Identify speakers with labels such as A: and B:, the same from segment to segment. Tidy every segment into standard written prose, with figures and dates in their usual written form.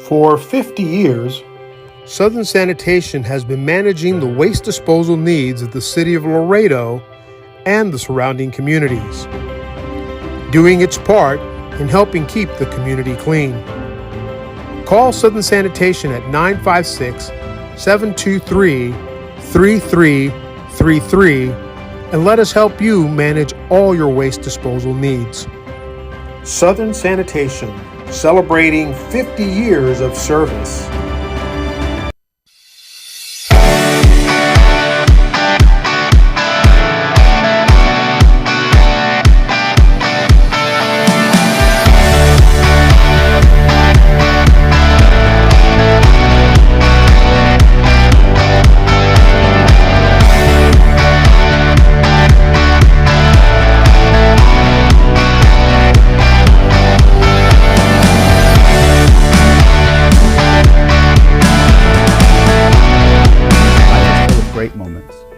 A: For 50 years, Southern Sanitation has been managing the waste disposal needs of the city of Laredo and the surrounding communities, doing its part in helping keep the community clean. Call Southern Sanitation at 956-723-3333 and let us help you manage all your waste disposal needs. Southern Sanitation, celebrating 50 years of service.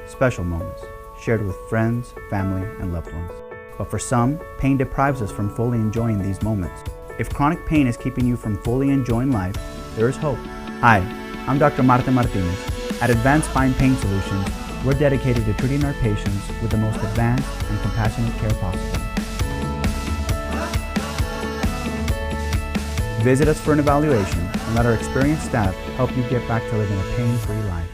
B: Special moments, shared with friends, family, and loved ones. But for some, pain deprives us from fully enjoying these moments. If chronic pain is keeping you from fully enjoying life, there is hope. Hi, I'm Dr. Marta Martinez. At Advanced Spine Pain Solutions, we're dedicated to treating our patients with the most advanced and compassionate care possible. Visit us for an evaluation and let our experienced staff help you get back to living a pain-free life.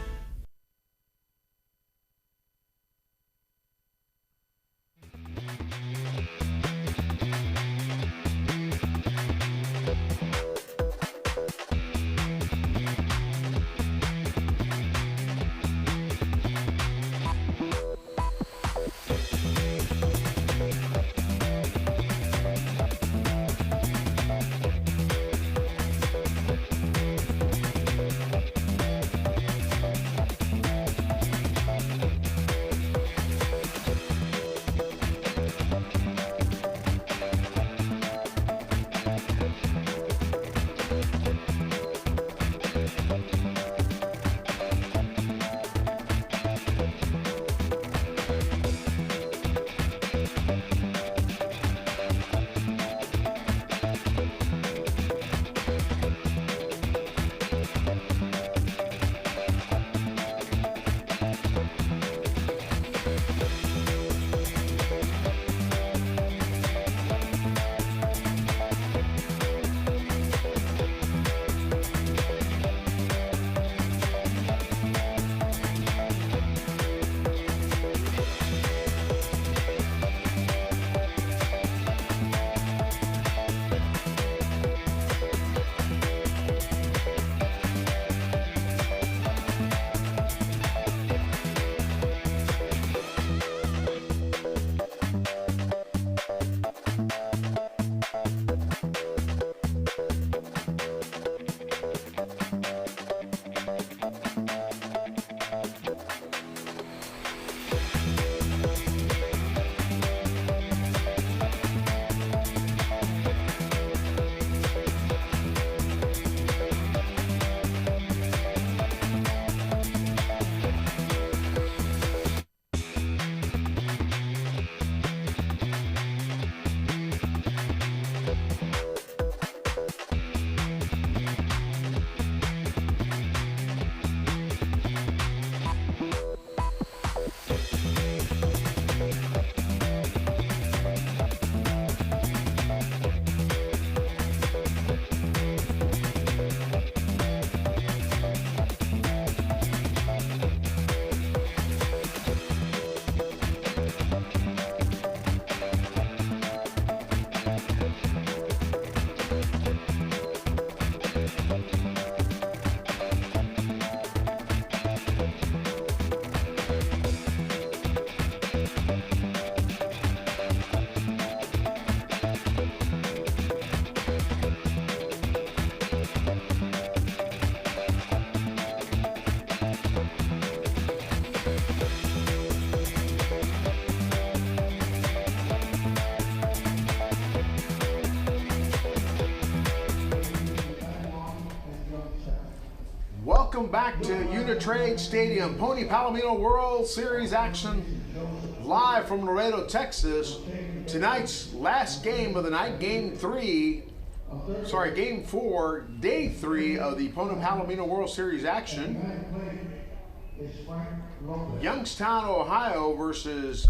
A: Welcome back to Unitrade Stadium, Pony Palomino World Series action, live from Laredo, Texas. Tonight's last game of the night, Game 3 Game 4, Day 3 of the Palomino World Series action. Youngstown, Ohio versus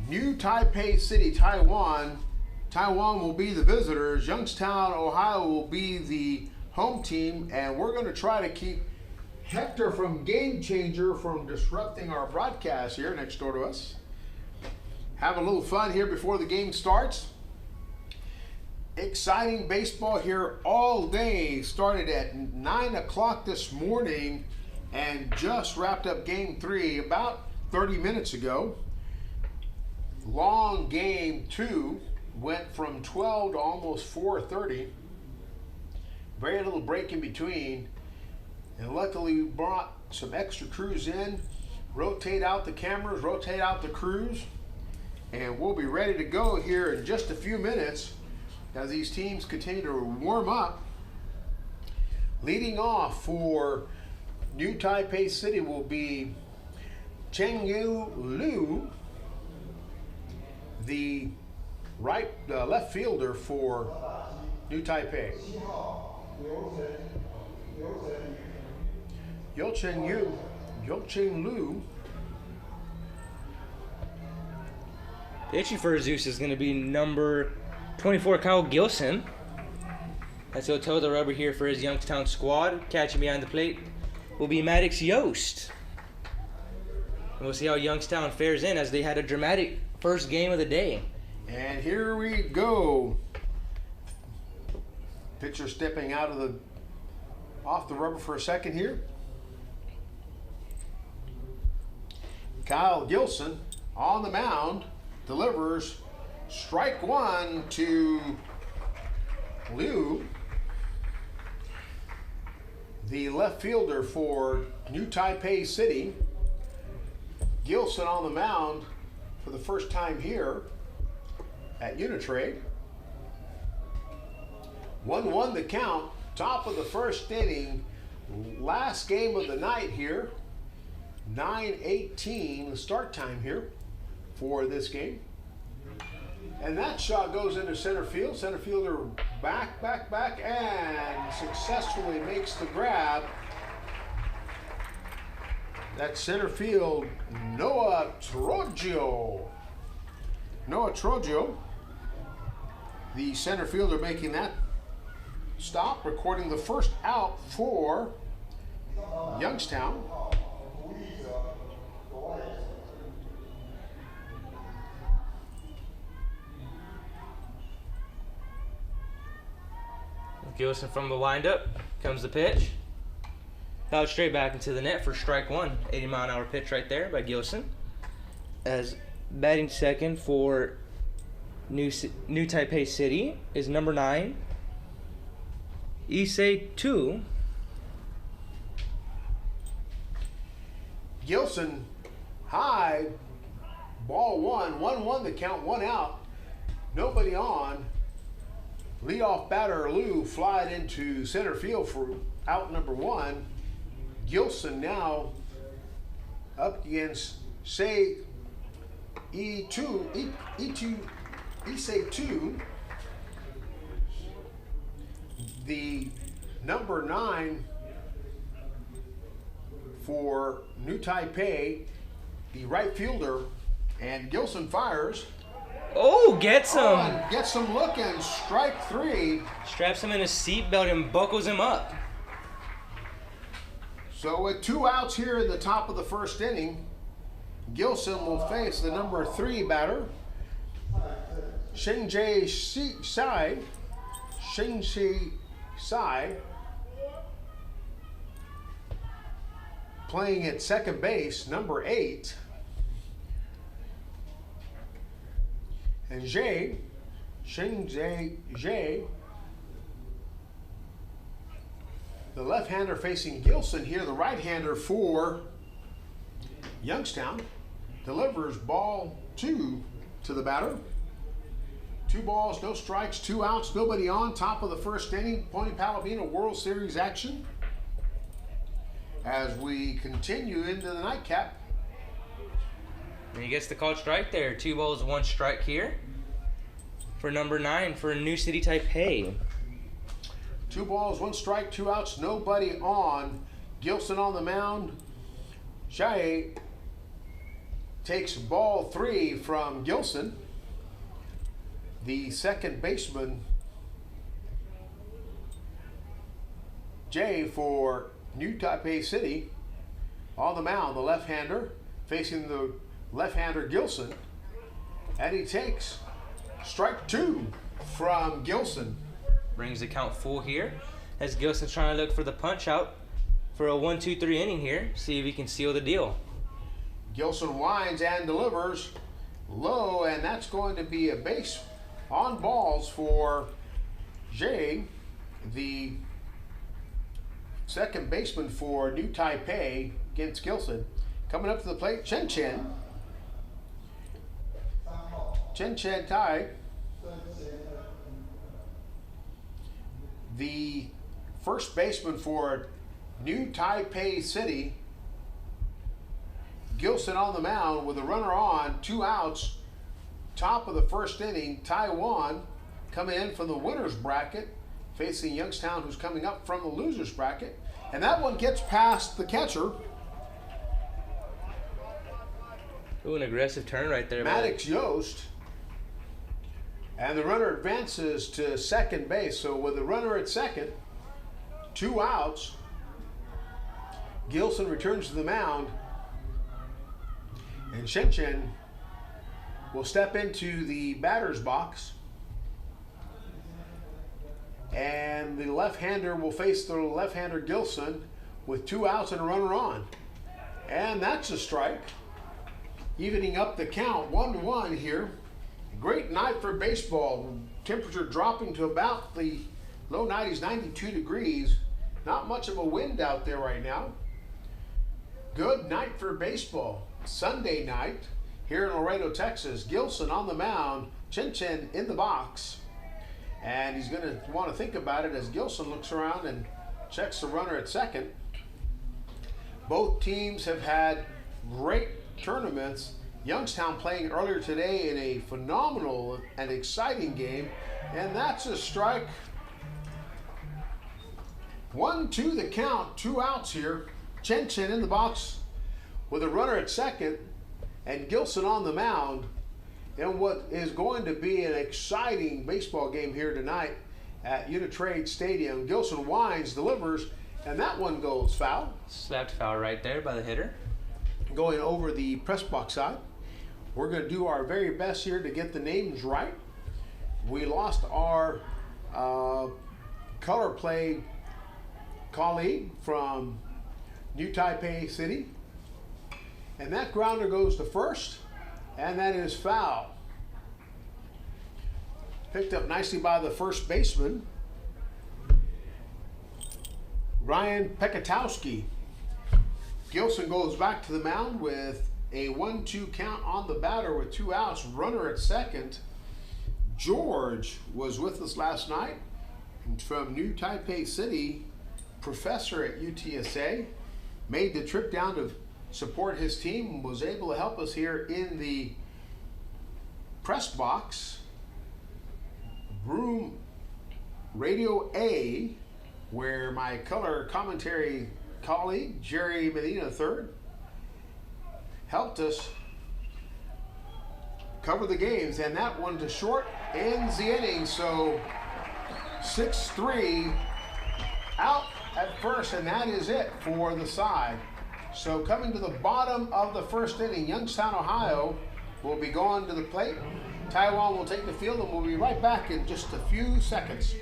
A: New Taipei City, Taiwan. Taiwan will be the visitors. Youngstown, Ohio will be the home team, and we're going to try to keep Hector from Game Changer from disrupting our broadcast here next door to us. Have a little fun here before the game starts. Exciting baseball here all day. Started at 9 o'clock this morning and just wrapped up Game 3 about 30 minutes ago. Long Game 2 went from 12 to almost 4:30. Very little break in between. And luckily we brought some extra crews in. Rotate out the cameras, rotate out the crews. And we'll be ready to go here in just a few minutes as these teams continue to warm up. Leading off for New Taipei City will be Chengyu Liu, the left fielder for New Taipei. Yocheng Liu.
C: Pitching for Zeus is going to be number 24, Kyle Gilson. As he'll toe the rubber here for his Youngstown squad. Catching behind the plate will be Maddox Yost. And we'll see how Youngstown fares in as they had a dramatic first game of the day.
A: And here we go. Pitcher stepping off the rubber for a second here. Kyle Gilson on the mound delivers strike one to Liu, the left fielder for New Taipei City. Gilson on the mound for the first time here at Unitrade. 1-1 the count, top of the first inning, last game of the night here. 9:18 the start time here for this game. And that shot goes into center field. Center fielder back, and successfully makes the grab. That's center field, Noah Troggio. The center fielder making that stop, recording the first out for Youngstown.
C: Gilson from the windup. Comes the pitch. Fouled straight back into the net for strike one. 80-mile-an-hour pitch right there by Gilson. As batting second for New Taipei City is number 9, Issei 2.
A: Gilson high, ball 1-1 the count, 1 out, nobody on. Leadoff batter Liu flied into center field for out number 1. Gilson now up against Issei 2, the number 9 for New Taipei, the right fielder, and Gilson fires.
C: Oh, gets him.
A: Gets him looking. Strike 3.
C: Straps him in his seatbelt and buckles him up.
A: So with 2 outs here in the top of the first inning, Gilson will face the number 3 batter, Sheng-Jae Sai, playing at second base, number 8. And Sheng-Jae, the left-hander facing Gilson here, the right-hander for Youngstown, delivers ball 2 to the batter. 2 balls, no strikes, 2 outs, nobody on. Top of the first inning, Pony Palomino World Series action. As we continue into the nightcap.
C: And he gets the called strike there. 2 balls, 1 strike here for number 9 for New City Taipei.
A: 2 balls, 1 strike, 2 outs, nobody on. Gilson on the mound. Shai takes ball 3 from Gilson. The second baseman, Jay for New Taipei City, on the mound, the left-hander, facing the left-hander Gilson. And he takes strike 2 from Gilson.
C: Brings the count full here as Gilson's trying to look for the punch out for a 1-2-3 inning here. See if he can seal the deal.
A: Gilson winds and delivers low, and that's going to be a base on balls for Jay, the second baseman for New Taipei against Gilson. Coming up to the plate, Chen Tai, the first baseman for New Taipei City. Gilson on the mound with a runner on, 2 outs, top of the first inning. Taiwan coming in from the winner's bracket, facing Youngstown, who's coming up from the loser's bracket. And that one gets past the catcher.
C: Ooh, an aggressive turn right there.
A: Maddox Yost. And the runner advances to second base. So with the runner at second, 2 outs, Gilson returns to the mound. And Chen will step into the batter's box. And the left-hander will face the left-hander Gilson with 2 outs and a runner on. And that's a strike. Evening up the count, 1-1 here. Great night for baseball. Temperature dropping to about the low 90s, 92 degrees. Not much of a wind out there right now. Good night for baseball. Sunday night here in Laredo, Texas. Gilson on the mound, Chen in the box. And he's going to want to think about it as Gilson looks around and checks the runner at second. Both teams have had great tournaments. Youngstown playing earlier today in a phenomenal and exciting game. And that's a strike. 1-2 the count, 2 outs here. Chen in the box with a runner at second and Gilson on the mound in what is going to be an exciting baseball game here tonight at Unitrade Stadium. Gilson winds, delivers, and that one goes foul.
C: Slapped foul right there by the hitter.
A: Going over the press box side. We're going to do our very best here to get the names right. We lost our color play colleague from New Taipei City. And that grounder goes to first, and that is foul. Picked up nicely by the first baseman, Ryan Pekatowski. Gilson goes back to the mound with a 1-2 count on the batter with 2 outs, runner at second. George was with us last night from New Taipei City, professor at UTSA, made the trip down to support his team, was able to help us here in the press box. Room Radio A, where my color commentary colleague, Jerry Medina III, helped us cover the games, and that one to short ends the inning. So 6-3 out at first, and that is it for the side. So coming to the bottom of the first inning, Youngstown, Ohio will be going to the plate. Taiwan will take the field, and we'll be right back in just a few seconds.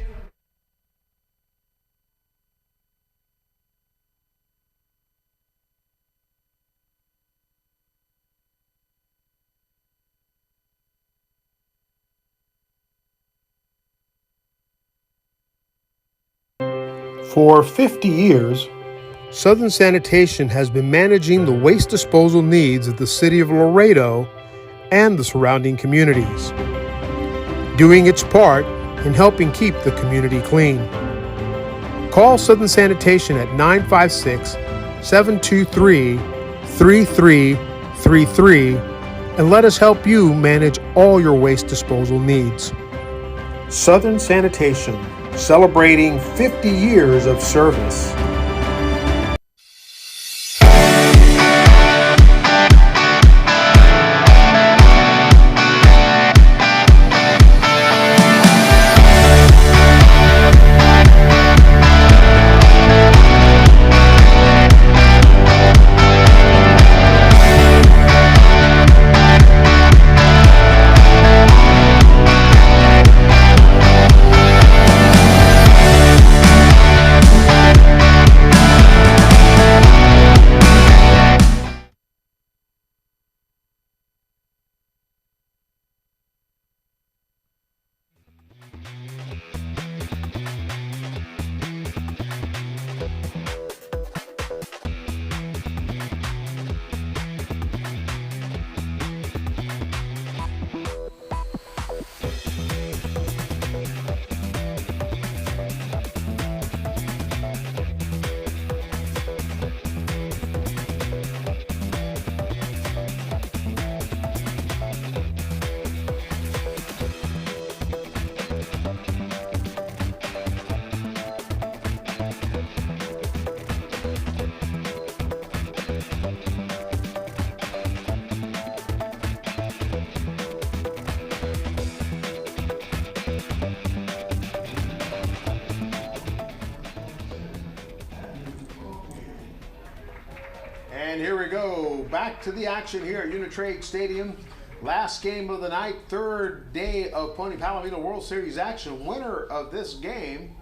A: For 50 years, Southern Sanitation has been managing the waste disposal needs of the city of Laredo and the surrounding communities, doing its part in helping keep the community clean. Call Southern Sanitation at 956-723-3333 and let us help you manage all your waste disposal needs. Southern Sanitation, celebrating 50 years of service. And here we go, back to the action here at Unitrade Stadium. Last game of the night, third day of Pony Palomino World Series action. Winner of this game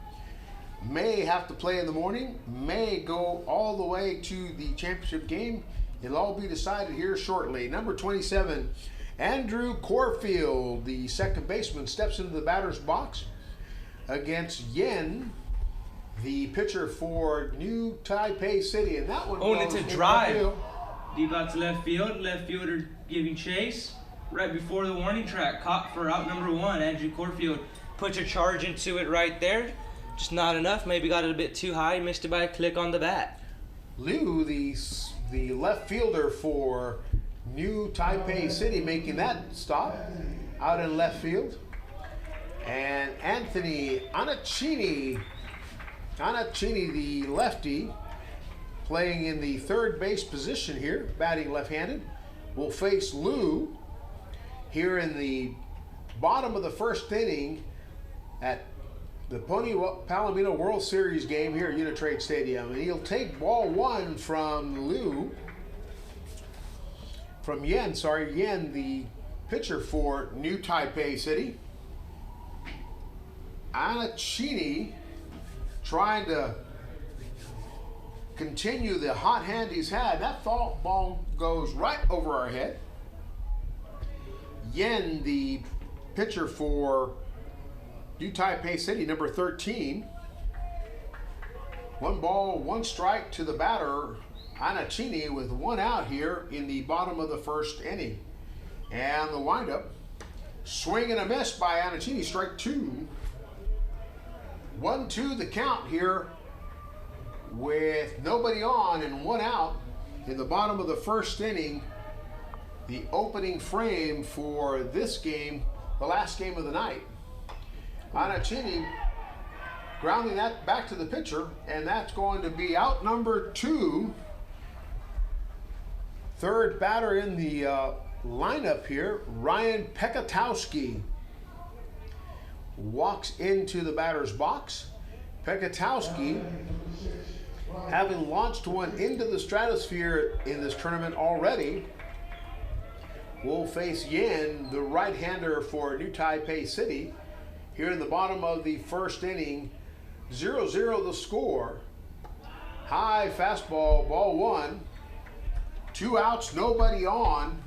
A: may have to play in the morning, may go all the way to the championship game. It'll all be decided here shortly. Number 27, Andrew Corfield, the second baseman, steps into the batter's box against Yen, the pitcher for New Taipei City, and that one.
C: Oh, and it's a drive. Deep out to left field. Left fielder giving chase right before the warning track. Caught for out number 1. Andrew Corfield puts a charge into it right there. Just not enough. Maybe got it a bit too high. Missed it by a click on the bat.
A: Liu, the left fielder for New Taipei City, making that stop out in left field. And Anthony Anacini, the lefty, playing in the third base position here, batting left-handed, will face Liu here in the bottom of the first inning at the Pony Palomino World Series game here at Unitrade Stadium. And he'll take ball 1 from Yen, the pitcher for New Taipei City. Anacini trying to continue the hot hand he's had. That ball goes right over our head. Yen, the pitcher for New Taipei City, number 13. 1 ball, 1 strike to the batter, Anacini, with 1 out here in the bottom of the first inning. And the windup, swing and a miss by Anacini, strike 2. 1-2 the count here with nobody on and 1 out in the bottom of the first inning. The opening frame for this game, the last game of the night. Anacini grounding that back to the pitcher, and that's going to be out number 2. Third batter in the lineup here, Ryan Pekatowski, walks into the batter's box. Pekatowski, having launched one into the stratosphere in this tournament already, will face Yen, the right-hander for New Taipei City, here in the bottom of the first inning. 0-0 the score. High fastball, ball 1. 2 outs, nobody on.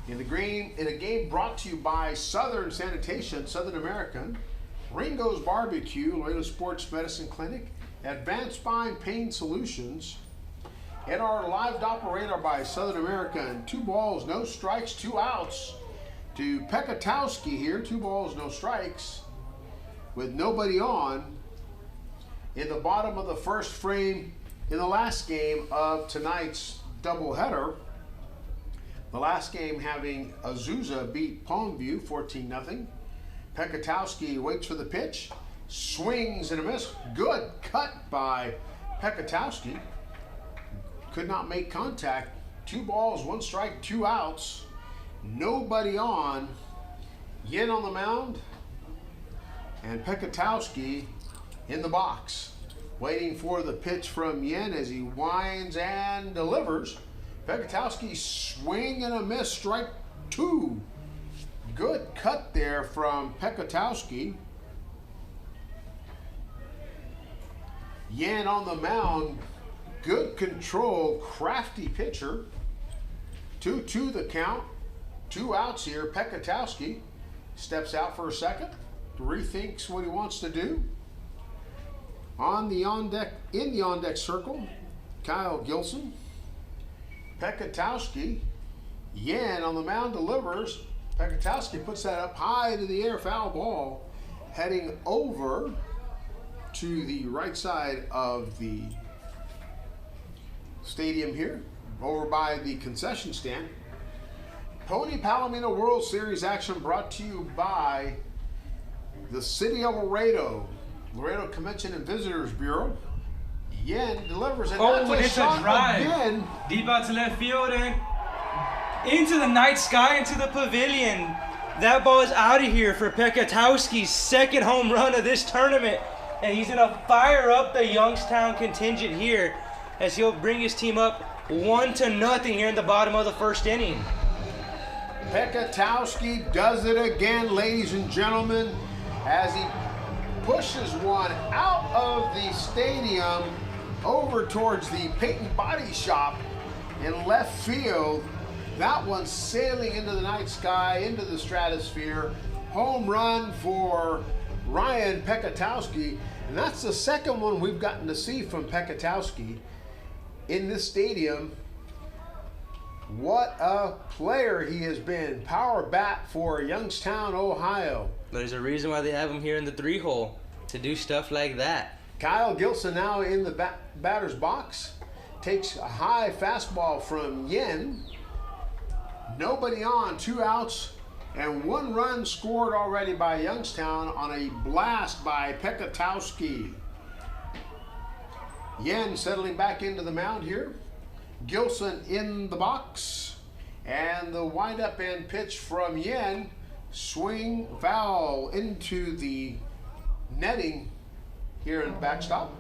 A: In a game brought to you by Southern Sanitation, Southern American, Ringo's Barbecue, Loyola Sports Medicine Clinic, Advanced Spine Pain Solutions, and our live operator by Southern American. 2 balls, no strikes, 2 outs to Pekatowski here. 2 balls, no strikes, with nobody on in the bottom of the first frame in the last game of tonight's doubleheader. The last game having Azusa beat Pongview 14-0. Pekatowski waits for the pitch, swings and a miss. Good cut by Pekatowski. Could not make contact. 2 balls, 1 strike, 2 outs. Nobody on. Yin on the mound. And Pekatowski in the box. Waiting for the pitch from Yin as he winds and delivers. Pekatowski swing and a miss, strike 2. Good cut there from Pekatowski. Yan on the mound, good control, crafty pitcher. 2-2 the count, 2 outs here. Pekatowski steps out for a second, rethinks what he wants to do. In the on-deck circle, Kyle Gilson. Pekatowski, Yan on the mound delivers. Pekatowski puts that up high into the air, foul ball, heading over to the right side of the stadium here, over by the concession stand. Pony Palomino World Series action brought to you by the City of Laredo Convention and Visitors Bureau. Yen delivers, and
C: it's a drive
A: again.
C: Deep out to left field and into the night sky, into the pavilion. That ball is out of here for Pekatowski's 2nd home run of this tournament. And he's going to fire up the Youngstown contingent here as he'll bring his team up 1-0 here in the bottom of the 1st inning.
A: Pekatowski does it again, ladies and gentlemen, as he pushes one out of the stadium over towards the Peyton Body Shop in left field. That one sailing into the night sky, into the stratosphere. Home run for Ryan Pekatowski. And that's the 2nd one we've gotten to see from Pekatowski in this stadium. What a player he has been. Power bat for Youngstown, Ohio.
C: There's a reason why they have him here in the 3-hole, to do stuff like that.
A: Kyle Gilson now in the batter's box. Takes a high fastball from Yin. Nobody on, 2 outs. And 1 run scored already by Youngstown on a blast by Pekatowski. Yen settling back into the mound here. Gilson in the box. And the windup and pitch from Yen. Swing foul into the netting here in the backstop.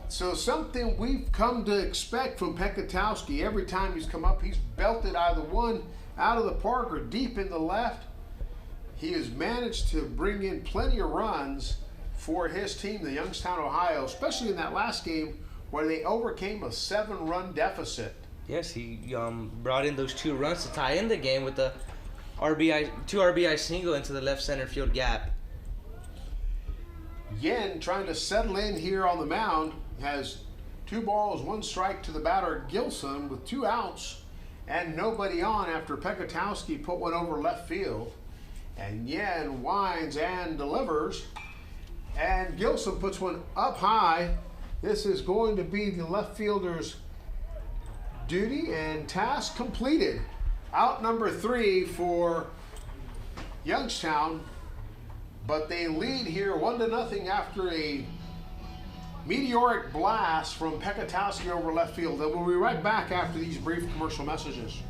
A: So something we've come to expect from Pekatowski. Every time he's come up, he's belted either one out of the park or deep in the left. He has managed to bring in plenty of runs for his team, the Youngstown, Ohio, especially in that last game where they overcame a 7-run deficit.
C: Yes, he brought in those 2 runs to tie in the game with the 2 RBI single into the left center field gap.
A: Yen trying to settle in here on the mound, has 2 balls, 1 strike to the batter Gilson with 2 outs and nobody on after Pekatowski put one over left field. And Yen winds and delivers, and Gilson puts one up high. This is going to be the left fielder's duty, and task completed. Out number 3 for Youngstown, but they lead here 1-0 after a meteoric blast from Pekatowski over left field. And we'll be right back after these brief commercial messages.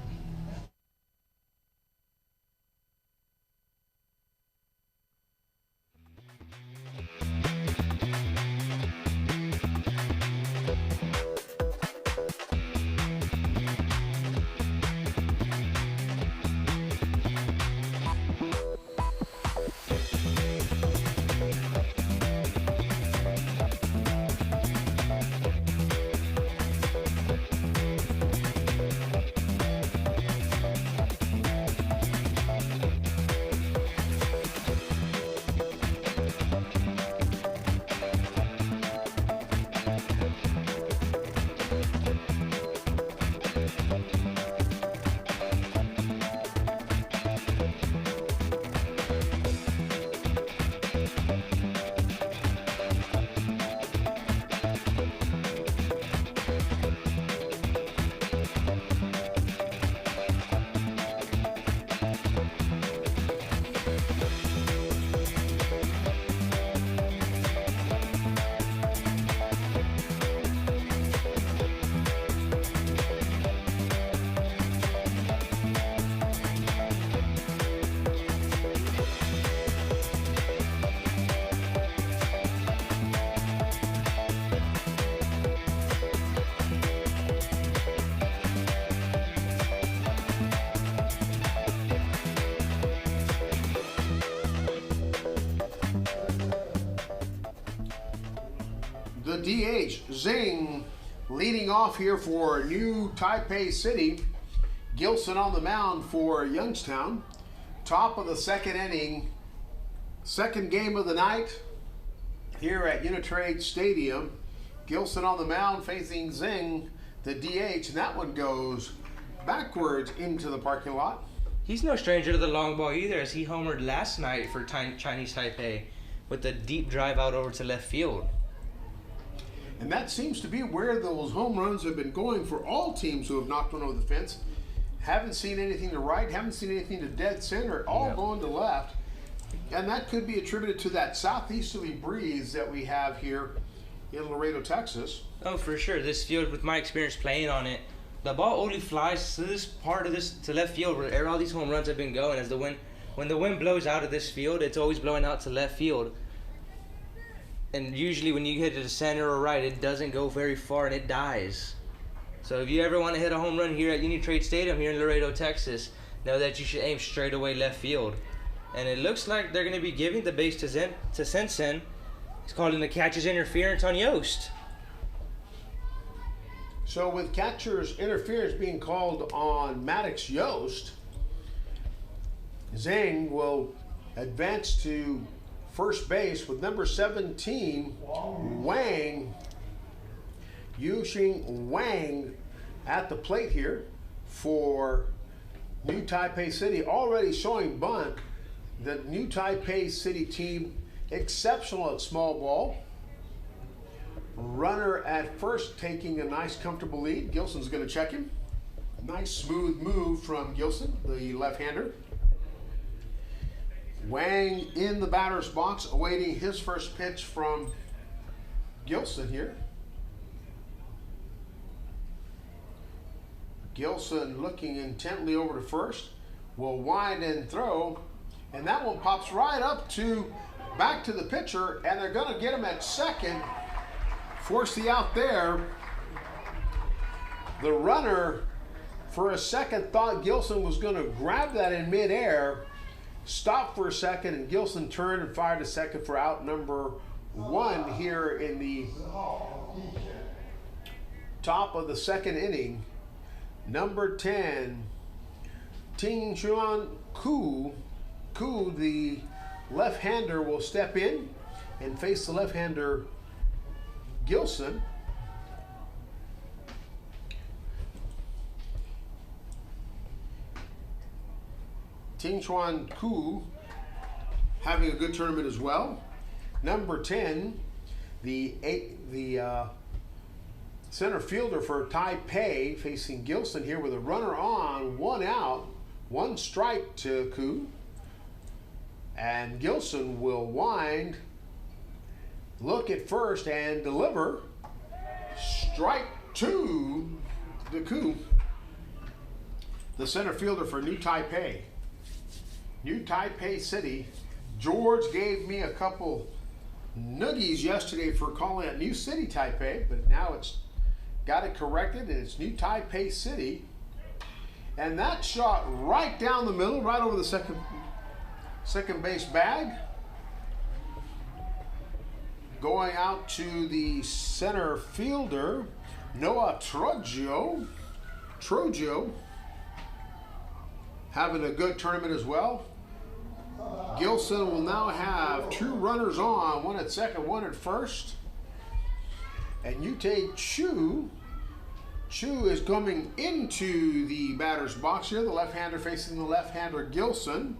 A: The DH, Zing, leading off here for New Taipei City. Gilson on the mound for Youngstown. Top of the second inning, second game of the night here at Unitrade Stadium. Gilson on the mound facing Zing, the DH, and that one goes backwards into the parking lot.
C: He's no stranger to the long ball either, as he homered last night for Chinese Taipei with a deep drive out over to left field.
A: And that seems to be where those home runs have been going for all teams who have knocked one over the fence. Haven't seen anything to right, haven't seen anything to dead center, all going to left. And that could be attributed to that southeasterly breeze that we have here in Laredo, Texas.
C: Oh, for sure. This field, with my experience playing on it, the ball only flies to this part of this, to left field where all these home runs have been going. As the wind, when the wind blows out of this field, it's always blowing out to left field. And usually when you hit it to center or right, it doesn't go very far and it dies. So if you ever want to hit a home run here at Unitrade Stadium here in Laredo, Texas, know that you should aim straight away left field. And it looks like they're going to be giving the base to Sensen. He's calling the catcher's interference on Yost.
A: So with catcher's interference being called on Maddox Yost, Zhang will advance to first base with number 17, Wang. Yuxing Wang at the plate here for New Taipei City, already showing bunt. The New Taipei City team exceptional at small ball. Runner at first taking a nice comfortable lead. Gilson's going to check him. Nice smooth move from Gilson, the left-hander. Wang in the batter's box awaiting his first pitch from Gilson here. Gilson looking intently over to first, will wind and throw, and that one pops right up to back to the pitcher, and they're going to get him at second. Force the out there. The runner, for a second, thought Gilson was going to grab that in midair, stopped for a second, and Gilson turned and fired a second for out number 1 here in the top of the second inning. Number 10, Ting Chuan Ku, the left-hander, will step in and face the left-hander Gilson. Ting Chuan Ku having a good tournament as well. Number 10, the center fielder for Taipei, facing Gilson here with a runner on, 1 out, 1 strike to Ku. And Gilson will wind, look at first, and deliver. Strike 2 to Ku, the center fielder for New Taipei. New Taipei City. George gave me a couple noogies yesterday for calling it New City Taipei, but now it's got it corrected and it's New Taipei City. And that shot right down the middle, right over the second base bag. Going out to the center fielder, Noah Troggio, having a good tournament as well. Gilson will now have 2 runners on, 1 at second, 1 at first. And Yute Chu is coming into the batter's box here, the left-hander facing the left-hander Gilson,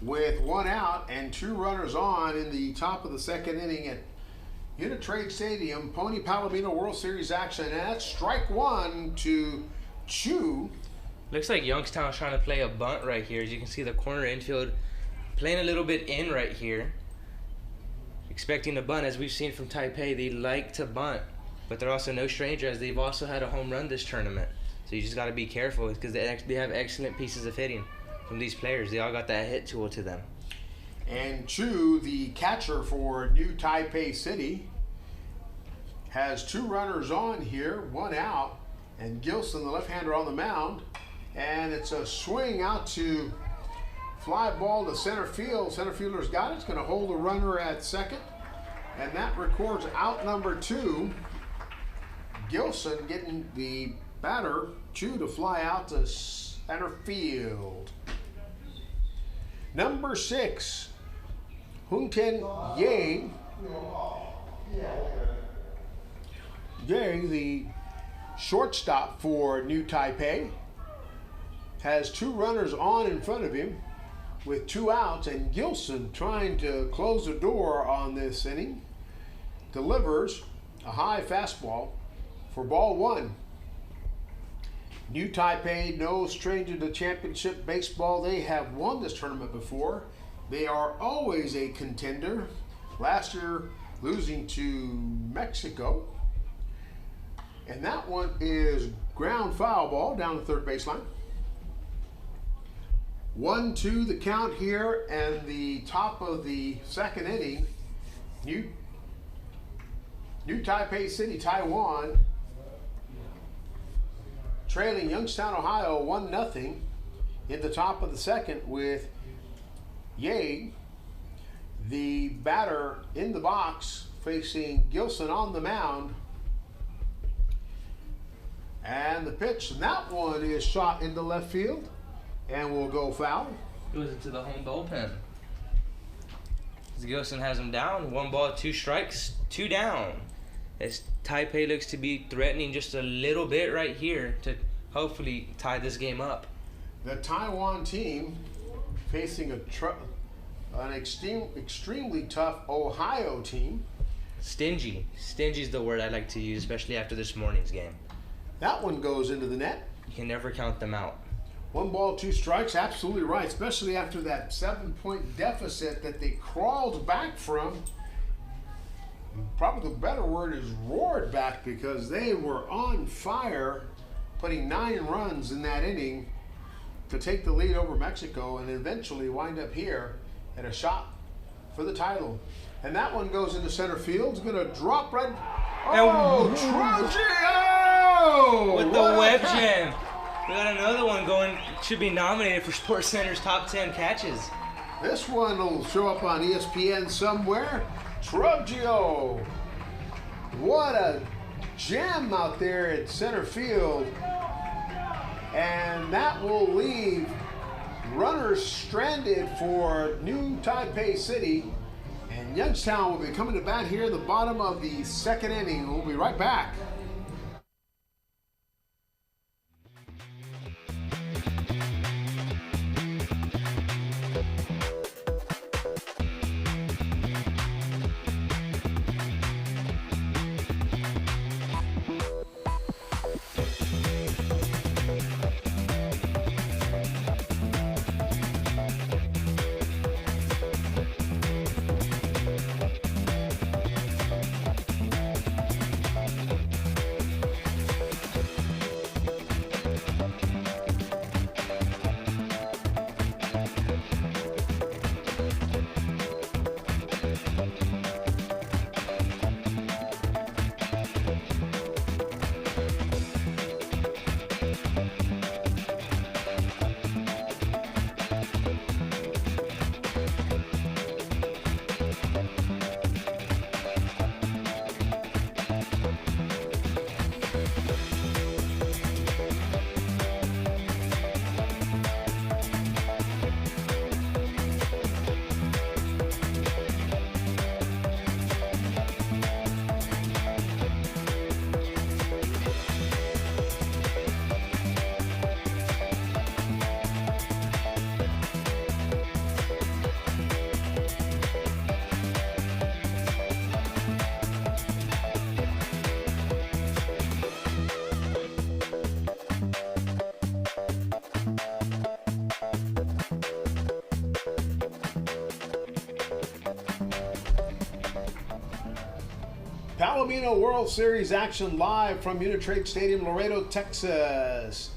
A: with 1 out and 2 runners on in the top of the second inning at Unitrade Stadium, Pony Palomino World Series action. And that's strike 1 to Chu.
C: Looks like Youngstown's trying to play a bunt right here. As you can see, the corner infield playing a little bit in right here, expecting a bunt. As we've seen from Taipei, they like to bunt, but they're also no stranger, as they've also had a home run this tournament. So you just got to be careful, because they have excellent pieces of hitting from these players. They all got that hit tool to them.
A: And Chu, the catcher for New Taipei City, has 2 runners on here, 1 out, and Gilson, the left-hander, on the mound. And it's a swing out to fly ball to center field. Center fielder's got it. It's going to hold the runner at second. And that records out number 2. Gilson getting the batter, Chu, to fly out to center field. Number 6, Hungten Yang. Yang, the shortstop for New Taipei, has 2 runners on in front of him with 2 outs, and Gilson, trying to close the door on this inning, delivers a high fastball for ball 1. New Taipei, no stranger to championship baseball. They have won this tournament before. They are always a contender. Last year, losing to Mexico. And that one is ground foul ball down the third baseline. 1-2 the count here, and the top of the second inning. New Taipei City, Taiwan, trailing Youngstown, Ohio 1-0 in the top of the second, with Yang, the batter, in the box facing Gilson on the mound. And the pitch, and that one is shot into left field and will go foul.
C: Goes into the home bullpen. Gilson has him down. 1 ball, 2 strikes, 2 down. As Taipei looks to be threatening just a little bit right here to hopefully tie this game up.
A: The Taiwan team facing an extremely tough Ohio team.
C: Stingy. Stingy is the word I like to use, especially after this morning's game.
A: That one goes into the net.
C: You can never count them out.
A: 1 ball, 2 strikes, absolutely right, especially after that 7-point deficit that they crawled back from. Probably the better word is roared back, because they were on fire, putting 9 runs in that inning to take the lead over Mexico and eventually wind up here at a shot for the title. And that one goes into center field. It's going to drop right. Oh, Trujillo!
C: With the web jam. We got another one going, should be nominated for Sports Center's top 10 catches.
A: This one will show up on ESPN somewhere. Trujillo. What a jam out there at center field. And that will leave runners stranded for New Taipei City. And Youngstown will be coming to bat here at the bottom of the second inning. We'll be right back. Palomino World Series action live from Unitrade Stadium, Laredo, Texas.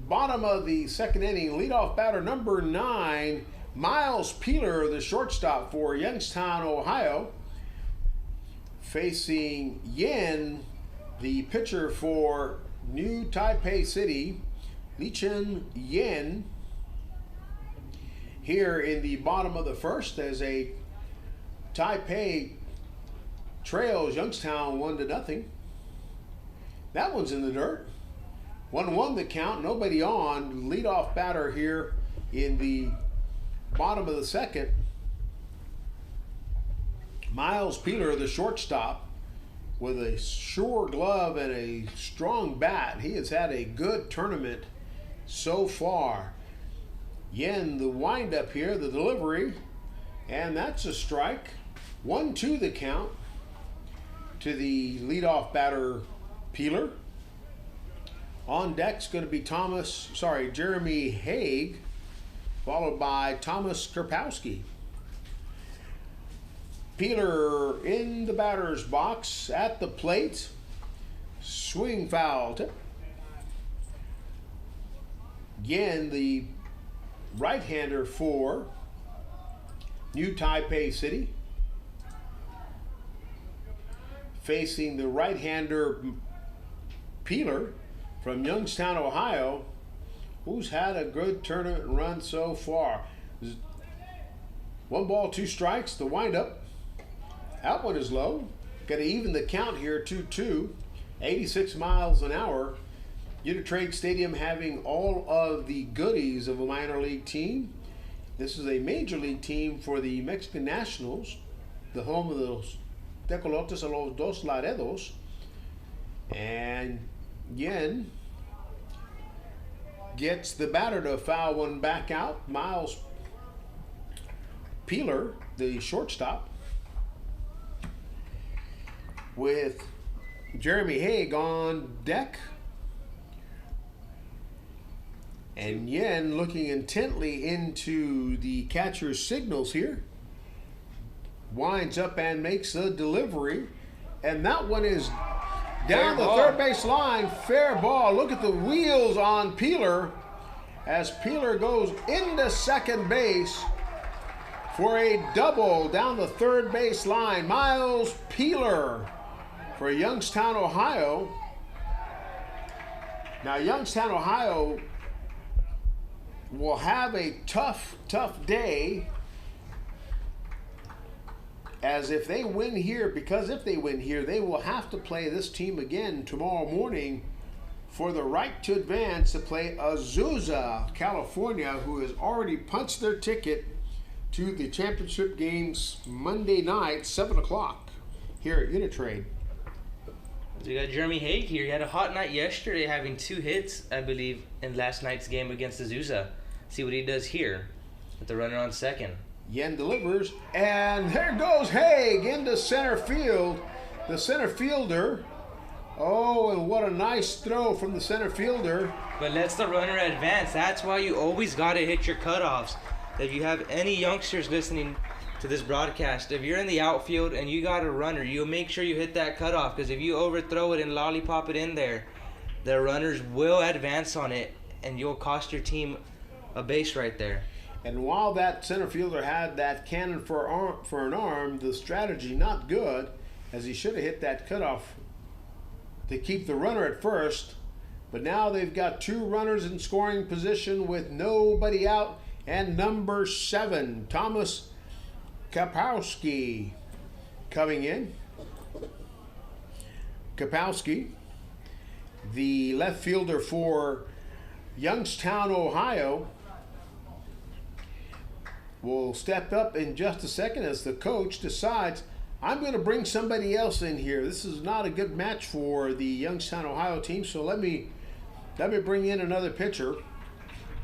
A: Bottom of the second inning, leadoff batter number 9, Miles Peeler, the shortstop for Youngstown, Ohio, facing Yen, the pitcher for New Taipei City, Lichen Yen. Here in the bottom of the first, as a Taipei trails Youngstown 1-0. That one's in the dirt. 1-1 the count, nobody on. Leadoff batter here in the bottom of the second. Miles Peeler, the shortstop, with a sure glove and a strong bat. He has had a good tournament so far. Yen, the windup here, the delivery, and that's a strike. 1-2 the count to the leadoff batter, Peeler. On deck's going to be Jeremy Haig, followed by Thomas Kerpowski. Peeler in the batter's box at the plate. Swing foul tip. Again, the right-hander for New Taipei City, facing the right-hander Peeler from Youngstown, Ohio, who's had a good tournament run so far. 1 ball, 2 strikes, the windup. That one is low. Got to even the count here, 2-2, 86 miles an hour. Unitrade Stadium having all of the goodies of a minor league team. This is a major league team for the Mexican Nationals, the home of the Tecolotes a los Dos Laredos. And Yen gets the batter to foul one back out. Miles Peeler, the shortstop, with Jeremy Haig on deck. And Yen looking intently into the catcher's signals here. Winds up and makes a delivery. And that one is down the third base line. Fair ball. Look at the wheels on Peeler as Peeler goes into second base for a double down the third base line. Miles Peeler for Youngstown, Ohio. Now, Youngstown, Ohio will have a tough day, as if they win here, because if they win here, they will have to play this team again tomorrow morning for the right to advance to play Azusa, California, who has already punched their ticket to the championship games Monday night, 7 o'clock here at Unitrade.
C: We got Jeremy Haig here. He had a hot night yesterday, having 2 hits, I believe, in last night's game against Azusa. See what he does here with the runner on second.
A: Yen delivers, and there goes Haig into center field. The center fielder. Oh, and what a nice throw from the center fielder.
C: But lets the runner advance. That's why you always got to hit your cutoffs. If you have any youngsters listening to this broadcast, if you're in the outfield and you got a runner, you make sure you hit that cutoff, because if you overthrow it and lollipop it in there, the runners will advance on it, and you'll cost your team a base right there.
A: And while that center fielder had that cannon for an arm, the strategy not good, as he should have hit that cutoff to keep the runner at first. But now they've got 2 runners in scoring position with nobody out, and number 7, Thomas Kerpowski, coming in. Kerpowski, the left fielder for Youngstown, Ohio, will step up in just a second as the coach decides, I'm going to bring somebody else in here. This is not a good match for the Youngstown, Ohio team, so let me bring in another pitcher.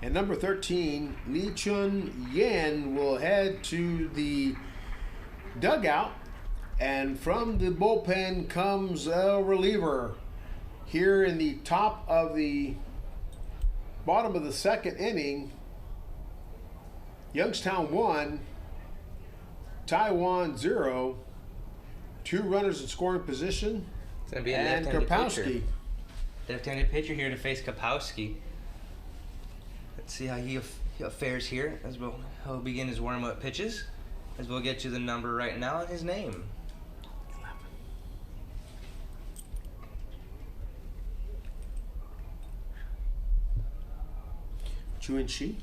A: And number 13, Lee Chun Yen, will head to the dugout. And from the bullpen comes a reliever here in the top of the bottom of the second inning. Youngstown 1, Taiwan 0. 2 runners in scoring position.
C: It's going to be a
A: and Kerpowski.
C: Left-handed pitcher here to face Kerpowski. Let's see how he fares here as he'll begin his warm-up pitches, as we'll get you the number right now and his name.
A: 11.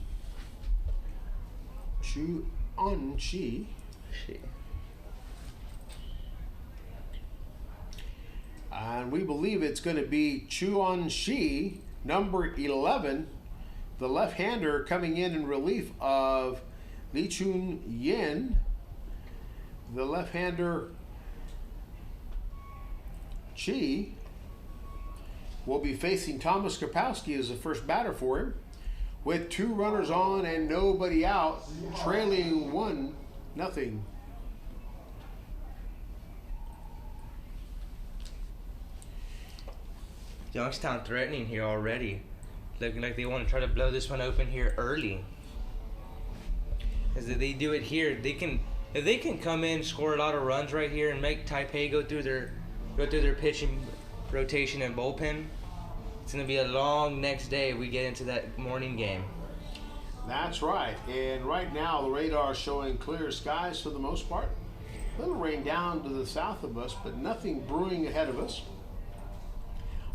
A: Chu On Chi. And we believe it's going to be Chuan Shi, number 11, the left-hander, coming in relief of Li Chun Yin. The left-hander Chi will be facing Thomas Krapowski as the first batter for him, with 2 runners on and nobody out, trailing 1-0.
C: Youngstown threatening here already. Looking like they want to try to blow this one open here early. As if they do it here, if they can come in, score a lot of runs right here, and make Taipei go through their pitching rotation and bullpen, it's gonna be a long next day if we get into that morning game.
A: That's right. And right now the radar is showing clear skies for the most part. A little rain down to the south of us, but nothing brewing ahead of us.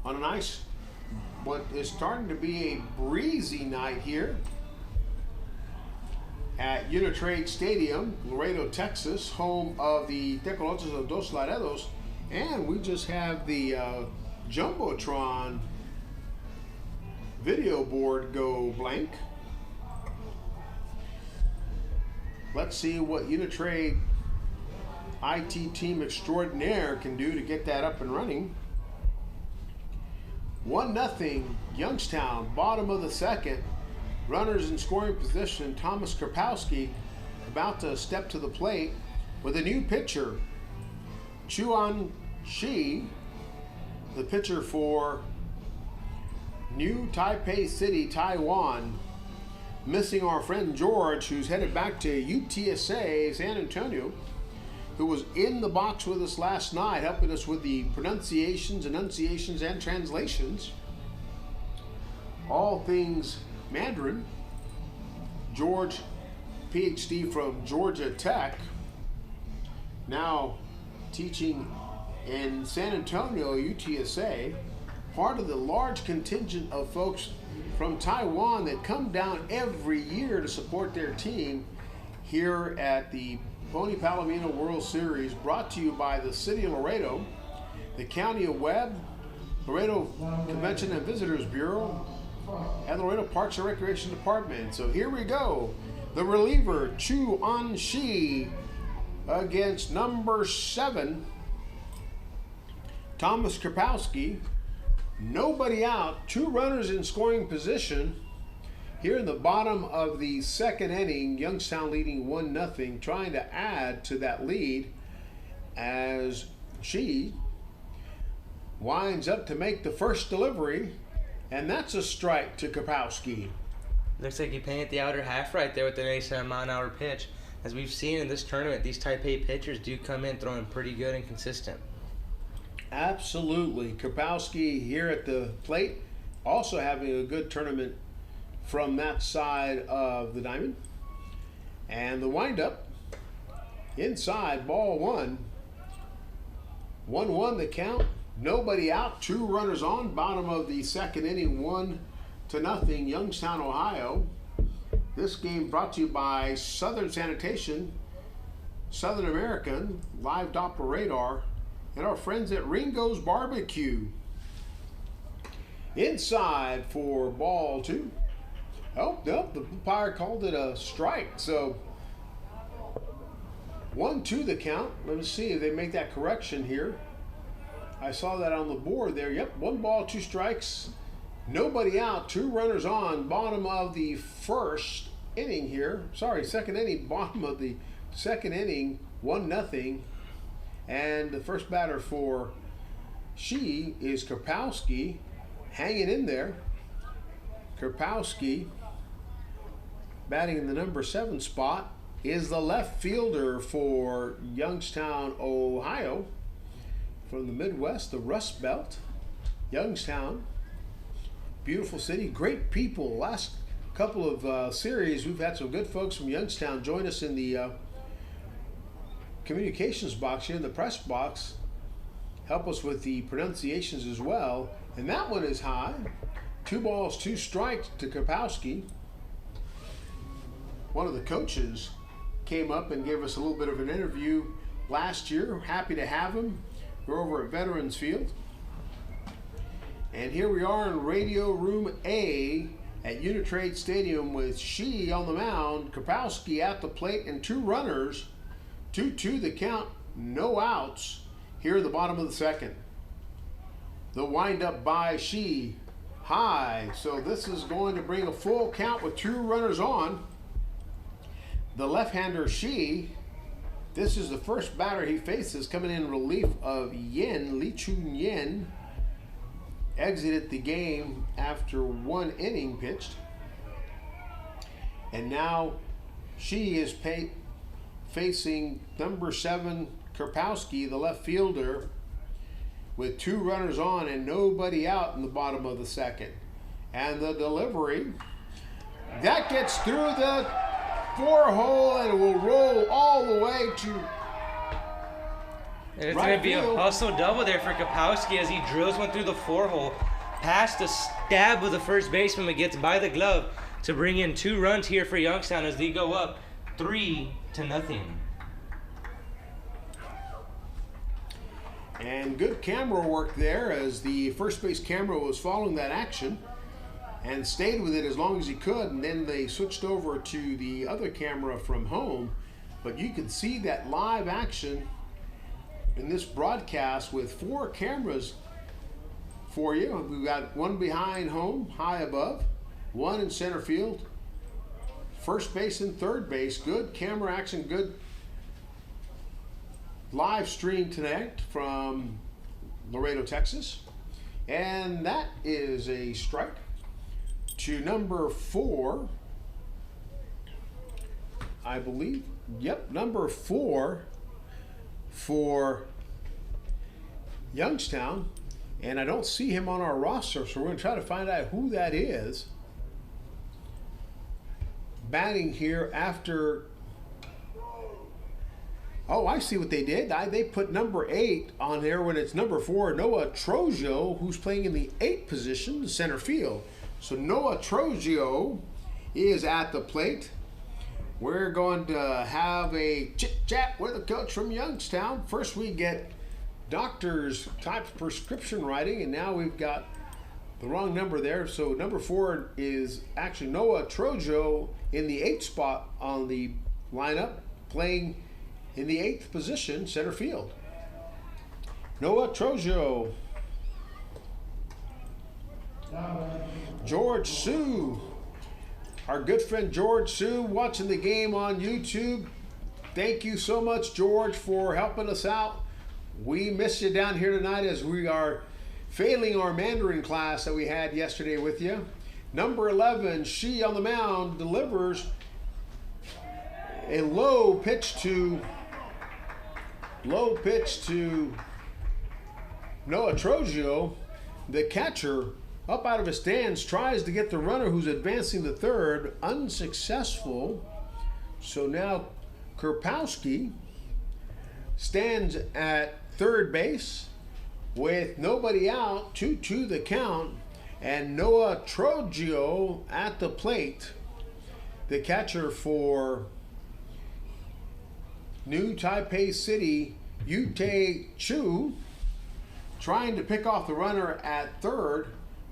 A: On a nice, what is starting to be a breezy night here at Unitrade Stadium, Laredo, Texas, home of the Tecolotes of Dos Laredos. And we just have the Jumbotron video board go blank. Let's see what Unitrade IT team extraordinaire can do to get that up and running. 1-0 Youngstown, bottom of the second. Runners in scoring position. Thomas Krapowski about to step to the plate with a new pitcher, Chuan Shi, the pitcher for New Taipei City, Taiwan. Missing our friend George, who's headed back to UTSA San Antonio, who was in the box with us last night, helping us with the pronunciations, enunciations, and translations. All things Mandarin. George, PhD from Georgia Tech, now teaching in San Antonio, UTSA, part of the large contingent of folks from Taiwan that come down every year to support their team here at the Pony Palomino World Series, brought to you by the City of Laredo, the County of Webb, Laredo Convention and Visitors Bureau, and the Laredo Parks and Recreation Department. So here we go. The reliever, Chuan Shi, against number 7, Thomas Krapowski. Nobody out, 2 runners in scoring position. Here in the bottom of the second inning, Youngstown leading 1-0, trying to add to that lead as Shi winds up to make the first delivery, and that's a strike to Krapowski.
C: Looks like he painted the outer half right there with the nice mile-an-hour pitch. As we've seen in this tournament, these Taipei pitchers do come in throwing pretty good and consistent.
A: Absolutely. Krapowski here at the plate, also having a good tournament from that side of the diamond. And the windup, inside, ball 1. 1-1 the count. Nobody out, 2 runners on, bottom of the second inning, 1-0, Youngstown, Ohio. This game brought to you by Southern Sanitation, Southern American, Live Doppler Radar, and our friends at Ringo's Barbecue. Inside for ball 2. Oh, no, the umpire called it a strike. So 1-2 the count. Let me see if they make that correction here. I saw that on the board there. Yep, 1 ball, 2 strikes. Nobody out, 2 runners on, bottom of the first inning here. Sorry, second inning, bottom of the second inning, 1-0. And the first batter for Shi is Krapowski, hanging in there. Krapowski, batting in the number 7 spot, is the left fielder for Youngstown, Ohio. From the Midwest, the Rust Belt. Youngstown, beautiful city, great people. Last couple of series, we've had some good folks from Youngstown join us in the communications box here in the press box, help us with the pronunciations as well. And that one is high. 2 balls, 2 strikes to Krapowski. One of the coaches came up and gave us a little bit of an interview last year. Happy to have him. We're over at Veterans Field. And here we are in Radio Room A at Unitrade Stadium with Shi on the mound, Kapowski at the plate, and two runners. 2-2 the count, no outs here at the bottom of the second. The windup by Shi, high. So this is going to bring a full count with two runners on. The left-hander Shi, this is the first batter he faces, coming in relief of Yin, Li Chun Yin. Exited the game after one inning pitched. And now Shi is facing number 7, Karpowski, the left fielder, with two runners on and nobody out in the bottom of the second. And the delivery, that gets through the 4-hole and it will roll all the way to
C: And it's
A: right
C: going to be
A: field.
C: a hustle double there for Kapowski as he drills one through the 4-hole. Past the stab of the first baseman, but gets by the glove to bring in 2 runs here for Youngstown as they go up 3-0.
A: And good camera work there as the first base camera was following that action and stayed with it as long as he could, and then they switched over to the other camera from home. But you can see that live action in this broadcast with 4 cameras for you. We've got one behind home, high above, one in center field, first base and third base. Good camera action, good live stream tonight from Laredo, Texas. And that is a strike to number 4, I believe. Yep, number 4 for Youngstown. And I don't see him on our roster, so we're going to try to find out who that is. Batting here after... Oh, I see what they did. They put number 8 on there when it's number 4, Noah Trogio, who's playing in the 8th position, center field. So Noah Trogio is at the plate. We're going to have a chit-chat with the coach from Youngstown. First we get doctor's type prescription writing, and now we've got the wrong number there. So number 4 is actually Noah Trogio in the 8th spot on the lineup, playing in the 8th position, center field. Noah Trogio. George Sue, our good friend George Sue, watching the game on YouTube. Thank you so much, George, for helping us out. We miss you down here tonight as we are failing our Mandarin class that we had yesterday with you. Number 11, Shi on the mound, delivers a low pitch to Noah Trogio. The catcher, up out of his stance, tries to get the runner who's advancing to third, unsuccessful. So now Karpowski stands at third base with nobody out, 2-2 the count, and Noah Trogio at the plate, the catcher for New Taipei City, Yute Chu, trying to pick off the runner at third,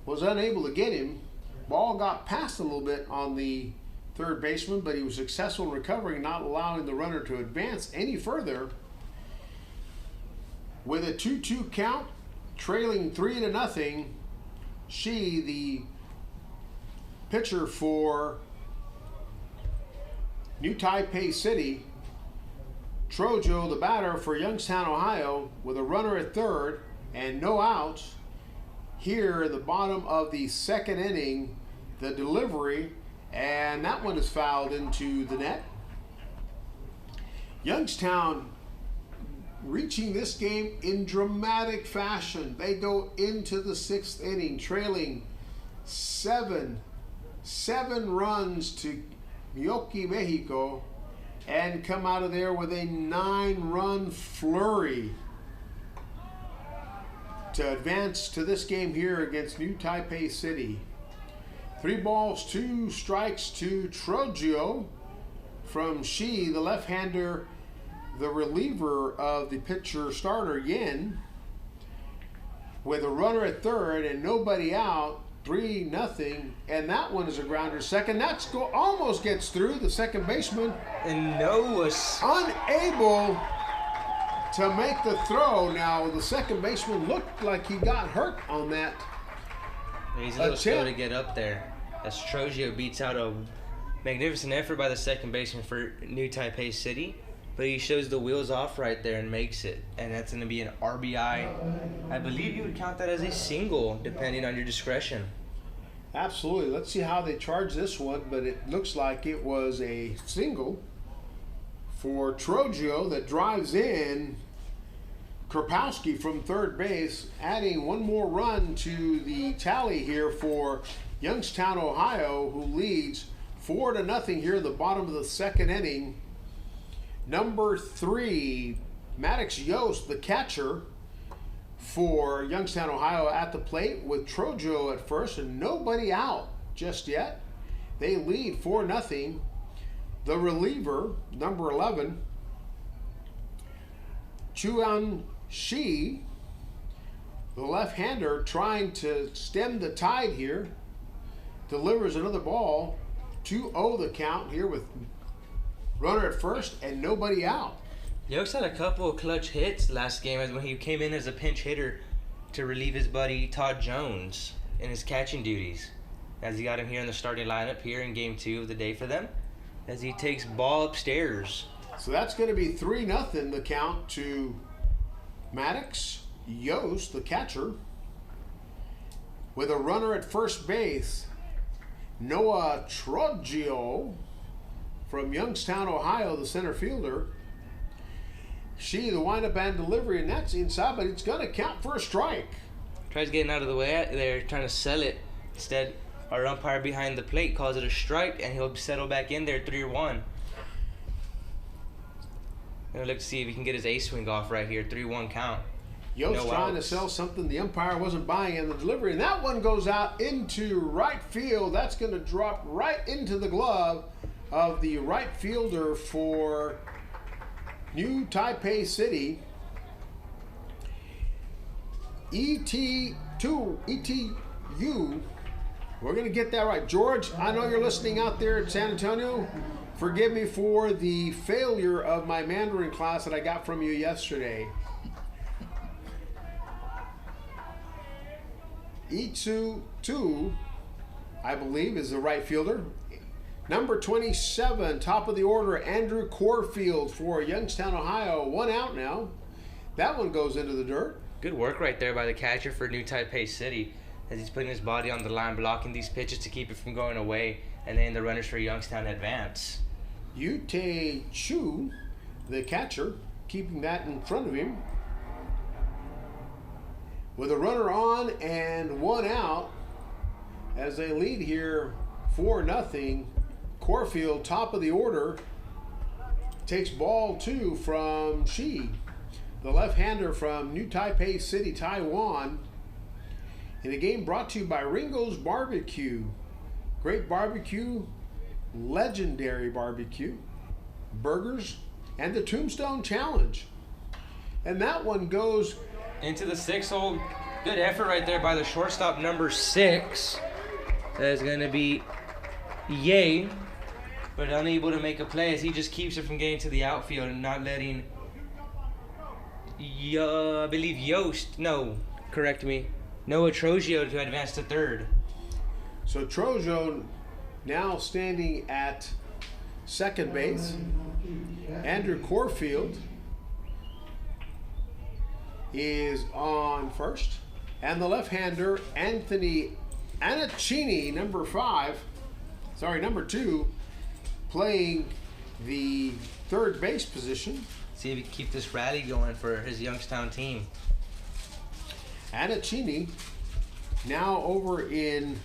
A: was unable to get him. Ball got past a little bit on the third baseman, but he was successful in recovering, not allowing the runner to advance any further. With a 2-2 count, trailing 3-0, Shi, the pitcher for New Taipei City, Trogio, the batter for Youngstown, Ohio, with a runner at third and no outs. Here at the bottom of the second inning, the delivery, and that one is fouled into the net. Youngstown reaching this game in dramatic fashion. They go into the 6th inning trailing 7 runs to Miyoki, Mexico, and come out of there with a 9-run flurry to advance to this game here against New Taipei City. 3 balls, 2 strikes to Trogio from Shi, the left-hander, the reliever of the pitcher starter Yin. with a runner at third and nobody out, 3-0, and that one is a grounder second. That's almost gets through the second baseman.
C: And Noah
A: unable to make the throw. Now the second baseman looked like he got hurt on that.
C: He's a little slow to get up there. As Trogio beats out a magnificent effort by the second baseman for New Taipei City. But he shows the wheels off right there and makes it. And that's going to be an RBI. I believe you would count that as a single, depending on your discretion.
A: Absolutely. Let's see how they charge this one, but it looks like it was a single for Trogio that drives in Kropowski from third base, adding one more run to the tally here for Youngstown, Ohio, who leads 4-0 here in the bottom of the second inning. Number 3, Maddox Yost, the catcher for Youngstown, Ohio, at the plate with Trogio at first and nobody out just yet. They lead 4-0. The reliever, number 11, Chuan Shi, the left-hander, trying to stem the tide here, delivers another ball. 2-0 the count here with runner at first and nobody out.
C: Yost had a couple of clutch hits last game as when he came in as a pinch hitter to relieve his buddy Todd Jones in his catching duties. As he got him here in the starting lineup here in game 2 of the day for them, as he takes ball upstairs.
A: So that's going to be 3-0 the count to Maddox Yost, the catcher, with a runner at first base. Noah Trogio from Youngstown, Ohio, the center fielder. She, the windup and delivery, and that's inside, but it's going to count for a strike.
C: Tries getting out of the way there, trying to sell it. Instead, our umpire behind the plate calls it a strike, and he'll settle back in there 3-1. Gonna look to see if he can get his A swing off right here. 3-1 count.
A: Yost trying to sell something the umpire wasn't buying in the delivery, and that one goes out into right field. That's going to drop right into the glove of the right fielder for New Taipei City. ETU. We're going to get that right. George, I know you're listening out there at San Antonio. Forgive me for the failure of my Mandarin class that I got from you yesterday. E2, I believe, is the right fielder. Number 27, top of the order, Andrew Corfield for Youngstown, Ohio. 1 out now. That one goes into the dirt.
C: Good work right there by the catcher for New Taipei City, as he's putting his body on the line, blocking these pitches to keep it from going away, and then the runners for Youngstown advance.
A: Yute Chu, the catcher, keeping that in front of him. With a runner on and 1 out, as they lead here 4-0. Corfield, top of the order, takes ball 2 from Shi, the left-hander from New Taipei City, Taiwan. In a game brought to you by Ringo's Barbecue. Great barbecue, legendary barbecue, burgers, and the Tombstone Challenge. And that one goes
C: into the 6-hole. Good effort right there by the shortstop, number 6. That is going to be Ye, but unable to make a play as he just keeps it from getting to the outfield and not letting, I believe Noah Trogio to advance to third.
A: So Trogio now standing at second base. Andrew Corfield is on first. And the left-hander, Anthony Anaccini, number 2, playing the third base position.
C: See if he can keep this rally going for his Youngstown team.
A: Anaccini now over in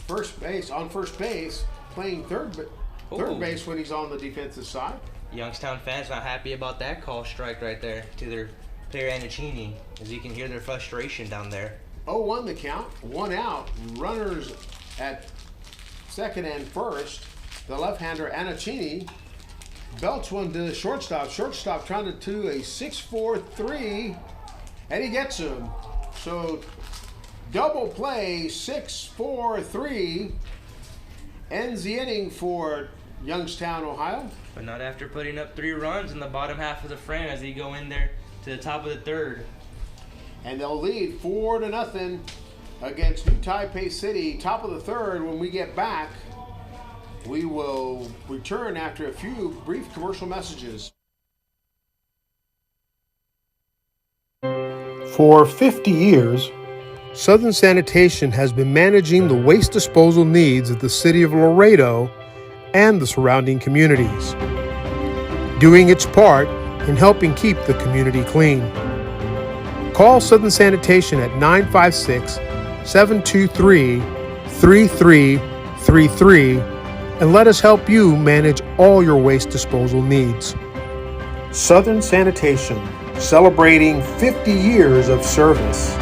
A: first base, playing third base when he's on the defensive side.
C: Youngstown fans not happy about that call strike right there to their player Anaccini, as you can hear their frustration down there.
A: 0-1 the count, 1 out. Runners at second and first. The left-hander Anaccini belts one to the shortstop. Shortstop trying to do a 6-4-3 And he gets him. So double play, 6-4-3, ends the inning for Youngstown, Ohio.
C: But not after putting up 3 runs in the bottom half of the frame as they go in there to the top of the third.
A: And they'll lead 4-0 against New Taipei City. Top of the third. When we get back, we will return after a few brief commercial messages. For 50 years, Southern Sanitation has been managing the waste disposal needs of the city of Laredo and the surrounding communities, doing its part in helping keep the community clean. Call Southern Sanitation at 956-723-3333 and let us help you manage all your waste disposal needs. Southern Sanitation, celebrating 50 years of service.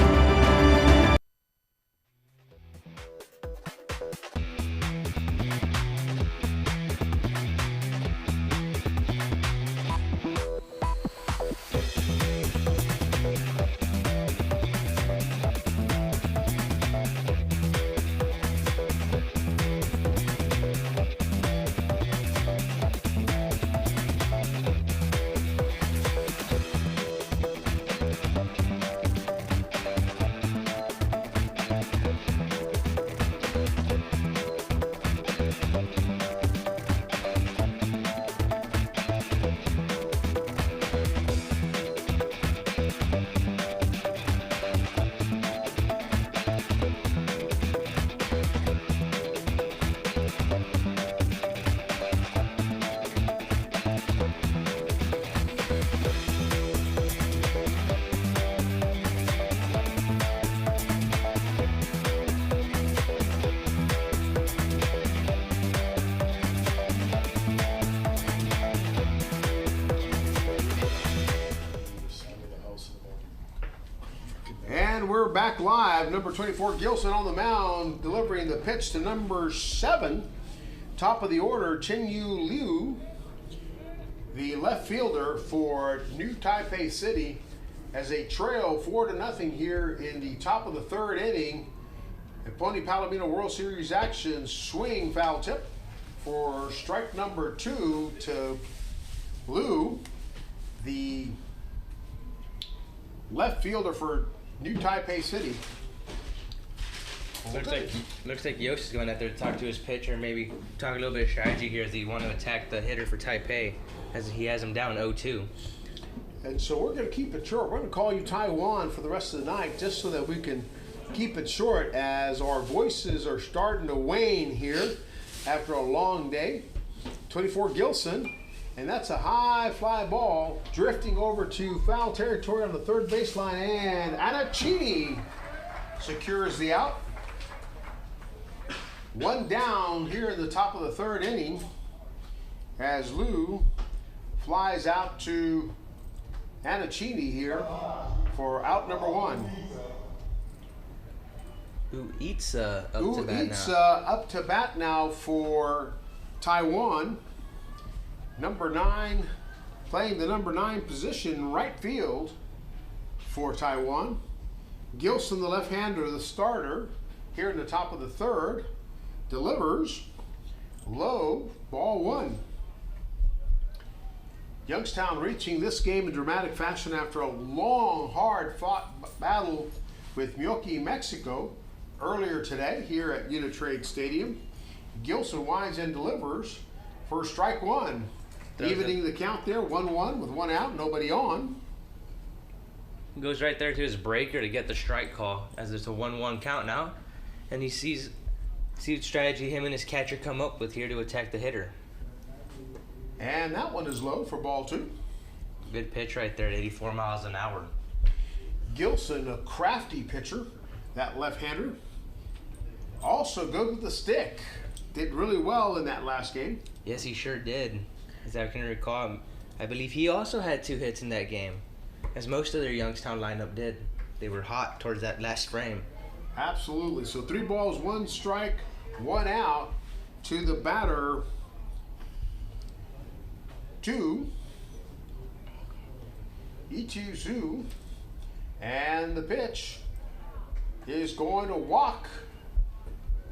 A: And we're back live. Number 24, Gilson on the mound, delivering the pitch to number 7. Top of the order, Chen-Yu Liu, the left fielder for New Taipei City, as they trail 4-0 here in the top of the third inning. And Pony Palomino World Series action, swing foul tip for strike number 2 to Liu, the left fielder for New Taipei City.
C: Looks like Yost is going out there to talk to his pitcher, maybe talk a little bit of strategy here as he want to attack the hitter for Taipei, as he has him down 0-2.
A: And so we're going to keep it short. We're going to call you Taiwan for the rest of the night, just so that we can keep it short as our voices are starting to wane here after a long day. 24 Gilson. And that's a high fly ball drifting over to foul territory on the third baseline, and Anachini secures the out. One down here in the top of the third inning as Liu flies out to Anachini here for out number 1.
C: Who eats up
A: to bat now for Taiwan. Number 9, playing the number 9 position, right field for Taiwan. Gilson, the left-hander, the starter, here in the top of the third, delivers low, ball 1. Youngstown reaching this game in dramatic fashion after a long, hard-fought battle with Myoki, Mexico, earlier today here at Unitrade Stadium. Gilson winds and delivers for strike 1. Evening the count there, 1-1 with 1 out, nobody on.
C: Goes right there to his breaker to get the strike call, as it's a 1-1 count now. And he sees what strategy him and his catcher come up with here to attack the hitter.
A: And that one is low for ball 2.
C: Good pitch right there at 84 miles an hour.
A: Gilson, a crafty pitcher, that left-hander. Also good with the stick. Did really well in that last game.
C: Yes, he sure did. As I can recall, I believe he also had 2 hits in that game, as most of their Youngstown lineup did. They were hot towards that last frame.
A: Absolutely. So 3 balls, 1 strike, 1 out to the batter, 2, Ichizu. And the pitch is going to walk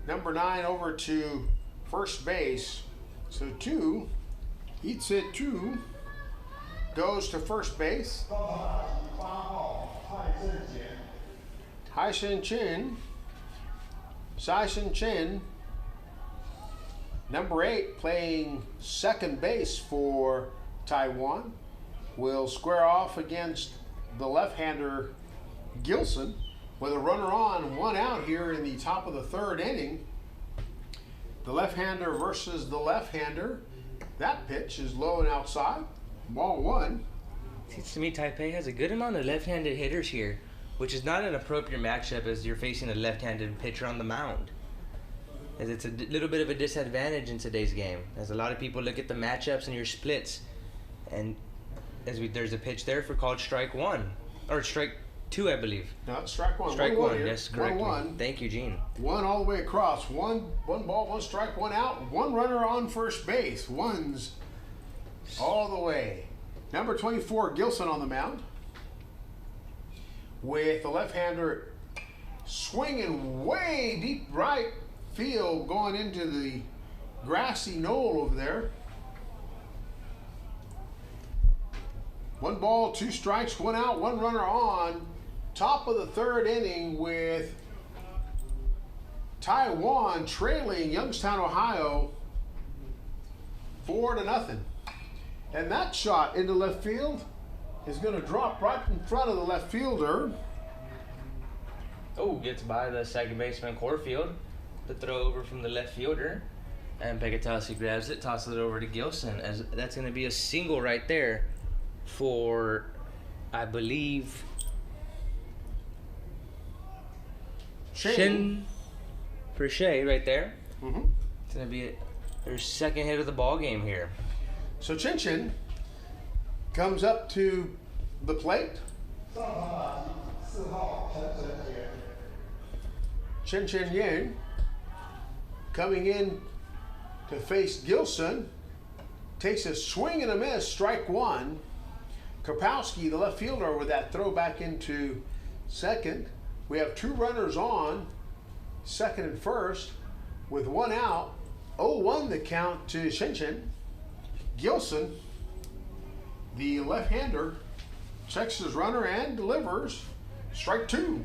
A: number 9 over to first base. So 2, eats it 2, goes to first base. Sai Shin Chin, number 8, playing second base for Taiwan, will square off against the left-hander Gilson with a runner on, 1 out here in the top of the 3rd inning. The left-hander versus the left-hander. That pitch is low and outside. Ball 1.
C: Seems to me Taipei has a good amount of left-handed hitters here, which is not an appropriate matchup as you're facing a left-handed pitcher on the mound. As it's a little bit of a disadvantage in today's game, as a lot of people look at the matchups and your splits, and there's a pitch there for called strike 1 or strike 2, I believe.
A: No, strike 1.
C: Strike 1, yes, correct.
A: 1-1.
C: Thank you, Gene.
A: 1 all the way across. One ball, 1 strike, 1 out. 1 runner on first base. 1s all the way. Number 24, Gilson on the mound, with the left-hander swinging way deep right field, going into the grassy knoll over there. 1 ball, 2 strikes, 1 out, 1 runner on. Top of the 3rd inning with Taiwan trailing Youngstown, Ohio 4-0. And that shot into left field is going to drop right in front of the left fielder.
C: Oh, gets by the second baseman Corfield. The throw over from the left fielder. And Pegatasi grabs it, tosses it over to Gilson. As that's going to be a single right there for, I believe, Shin for Shea right there.
A: Mm-hmm.
C: It's going to be their second hit of the ball game here.
A: So Chin comes up to the plate. Chen Yang coming in to face Gilson. Takes a swing and a miss, strike 1. Karpowski, the left fielder, with that throw back into second. We have 2 runners on, second and first, with 1 out. 0-1 the count to Shin. Gilson, the left-hander, checks his runner and delivers. Strike 2.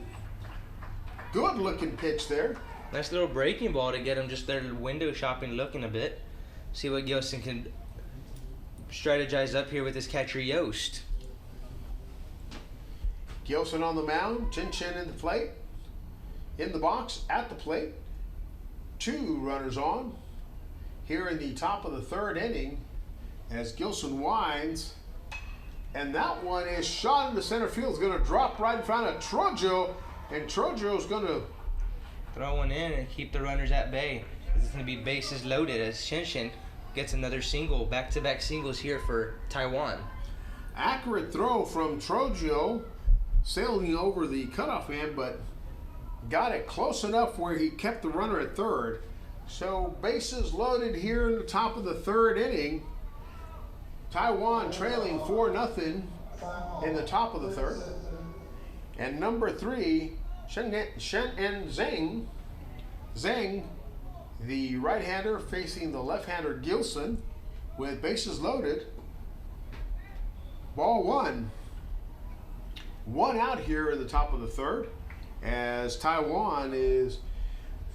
A: Good looking pitch there.
C: Nice little breaking ball to get him just there window shopping looking a bit. See what Gilson can strategize up here with his catcher Yost.
A: Gilson on the mound, Chin in the plate, in the box, at the plate. 2 runners on here in the top of the 3rd inning as Gilson winds. And that one is shot into center field. It's going to drop right in front of Trojo. And Trojo's going to
C: throw one in and keep the runners at bay. It's going to be bases loaded as Shin gets another single, back-to-back singles here for Taiwan.
A: accurate throw from Trojo, sailing over the cutoff man, but got it close enough where he kept the runner at third. So bases loaded here in the top of the 3rd inning. Taiwan trailing 4-0 in the top of the 3rd. And number 3, Shen and Zheng, the right-hander facing the left-hander Gilson, with bases loaded. Ball 1. 1 out here in the top of the 3rd, as Taiwan is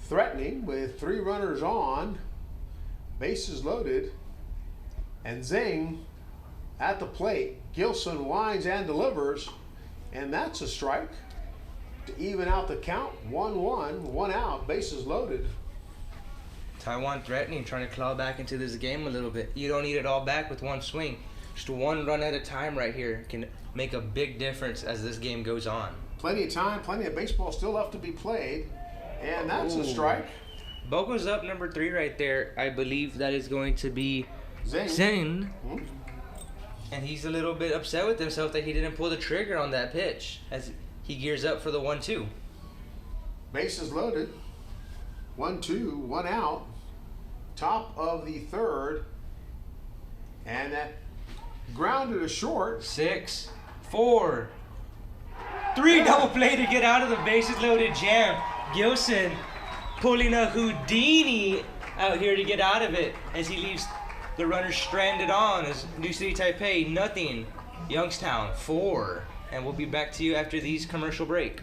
A: threatening with 3 runners on, bases loaded, and Zheng at the plate. Gilson winds and delivers, and that's a strike to even out the count. 1-1, 1 out, bases loaded.
C: Taiwan threatening, trying to claw back into this game a little bit. You don't need it all back with one swing. Just 1 run at a time right here can make a big difference as this game goes on.
A: Plenty of time, plenty of baseball still left to be played, and that's a strike.
C: Bogo's up, number 3 right there. I believe that is going to be Zheng.
A: Mm-hmm.
C: And he's a little bit upset with himself that he didn't pull the trigger on that pitch as he gears up for the 1-2.
A: Bases loaded. 1-2, 1 out. Top of the 3rd. And that grounded a short.
C: 6-4. Three double play to get out of the bases loaded jam. Gilson pulling a Houdini out here to get out of it as he leaves the runner stranded on as New City Taipei nothing, Youngstown 4. And we'll be back to you after these commercial break.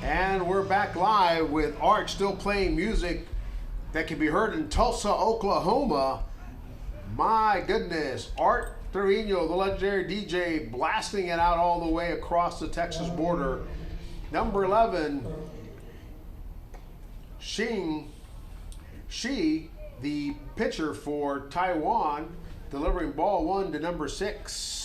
A: And we're back live with Art still playing music that can be heard in Tulsa, Oklahoma. My goodness, Art Trevino, the legendary DJ, blasting it out all the way across the Texas border. Number 11, Shi, the pitcher for Taiwan, delivering ball 1 to number 6.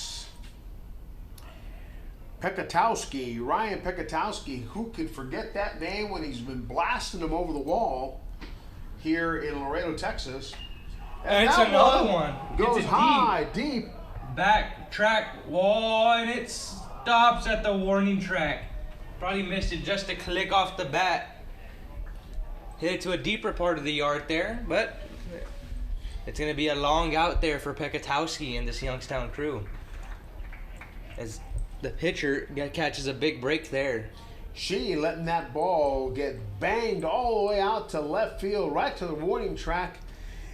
A: Ryan Pekatowski, who could forget that name when he's been blasting them over the wall here in Laredo, Texas.
C: And it's another one.
A: Goes high, deep.
C: Back track wall, and it stops at the warning track. Probably missed it just a click off the bat. Hit it to a deeper part of the yard there, but it's going to be a long out there for Pekatowski and this Youngstown crew. As the pitcher catches a big break there.
A: She letting that ball get banged all the way out to left field, right to the warning track.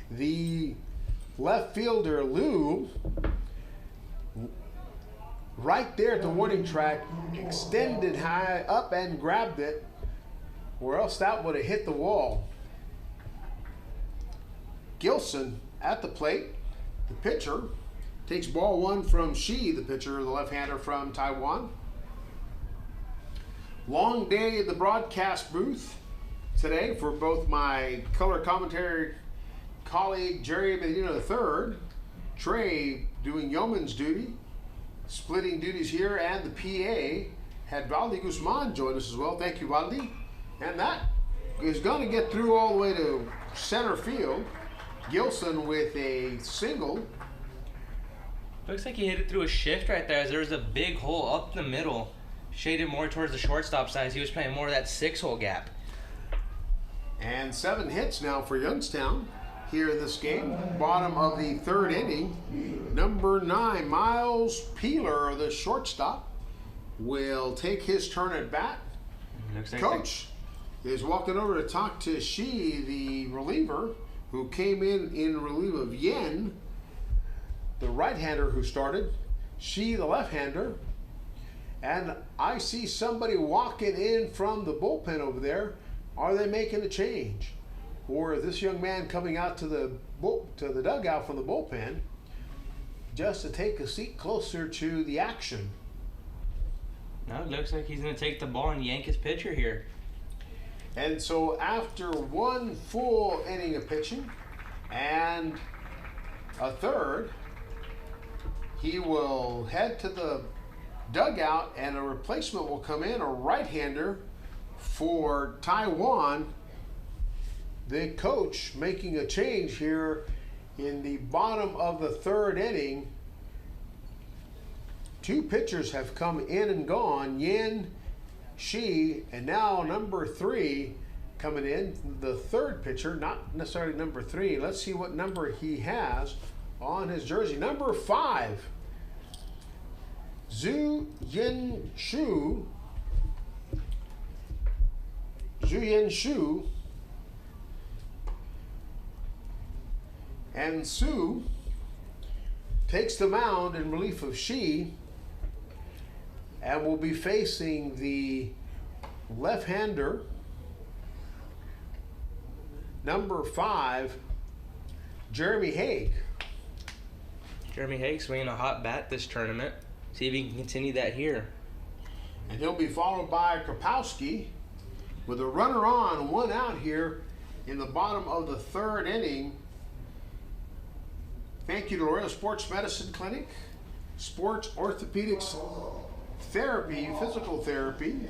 A: The left fielder, Lou, right there at the warning track, extended high up and grabbed it, or else that would have hit the wall. Gilson at the plate, the pitcher, takes ball 1 from Shi, the pitcher, the left-hander from Taiwan. Long day at the broadcast booth today for both my color commentary colleague Jerry Medina III, Trey doing yeoman's duty, splitting duties here, and the PA had Valdi Guzman join us as well. Thank you, Valdi. And that is going to get through all the way to center field. Gilson with a single.
C: Looks like he hit it through a shift right there, as there was a big hole up the middle, shaded more towards the shortstop side. He was playing more of that 6-hole gap.
A: And 7 hits now for Youngstown here in this game. Bottom of the 3rd inning. Number 9, Miles Peeler, the shortstop, will take his turn at bat.
C: Looks like
A: Coach is walking over to talk to Shi, the reliever, who came in relief of Yen, the right-hander who started, Shi, the left-hander. And I see somebody walking in from the bullpen over there. Are they making a change? Or is this young man coming out to the dugout from the bullpen just to take a seat closer to the action?
C: No, it looks like he's going to take the ball and yank his pitcher here.
A: And so after one full inning of pitching and a third, he will head to the dugout and a replacement will come in, a right-hander for Taiwan. The coach making a change here in the bottom of the third inning. Two pitchers have come in and gone, Yin, Shi, and now number 3 coming in, the third pitcher, not necessarily number 3. Let's see what number he has on his jersey. Number 5, Zhu Yin Shu. And Su takes the mound in relief of Shi and will be facing the left-hander, number 5, Jeremy Haig.
C: Jeremy Haig swinging a hot bat this tournament. See if he can continue that here.
A: And he'll be followed by Kropowski with a runner on, 1 out here in the bottom of the third inning. Thank you to Laredo Sports Medicine Clinic, Sports Orthopedics Therapy, Physical Therapy,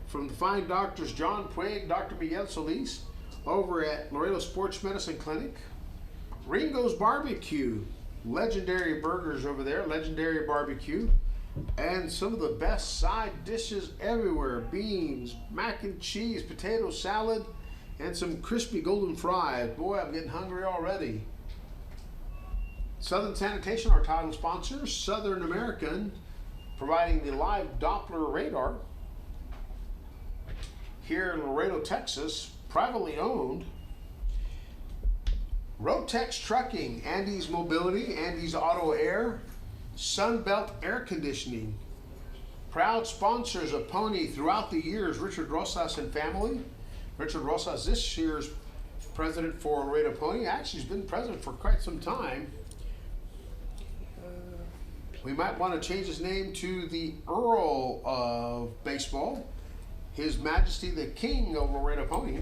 A: from the fine doctors John Puig, Dr. Miguel Solis, over at Laredo Sports Medicine Clinic. Ringo's Barbecue, legendary burgers over there, legendary barbecue, and some of the best side dishes everywhere. Beans, mac and cheese, potato salad, and some crispy golden fries. Boy, I'm getting hungry already. Southern Sanitation, our title sponsor. Southern American, providing the live Doppler radar. Here in Laredo, Texas, privately owned. Rotex Trucking, Andy's Mobility, Andy's Auto Air, Sunbelt Air Conditioning. Proud sponsors of Pony throughout the years, Richard Rosas and family. Richard Rosas, this year's president for Laredo Pony. Actually, he's been president for quite some time. We might want to change his name to the Earl of Baseball, His Majesty the King of Laredo Pony.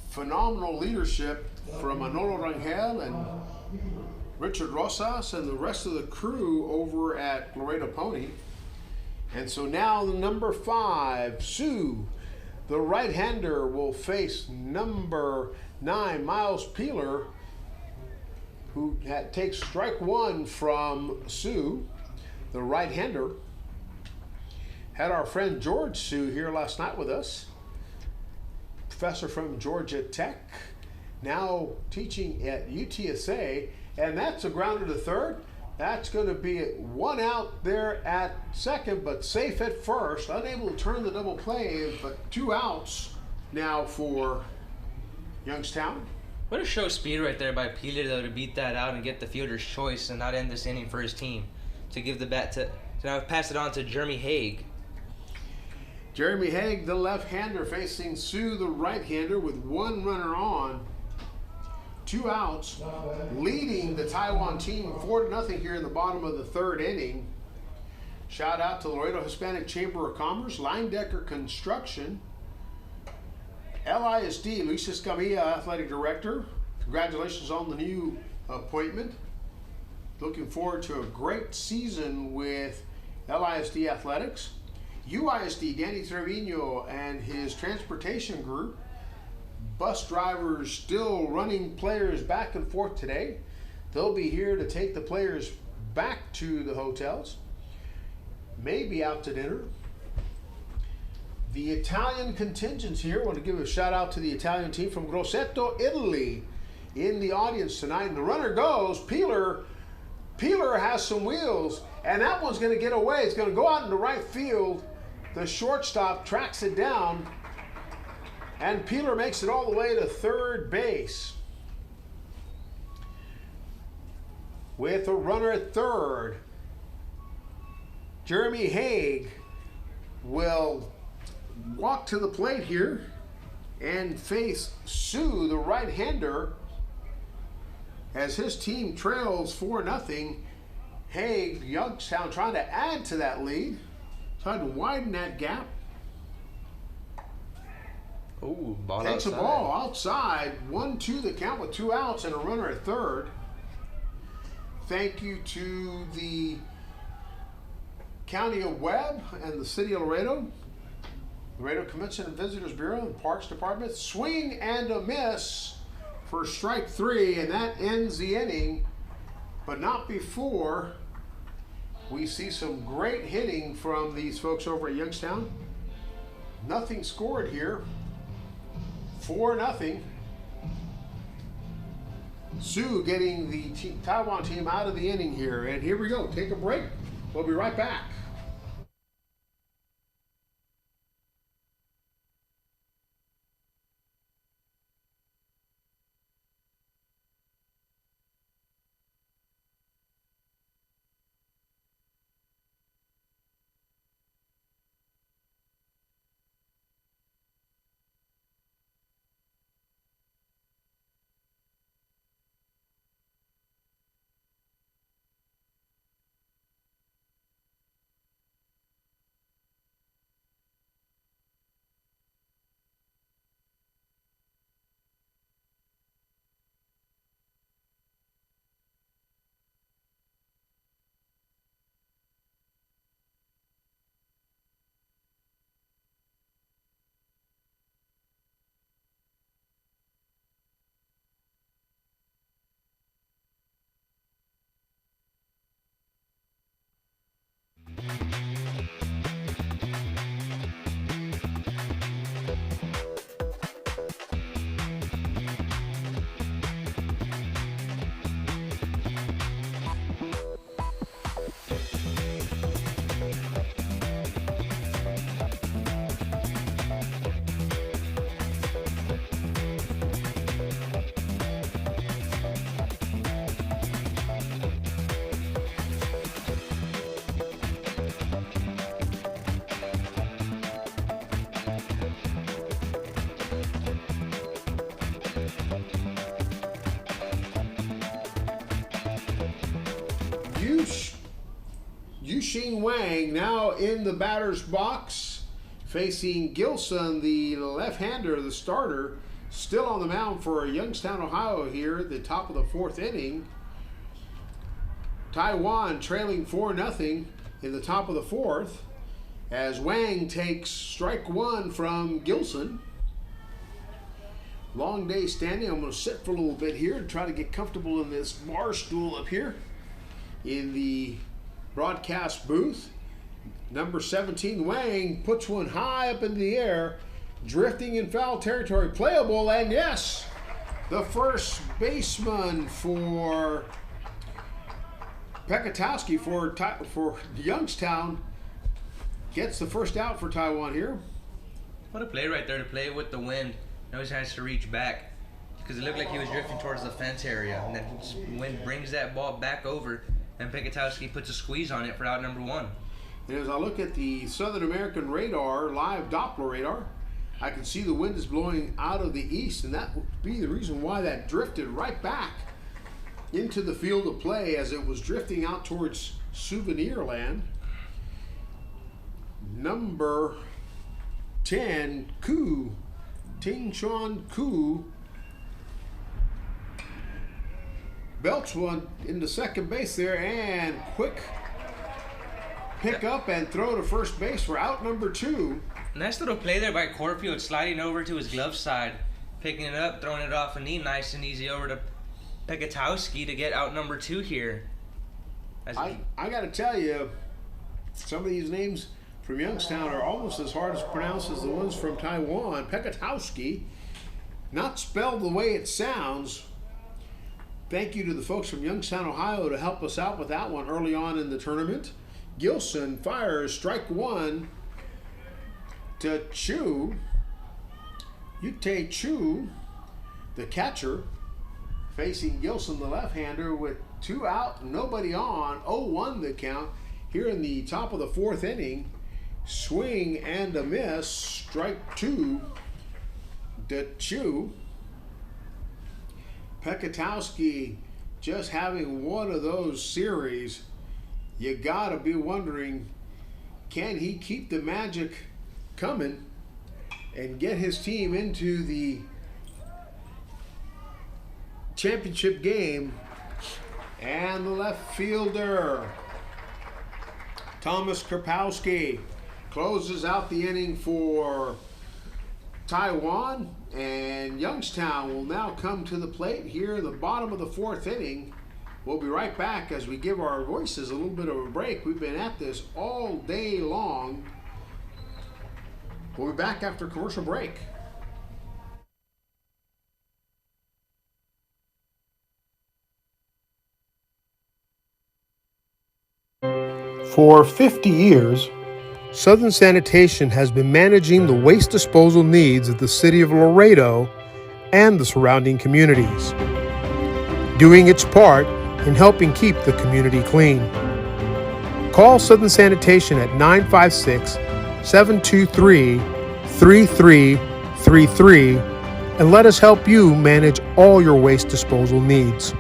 A: Phenomenal leadership from Manolo Rangel and Richard Rosas and the rest of the crew over at Laredo Pony. And so now the number 5, Sue, the right-hander, will face number 9, Miles Peeler, who takes strike 1 from Sue, the right-hander. Had our friend George Sue here last night with us, professor from Georgia Tech, now teaching at UTSA, and that's a grounder to third. That's going to be 1 out there at second, but safe at first. Unable to turn the double play, but 2 outs now for Youngstown.
C: What a show speed right there by Peeler, though, to beat that out and get the fielder's choice and not end this inning for his team. To give the bat to now pass it on to Jeremy Haig.
A: Jeremy Haig, the left-hander, facing Sue, the right-hander, with 1 runner on, 2 outs, leading the Taiwan team 4-0 here in the bottom of the third inning. Shout out to Laredo Hispanic Chamber of Commerce, Linedecker Construction, LISD, Luis Escamilla, Athletic Director. Congratulations on the new appointment. Looking forward to a great season with LISD Athletics. UISD, Danny Trevino and his transportation group. Bus drivers still running players back and forth today. They'll be here to take the players back to the hotels, maybe out to dinner. The Italian contingents here. I want to give a shout out to the Italian team from Grosseto, Italy, in the audience tonight. And the runner goes, Peeler has some wheels, and that one's going to get away. It's going to go out into right field, The shortstop tracks it down, and Peeler makes it all the way to third base. With a runner at third, Jeremy Haig will walk to the plate here and face Sue, the right-hander, as his team trails 4-0. Haig, Youngstown trying to add to that lead, trying to widen that gap.
C: Ooh, ball
A: Takes
C: outside.
A: a ball outside, 1-2 the count with 2 outs and a runner at third. Thank you to the County of Webb and the City of Laredo, Laredo Convention and Visitors Bureau and Parks Department. Swing and a miss for strike 3, and that ends the inning, but not before we see some great hitting from these folks over at Youngstown. Nothing scored here. 4-0. Sue getting the Taiwan team out of the inning here. And here we go. Take a break. We'll be right back. Yuxing Wang now in the batter's box, facing Gilson, the left-hander, the starter, still on the mound for Youngstown, Ohio here at the top of the 4th inning. Taiwan trailing 4-0 in the top of the 4th as Wang takes strike 1 from Gilson. Long day standing. I'm going to sit for a little bit here and try to get comfortable in this bar stool up here in the broadcast booth. Number 17, Wang, puts one high up in the air, drifting in foul territory, playable, and yes, the first baseman for Pekatowski for Youngstown gets the first out for Taiwan here.
C: What a play right there to play with the wind. Now he has to reach back because it looked like he was drifting towards the fence area, and then the wind brings that ball back over, and Pekatowski puts a squeeze on it for out number 1.
A: And as I look at the Southern American radar, live Doppler radar, I can see the wind is blowing out of the east, and that would be the reason why that drifted right back into the field of play as it was drifting out towards Souvenir Land. Number 10, Ku, Ting Chuan Ku, belts one into second base there, and quick pick up and throw to first base for out number 2.
C: Nice little play there by Corfield, sliding over to his glove side, picking it up, throwing it off a knee, nice and easy over to Pekatowski to get out number 2 here.
A: I got to tell you, some of these names from Youngstown are almost as hard to pronounce as the ones from Taiwan. Pekatowski, not spelled the way it sounds. Thank you to the folks from Youngstown, Ohio, to help us out with that one early on in the tournament. Gilson fires strike 1 to Chu. Yute Chu, the catcher, facing Gilson, the left-hander, with 2 out, nobody on, 0-1 the count. Here in the top of the 4th inning, swing and a miss, strike 2 to Chu. Pekatowski just having one of those series. You gotta be wondering, can he keep the magic coming and get his team into the championship game? And the left fielder, Thomas Krapowski, closes out the inning for Taiwan, and Youngstown will now come to the plate here in the bottom of the 4th inning. We'll be right back as we give our voices a little bit of a break. We've been at this all day long. We'll be back after commercial break. For 50 years, Southern Sanitation has been managing the waste disposal needs of the city of Laredo and the surrounding communities, doing its part in helping keep the community clean. Call Southern Sanitation at 956-723-3333 and let us help you manage all your waste disposal needs.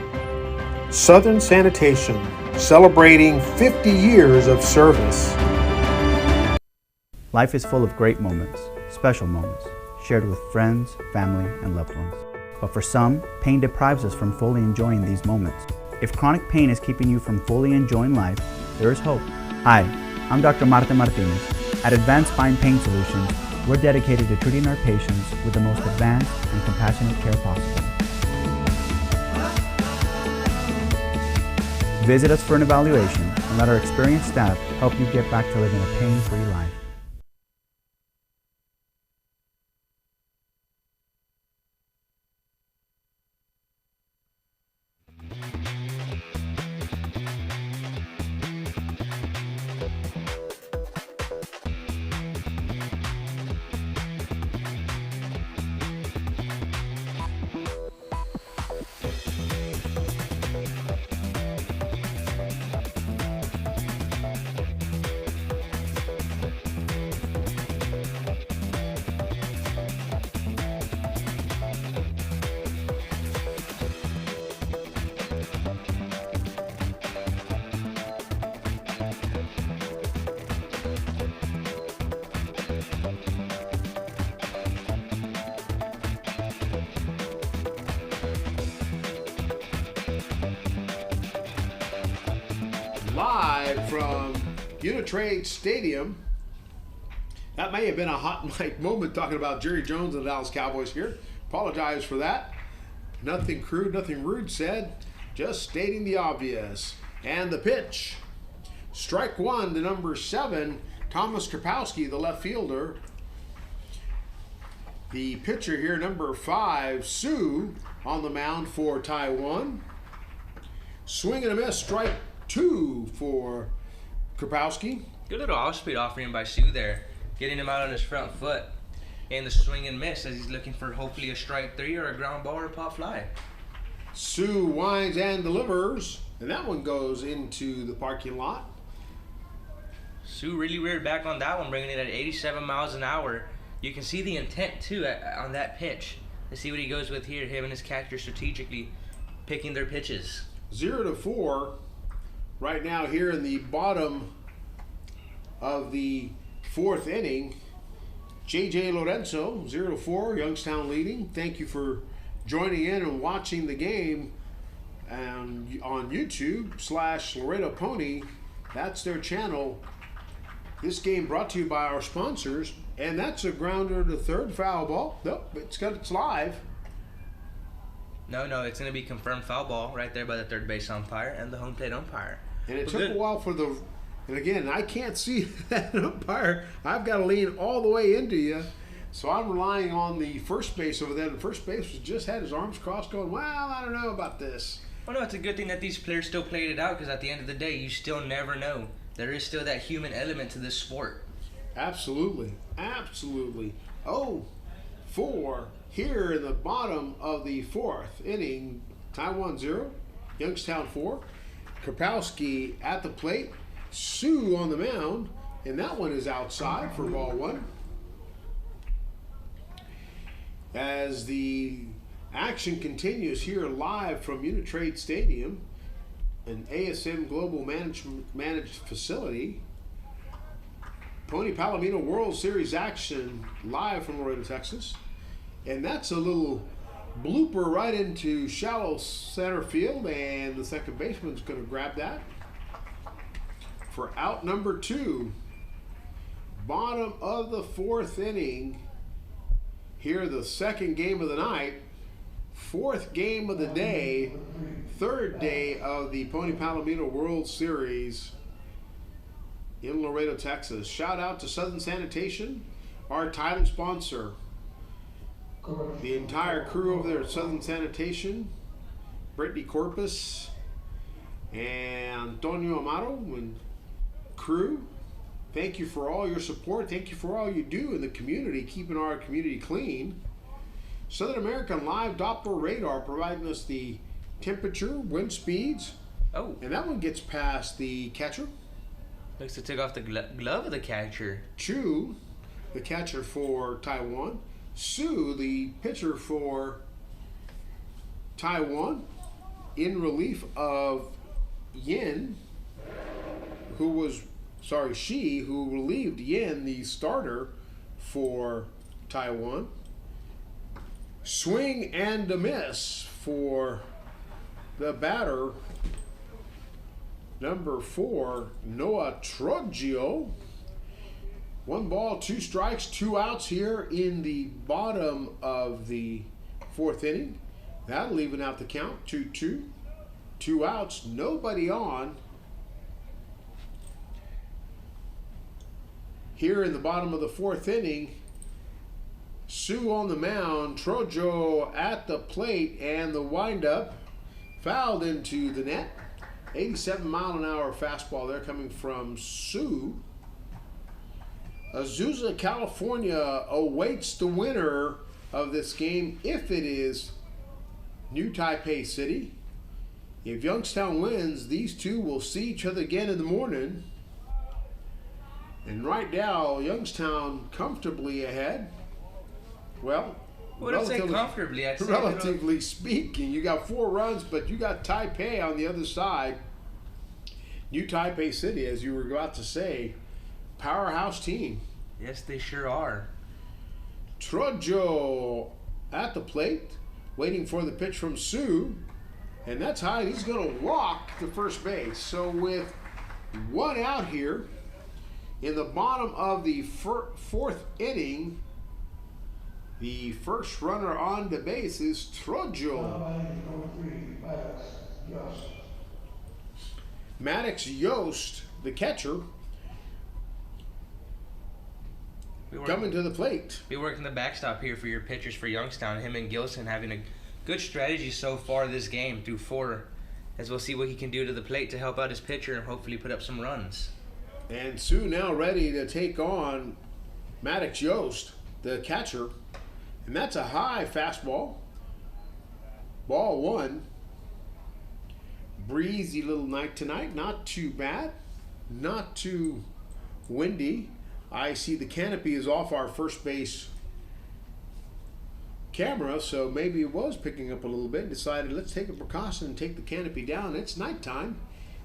A: Southern Sanitation, celebrating 50 years of service.
B: Life is full of great moments, special moments, shared with friends, family, and loved ones. But for some, pain deprives us from fully enjoying these moments. If chronic pain is keeping you from fully enjoying life, there is hope. Hi, I'm Dr. Marta Martinez. At Advanced Spine Pain Solutions, we're dedicated to treating our patients with the most advanced and compassionate care possible. Visit us for an evaluation and let our experienced staff help you get back to living a pain-free life.
A: Live from Unitrade Stadium. That may have been a hot mic moment talking about Jerry Jones and the Dallas Cowboys here. Apologize for that. Nothing crude, nothing rude said. Just stating the obvious. And the pitch. Strike 1 to number 7, Thomas Krapowski, the left fielder. The pitcher here, number 5, Sue, on the mound for Taiwan. Swing and a miss, strike 2 for Krapowski.
C: Good little off-speed offering by Sue there, getting him out on his front foot. And the swing and miss as he's looking for hopefully a strike 3 or a ground ball or a pop fly.
A: Sue winds and delivers, and that one goes into the parking lot.
C: Sue really reared back on that one, bringing it at 87 miles an hour. You can see the intent too on that pitch. Let's see what he goes with here. Him and his catcher strategically picking their pitches.
A: 0-4 right now here in the bottom of the 4th inning. JJ Lorenzo, 0-4, Youngstown leading. Thank you for joining in and watching the game on YouTube/Laredo Pony. That's their channel. This game brought to you by our sponsors, and that's a grounder to third, foul ball. Nope, it's live.
C: No, it's going to be confirmed foul ball right there by the third base umpire and the home plate umpire.
A: And it took a while for the, and again, I can't see that umpire. I've got to lean all the way into you. So I'm relying on the first base over there. The first base just had his arms crossed going, well, I don't know about this.
C: Well, no, it's a good thing that these players still played it out, because at the end of the day, you still never know. There is still that human element to this sport.
A: Absolutely. Absolutely. Oh, 4 here in the bottom of the fourth inning. Taiwan 0, Youngstown 4. Krapowski at the plate. Sue on the mound. And that one is outside for ball 1. As the action continues here live from Unitrade Stadium, an ASM Global managed facility. Pony Palomino World Series action live from Laredo, Texas. And that's a little blooper right into shallow center field, and the second baseman's going to grab that for out number 2. Bottom of the fourth inning. Here, the second game of the night, fourth game of the day, third day of the Pony Palomino World Series in Laredo, Texas. Shout out to Southern Sanitation, our title sponsor. The entire crew over there at Southern Sanitation, Brittany Corpus and Antonio Amaro and crew. Thank you for all your support. Thank you for all you do in the community, keeping our community clean. Southern American Live Doppler Radar providing us the temperature, wind speeds.
C: Oh.
A: And that one gets past the catcher.
C: Looks to take off the glove of the catcher.
A: Chu, the catcher for Taiwan. Sue, the pitcher for Taiwan, in relief of Yin, she who relieved Yin, the starter for Taiwan. Swing and a miss for the batter, number 4, Noah Troggio. 1 ball, 2 strikes, 2 outs here in the bottom of the fourth inning. That'll even out the count, 2-2. 2 outs, nobody on. Here in the bottom of the fourth inning, Sue on the mound, Trojo at the plate, and the windup fouled into the net. 87-mile-an-hour fastball there coming from Sue. Azusa, California awaits the winner of this game if it is New Taipei City. If Youngstown wins, these two will see each other again in the morning. And right now, Youngstown comfortably ahead. Well,
C: Wouldn't say comfortably. I'd say
A: relatively speaking, you got 4 runs, but you got Taipei on the other side. New Taipei City, as you were about to say, powerhouse team.
C: Yes, they sure are.
A: Trojo at the plate, waiting for the pitch from Sue, and that's high. He's going to walk to first base. So with 1 out here in the bottom of the fourth inning, the first runner on the base is Trojo. Maddox Yost, the catcher, coming to the plate.
C: Be working the backstop here for your pitchers for Youngstown. Him and Gilson having a good strategy so far this game through 4, as we'll see what he can do to the plate to help out his pitcher and hopefully put up some runs.
A: And Sue now ready to take on Maddox Yost, the catcher. And that's a high fastball. Ball 1. Breezy little night tonight. Not too bad. Not too windy. I see the canopy is off our first base camera, so maybe it was picking up a little bit. Decided let's take a precaution and take the canopy down. It's nighttime.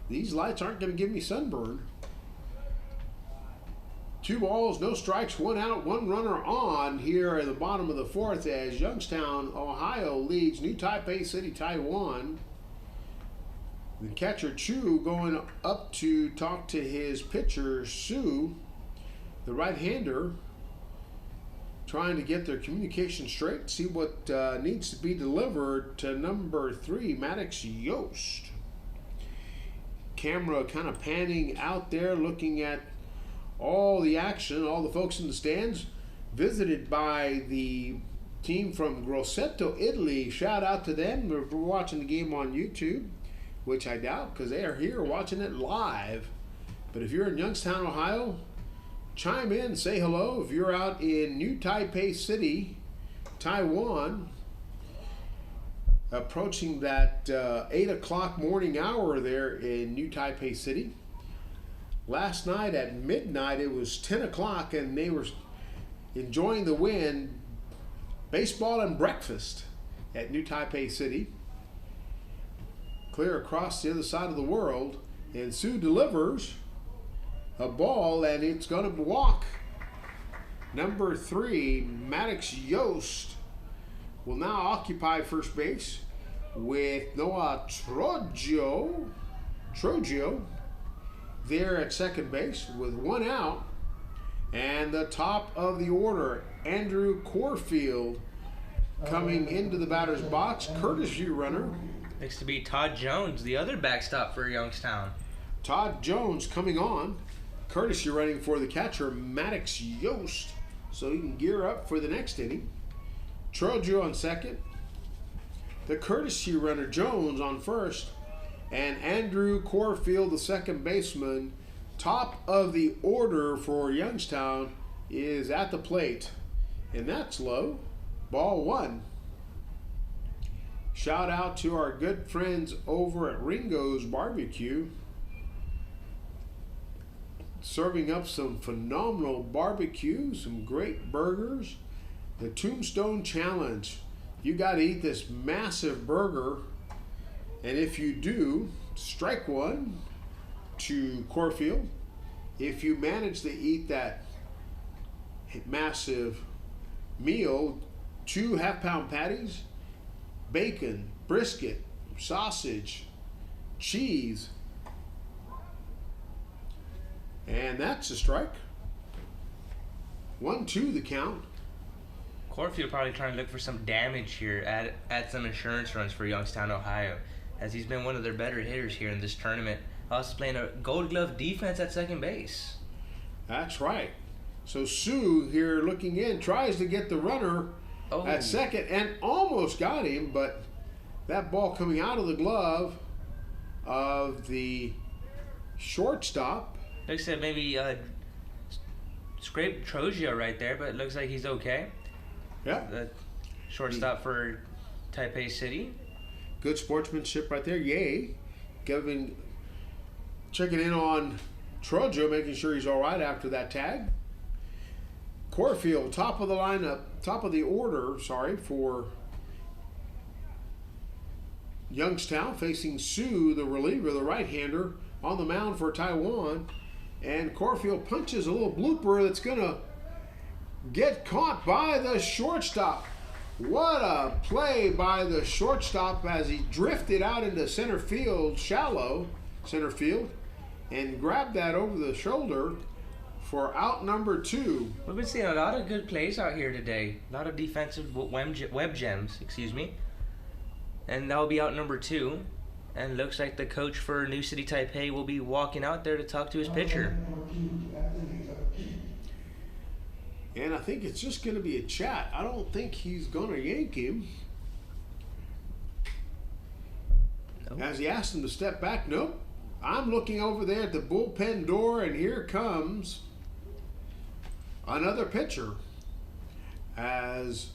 A: These lights aren't going to give me sunburn. 2 balls, no strikes, 1 out, 1 runner on here at the bottom of the fourth as Youngstown, Ohio leads New Taipei City, Taiwan. The catcher Chu going up to talk to his pitcher Sue, the right-hander, trying to get their communication straight, see what needs to be delivered to number 3, Maddox Yost. Camera kind of panning out there, looking at all the action, all the folks in the stands, visited by the team from Grosseto, Italy. Shout out to them. We're watching the game on YouTube, which I doubt because they are here watching it live. But if you're in Youngstown, Ohio, chime in, say hello if you're out in New Taipei City, Taiwan, approaching that 8 o'clock morning hour there in New Taipei City. Last night at midnight it was 10 o'clock and they were enjoying the wind, baseball and breakfast at New Taipei City. Clear across the other side of the world, and Sue delivers a ball and it's going to walk. Number 3, Maddox Yost, will now occupy first base with Noah Troggio there at second base with 1 out. And the top of the order, Andrew Corfield, coming into the batter's box, courtesy runner.
C: Looks to be Todd Jones, the other backstop for Youngstown.
A: Todd Jones coming on, courtesy running for the catcher, Maddox Yost, so he can gear up for the next inning. Troggio on second. The courtesy runner, Jones, on first. And Andrew Corfield, the second baseman, top of the order for Youngstown, is at the plate. And that's low. Ball 1. Shout out to our good friends over at Ringo's Barbecue, serving up some phenomenal barbecue, some great burgers. The Tombstone Challenge. You got to eat this massive burger, and if you do, strike 1 to Corfield. If you manage to eat that massive meal, 2 half-pound patties, bacon, brisket, sausage, cheese, and that's a strike. 1-2 the count.
C: Corfield probably trying to look for some damage here, add some insurance runs for Youngstown, Ohio, as he's been one of their better hitters here in this tournament. Also playing a Gold Glove defense at second base.
A: That's right. So Sue here looking in, tries to get the runner at second and almost got him, but that ball coming out of the glove of the shortstop.
C: Looks like maybe scraped Troggio right there, but it looks like he's okay.
A: Yeah.
C: The shortstop for Taipei City.
A: Good sportsmanship right there. Yay. Checking in on Troggio, making sure he's all right after that tag. Corfield, top of the lineup, top of the order, for Youngstown, facing Sue, the reliever, the right-hander, on the mound for Taiwan. And Corfield punches a little blooper that's going to get caught by the shortstop. What a play by the shortstop as he drifted out into center field, shallow center field, and grabbed that over the shoulder for out number 2.
C: We've been seeing a lot of good plays out here today. A lot of defensive web gems, and that'll be out number 2. And looks like the coach for New City Taipei will be walking out there to talk to his pitcher.
A: And I think it's just going to be a chat. I don't think he's going to yank him. Nope. As he asked him to step back, nope. I'm looking over there at the bullpen door, and here comes another pitcher. As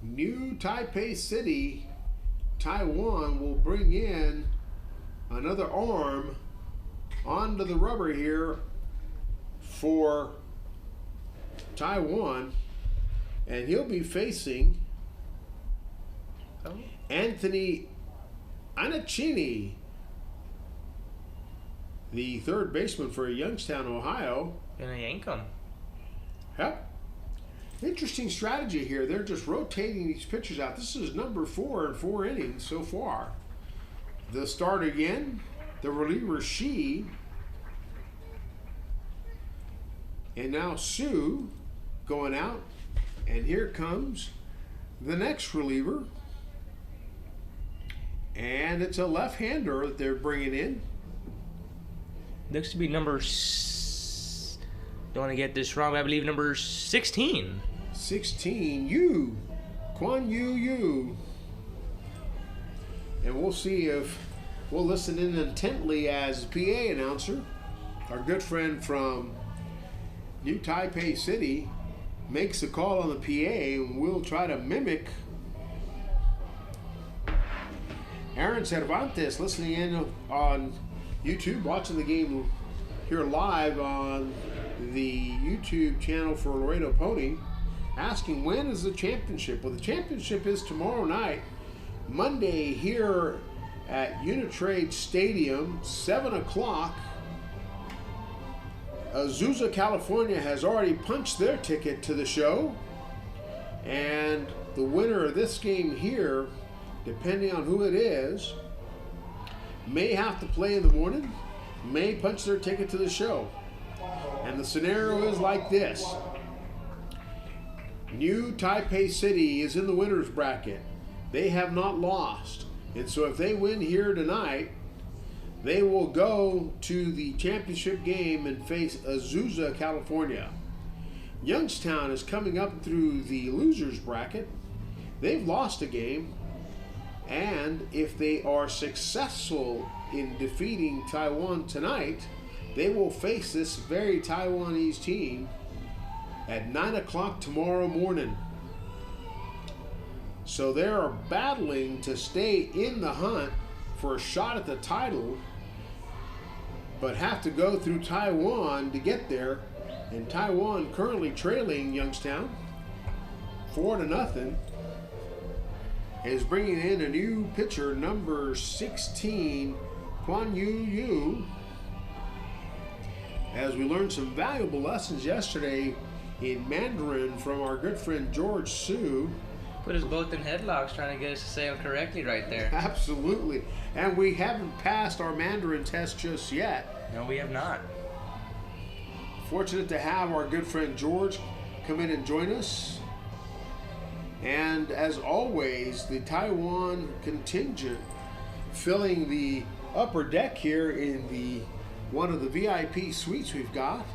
A: New Taipei City, Taiwan will bring in another arm onto the rubber here for Taiwan, and he'll be facing Anthony Anacchini, the third baseman for Youngstown, Ohio.
C: Gonna yank him.
A: Yep. Interesting strategy here. They're just rotating these pitchers out. This is number 4 in 4 innings so far. The start again, the reliever Shi. And now Sue going out. And here comes the next reliever. And it's a left-hander that they're bringing in.
C: Looks to be number... Don't want to get this wrong, but I believe number 16.
A: 16, Kwan Yu. And we'll see if we'll listen in intently as PA announcer, our good friend from New Taipei City makes a call on the PA, and we'll try to mimic Aaron Cervantes listening in on YouTube, watching the game here live on the YouTube channel for Laredo Pony, asking when is the championship? Well, the championship is tomorrow night, Monday, here at Unitrade Stadium, 7 o'clock. Azusa, California has already punched their ticket to the show, and the winner of this game here, depending on who it is, may have to play in the morning, may punch their ticket to the show. And the scenario is like this. New Taipei City is in the winner's bracket. They have not lost. And so if they win here tonight, they will go to the championship game and face Azusa, California. Youngstown is coming up through the loser's bracket. They've lost a game. And if they are successful in defeating Taiwan tonight, they will face this very Taiwanese team at 9 o'clock tomorrow morning. So they are battling to stay in the hunt for a shot at the title, but have to go through Taiwan to get there. And Taiwan currently trailing Youngstown 4-0, is bringing in a new pitcher, number 16, Quan Yu. As we learned some valuable lessons yesterday in Mandarin from our good friend George Su.
C: Put us both in headlocks trying to get us to say them correctly right there.
A: Absolutely. And we haven't passed our Mandarin test just yet.
C: No, we have not.
A: Fortunate to have our good friend George come in and join us. And as always, the Taiwan contingent filling the upper deck here in one of the VIP suites we've got.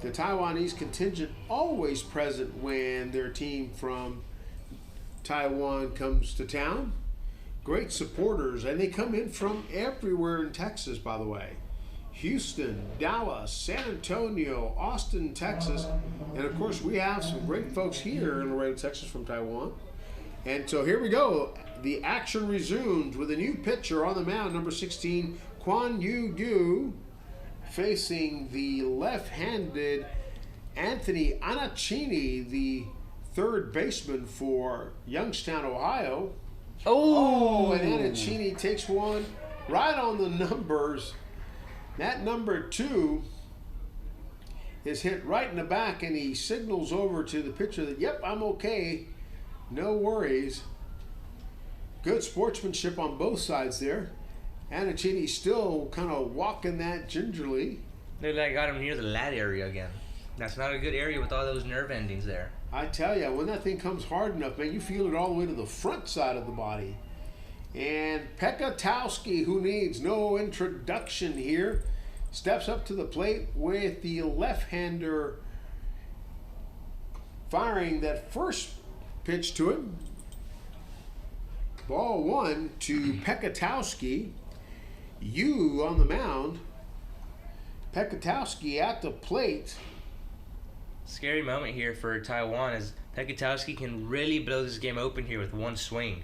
A: The Taiwanese contingent always present when their team from Taiwan comes to town. Great supporters, and they come in from everywhere in Texas, by the way. Houston, Dallas, San Antonio, Austin, Texas, and of course we have some great folks here in Laredo, Texas from Taiwan. And so here we go. The action resumes with a new pitcher on the mound, number 16, Quan Yu, facing the left-handed Anthony Anacini, the third baseman for Youngstown, Ohio.
C: Oh,
A: and Anacini takes one right on the numbers. That number 2 is hit right in the back, and he signals over to the pitcher that, yep, I'm okay. No worries. Good sportsmanship on both sides there. Anacini still kind of walking that gingerly.
C: Look like I got him near the lat area again. That's not a good area with all those nerve endings there.
A: I tell you, when that thing comes hard enough, man, you feel it all the way to the front side of the body. And Pekatowski, who needs no introduction here, steps up to the plate with the left-hander firing that first pitch to him. Ball 1 to Pekatowski. Yu on the mound. Pekatowski at the plate.
C: Scary moment here for Taiwan as Pekatowski can really blow this game open here with one swing.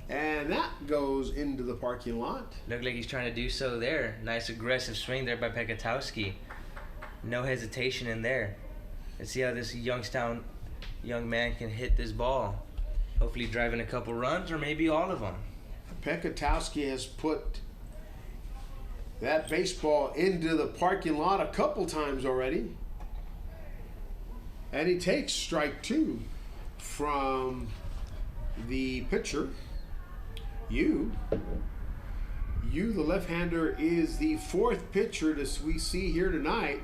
A: And that goes into the parking lot.
C: Looked like he's trying to do so there. Nice aggressive swing there by Pekatowski. No hesitation in there. Let's see how this Youngstown young man can hit this ball. Hopefully driving a couple runs or maybe all of them.
A: Pekatowski has put that baseball into the parking lot a couple times already. And he takes strike 2 from the pitcher. Yu, the left-hander, is the 4th pitcher we see here tonight,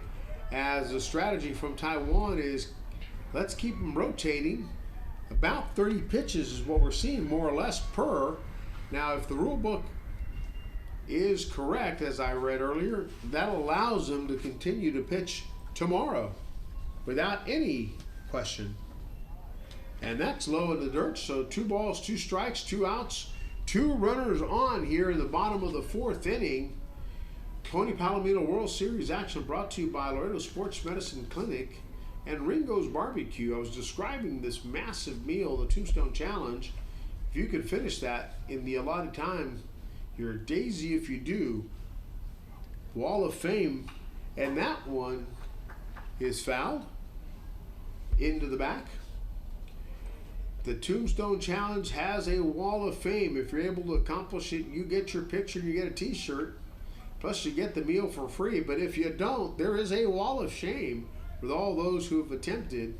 A: as the strategy from Taiwan is let's keep him rotating. About 30 pitches is what we're seeing, more or less, per. Now, if the rule book is correct, as I read earlier, that allows them to continue to pitch tomorrow without any question. And that's low in the dirt, so 2 balls, 2 strikes, 2 outs, 2 runners on here in the bottom of the 4th inning Pony Palomino World Series action brought to you by Laredo Sports Medicine Clinic and Ringo's Barbecue. I was describing this massive meal, the Tombstone Challenge. If you could finish that in the allotted time, you're a daisy if you do. Wall of Fame, and that one is fouled into the back. The Tombstone Challenge has a Wall of Fame. If you're able to accomplish it, you get your picture, you get a t-shirt, plus you get the meal for free. But if you don't, there is a Wall of Shame with all those who have attempted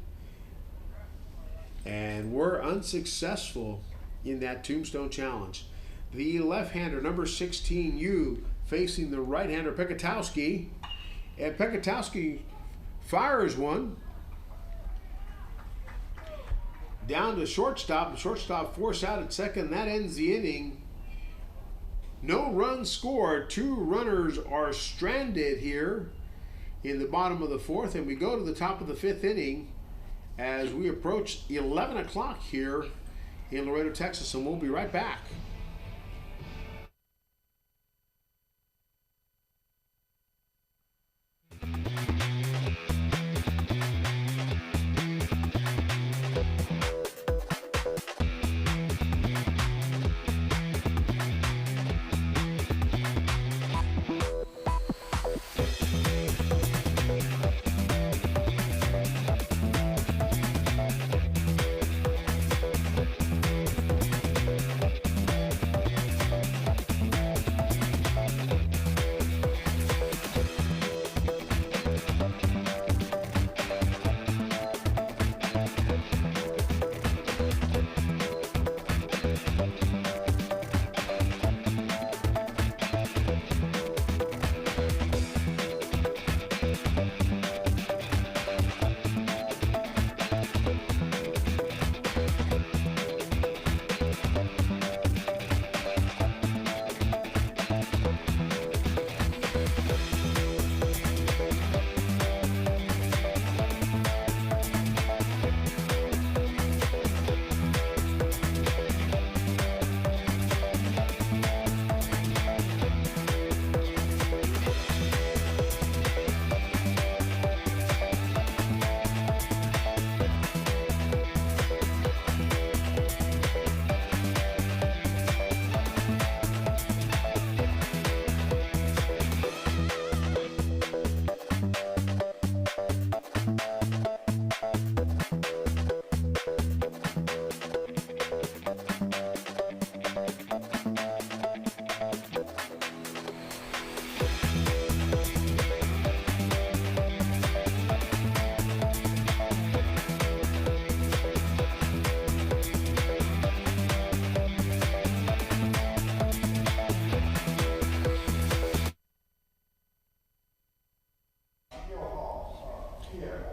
A: and were unsuccessful in that Tombstone Challenge. The left-hander, number 16U, facing the right-hander, Pekatowski. And Pekatowski fires one down to shortstop. The shortstop forced out at second. That ends the inning. No runs scored. 2 runners are stranded here in the bottom of the 4th. And we go to the top of the 5th inning as we approach 11 o'clock here in Laredo, Texas. And we'll be right back.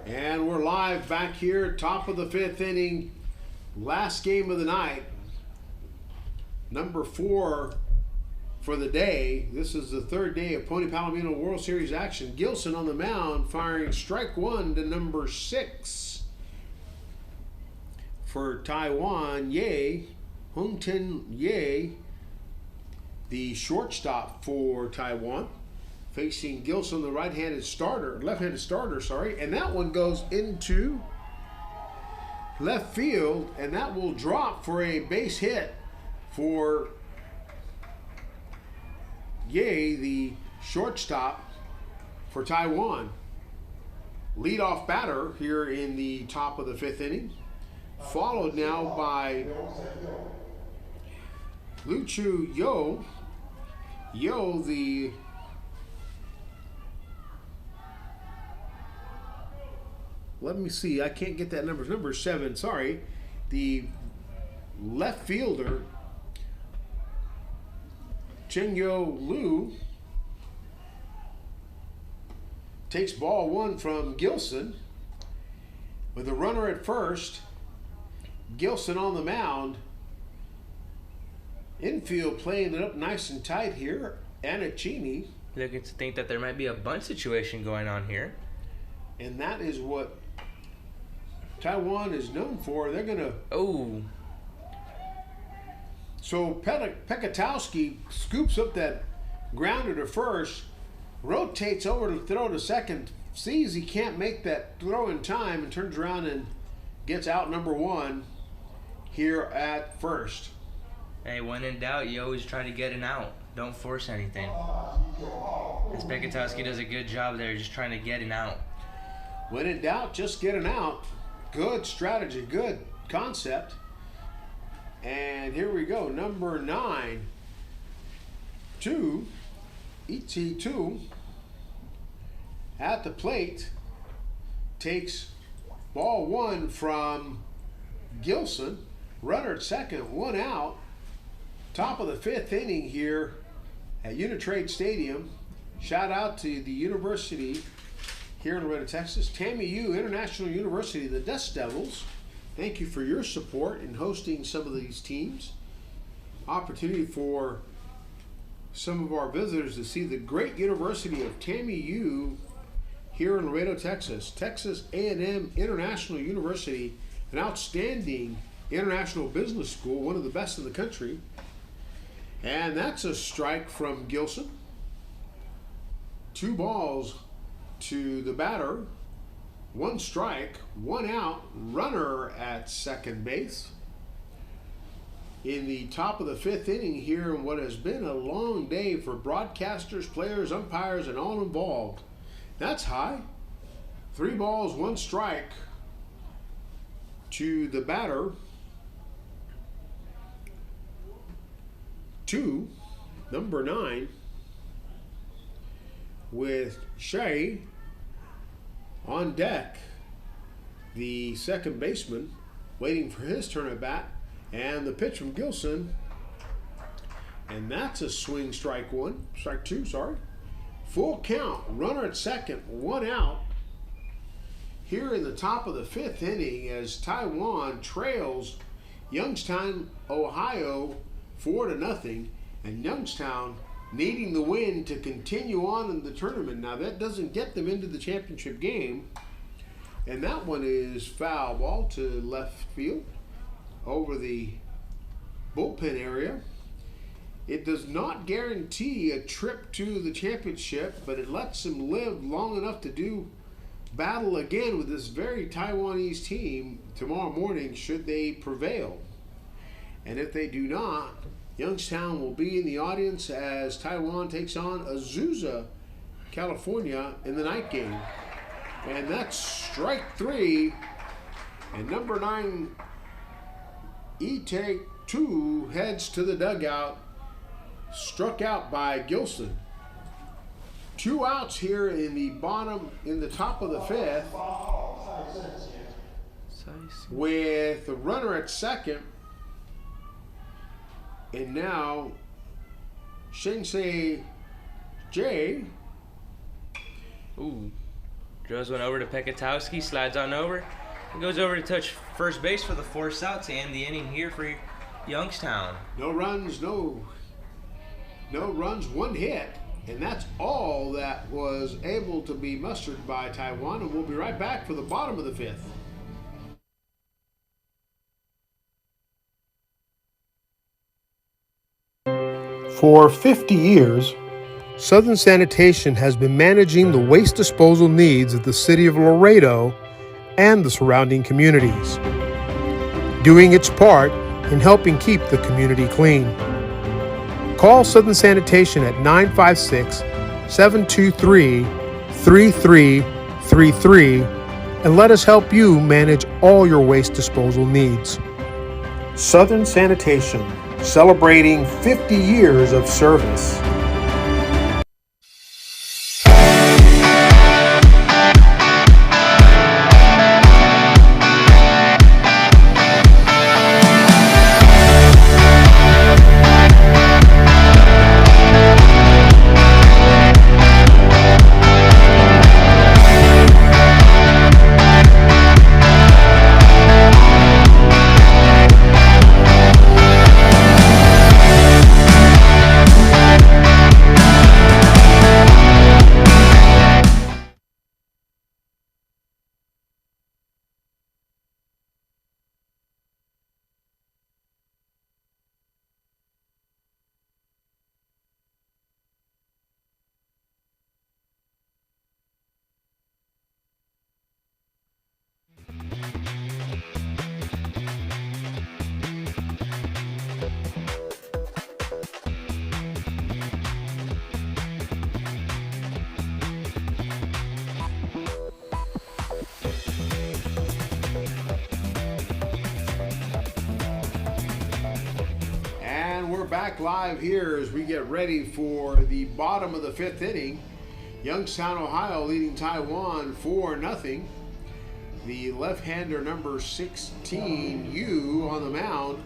A: And we're live back here, top of the 5th inning, last game of the night, number 4 for the day. This is the 3rd day of Pony Palomino World Series action. Gilson on the mound firing strike 1 to number 6 for Taiwan. Hongten Ye, the shortstop for Taiwan, facing Gilson, the left-handed starter, and that one goes into left field, and that will drop for a base hit for Ye, the shortstop for Taiwan. Leadoff batter here in the top of the 5th inning, followed now by Lu Chu Yo, the let me see, I can't get that number. Number 7, sorry. The left fielder, Chengyo Liu, takes ball 1 from Gilson. With a runner at first, Gilson on the mound. Infield playing it up nice and tight here. Anacini.
C: Looking to think that there might be a bunt situation going on here.
A: And that is what Taiwan is known for. They're going to...
C: Oh.
A: So Pekatowski scoops up that grounder to first. rotates over to throw to second, sees he can't make that throw in time, and turns around and gets out number one here at first.
C: Hey, when in doubt, you always try to get an out. Don't force anything. And Speketowski does a good job there, just trying to get an out.
A: When in doubt, just get an out. Good strategy, good concept. And here we go, number 9, 2, ET2 at the plate takes ball 1 from Gilson. Runner at second, 1 out. Top of the 5th inning here at Unitrade Stadium. Shout out to the university here in Laredo, Texas. TAMU International University, the Dust Devils. Thank you for your support in hosting some of these teams. Opportunity for some of our visitors to see the great University of TAMU here in Laredo, Texas. Texas A&M International University, an outstanding international business school, one of the best in the country. And that's a strike from Gilson. 2 balls to the batter. 1 strike, 1 out, runner at second base. In the top of the 5th inning here in what has been a long day for broadcasters, players, umpires, and all involved. That's high. 3 balls, 1 strike to the batter. 2, number 9, with Shea on deck, the second baseman waiting for his turn at bat, and the pitch from Gilson, and that's a swing, strike 2, sorry. Full count, runner at second, 1 out. Here in the top of the 5th inning as Taiwan trails Youngstown, Ohio 4-0, and Youngstown needing the win to continue on in the tournament. Now that doesn't get them into the championship game, and that one is foul ball to left field over the bullpen area. It does not guarantee a trip to the championship, but it lets them live long enough to do battle again with this very Taiwanese team tomorrow morning should they prevail. And if they do not, Youngstown will be in the audience as Taiwan takes on Azusa, California in the night game. And that's strike 3. And number 9, ET2 heads to the dugout, struck out by Gilson. 2 outs here in the top of the 5th, with the runner at second. And now Shinsei J.
C: Throws one over to Pekatowski, slides on over, and goes over to touch first base for the force out to end the inning here for Youngstown.
A: No runs, 1 hit, and that's all that was able to be mustered by Taiwan, and we'll be right back for the bottom of the 5th. For 50 years, Southern Sanitation has been managing the waste disposal needs of the city of Laredo and the surrounding communities, doing its part in helping keep the community clean. Call Southern Sanitation at 956-723-3333 and let us help you manage all your waste disposal needs. Southern Sanitation, celebrating 50 years of service. we're back live here as we get ready for the bottom of the 5th inning. Youngstown, Ohio leading Taiwan 4-0. The left-hander number 16, Yu, on the mound,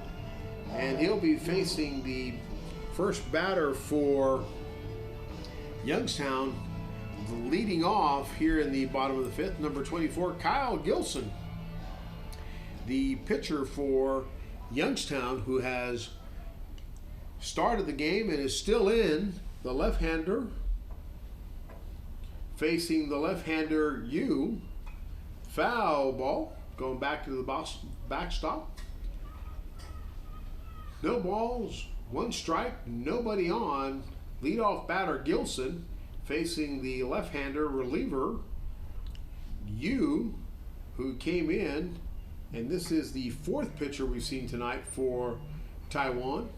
A: and he'll be facing the first batter for Youngstown, leading off here in the bottom of the 5th, number 24, Kyle Gilson. The pitcher for Youngstown, who has started the game and is still in, the left-hander, facing the left-hander Yu. Foul ball, going back to the backstop. No balls, 1 strike, nobody on. Leadoff batter Gilson facing the left-hander reliever Yu, who came in, and this is the 4th pitcher we've seen tonight for Taiwan.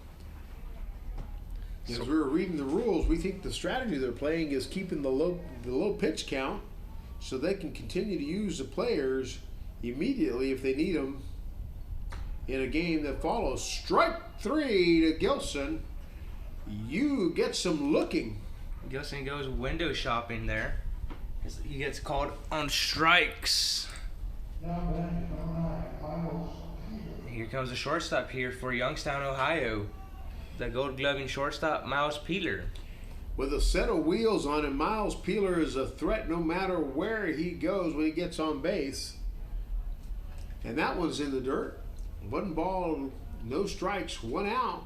A: As we were reading the rules, we think the strategy they're playing is keeping the low pitch count so they can continue to use the players immediately if they need them in a game that follows. Strike 3 to Gilson. You get some looking.
C: Gilson goes window shopping there. He gets called on strikes. Here comes the shortstop here for Youngstown, Ohio. The Gold Gloving shortstop, Miles Peeler.
A: With a set of wheels on him, Miles Peeler is a threat no matter where he goes when he gets on base. And that one's in the dirt. 1 ball, no strikes, 1 out.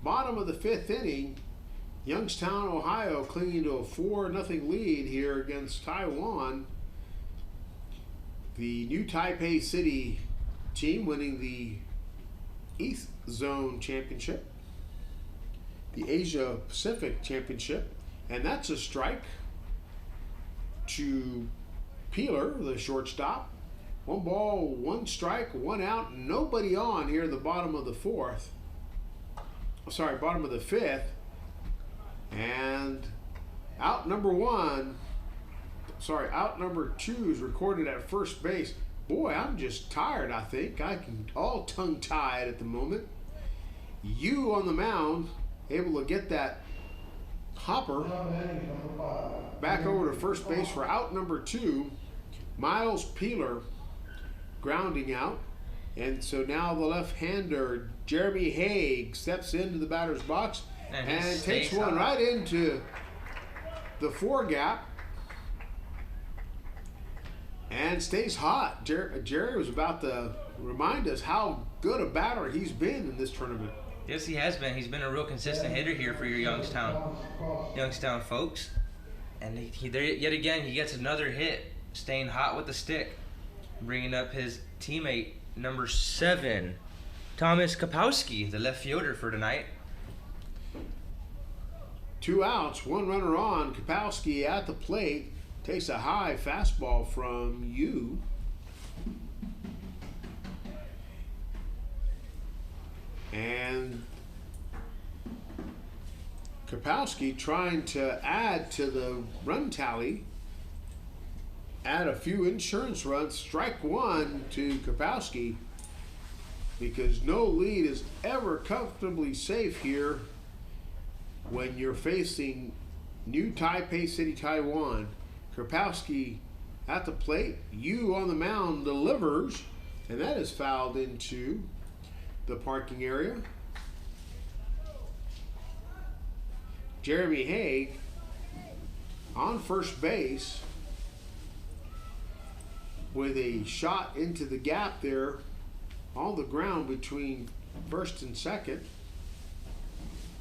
A: Bottom of the 5th inning. Youngstown, Ohio clinging to a 4-0 lead here against Taiwan. The new Taipei City team winning the East Zone Championship, the Asia Pacific Championship, and that's a strike to Peeler, the shortstop. 1 ball, 1 strike, 1 out, nobody on here at the bottom of the 4th. Sorry, bottom of the 5th. And out number 2 is recorded at first base. Boy, I'm just tired, I think. I can all tongue-tied at the moment. Yu on the mound, able to get that hopper back over to first base for out number 2. Miles Peeler grounding out. And so now the left-hander, Jeremy Haig, steps into the batter's box and takes one right into the 4 gap and stays hot. Jerry was about to remind us how good a batter he's been in this tournament.
C: Yes, he has been. He's been a real consistent hitter here for your Youngstown folks. And yet again, he gets another hit, staying hot with the stick, bringing up his teammate, number 7, Thomas Kapowski, the left fielder for tonight.
A: 2 outs, 1 runner on. Kapowski at the plate takes a high fastball from Yu. And Kapowski trying to add to the run tally, add a few insurance runs. Strike 1 to Kapowski, because no lead is ever comfortably safe here when you're facing new Taipei City, Taiwan. Kapowski at the plate. Yu on the mound delivers, and that is fouled into the parking area. Jeremy Haig on first base with a shot into the gap there on the ground between first and second.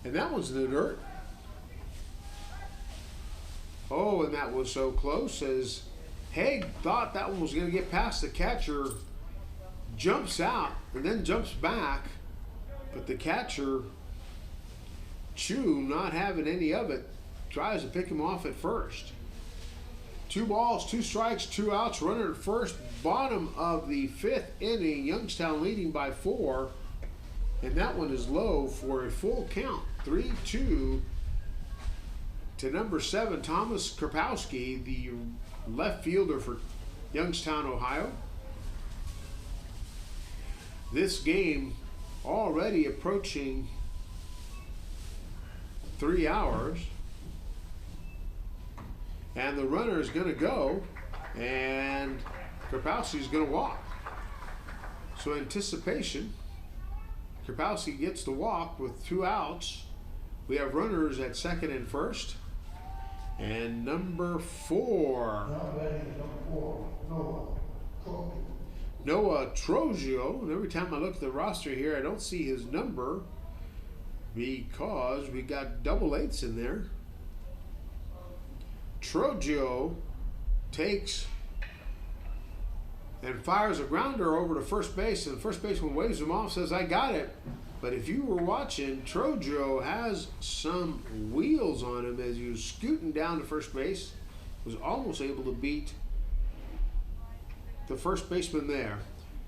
A: And that one's in the dirt. Oh, and that was so close as Haig thought that one was going to get past the catcher, jumps out and then jumps back, but the catcher, Chu, not having any of it, tries to pick him off at first. 2 balls, 2 strikes, 2 outs, runner at first, bottom of the 5th inning. Youngstown leading by 4, and that one is low for a full count. 3-2 to number 7, Thomas Kapowski, the left fielder for Youngstown, Ohio. This game already approaching 3 hours. And the runner is going to go, and Krapowski is going to walk. So anticipation, Krapowski gets to walk with 2 outs. We have runners at second and first. And number 4, Noah Trogio. And every time I look at the roster here, I don't see his number because we got double eights in there. Trogio takes and fires a grounder over to first base, and the first baseman waves him off, says, "I got it." But if you were watching, Trogio has some wheels on him as he was scooting down to first base. Was almost able to beat the first baseman there.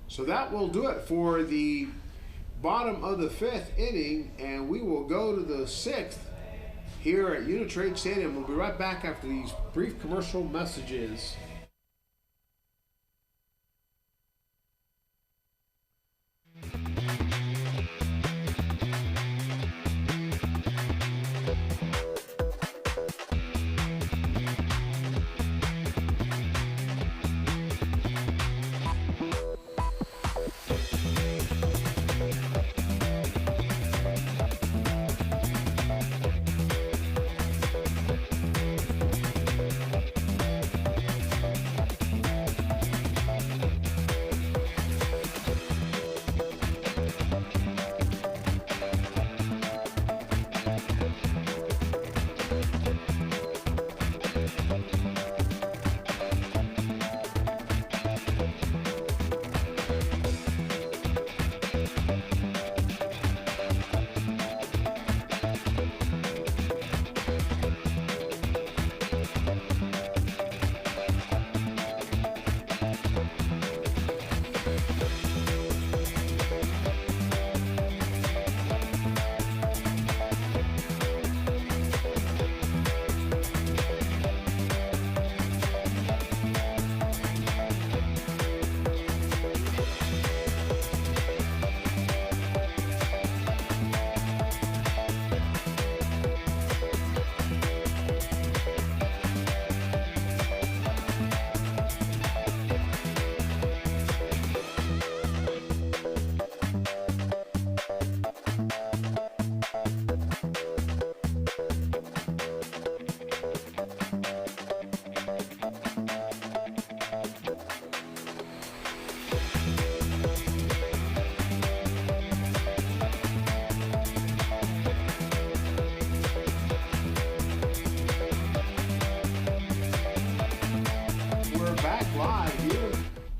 A: So that will do it for the bottom of the 5th inning, and we will go to the 6th here at Unitrade Stadium. We'll be right back after these brief commercial messages.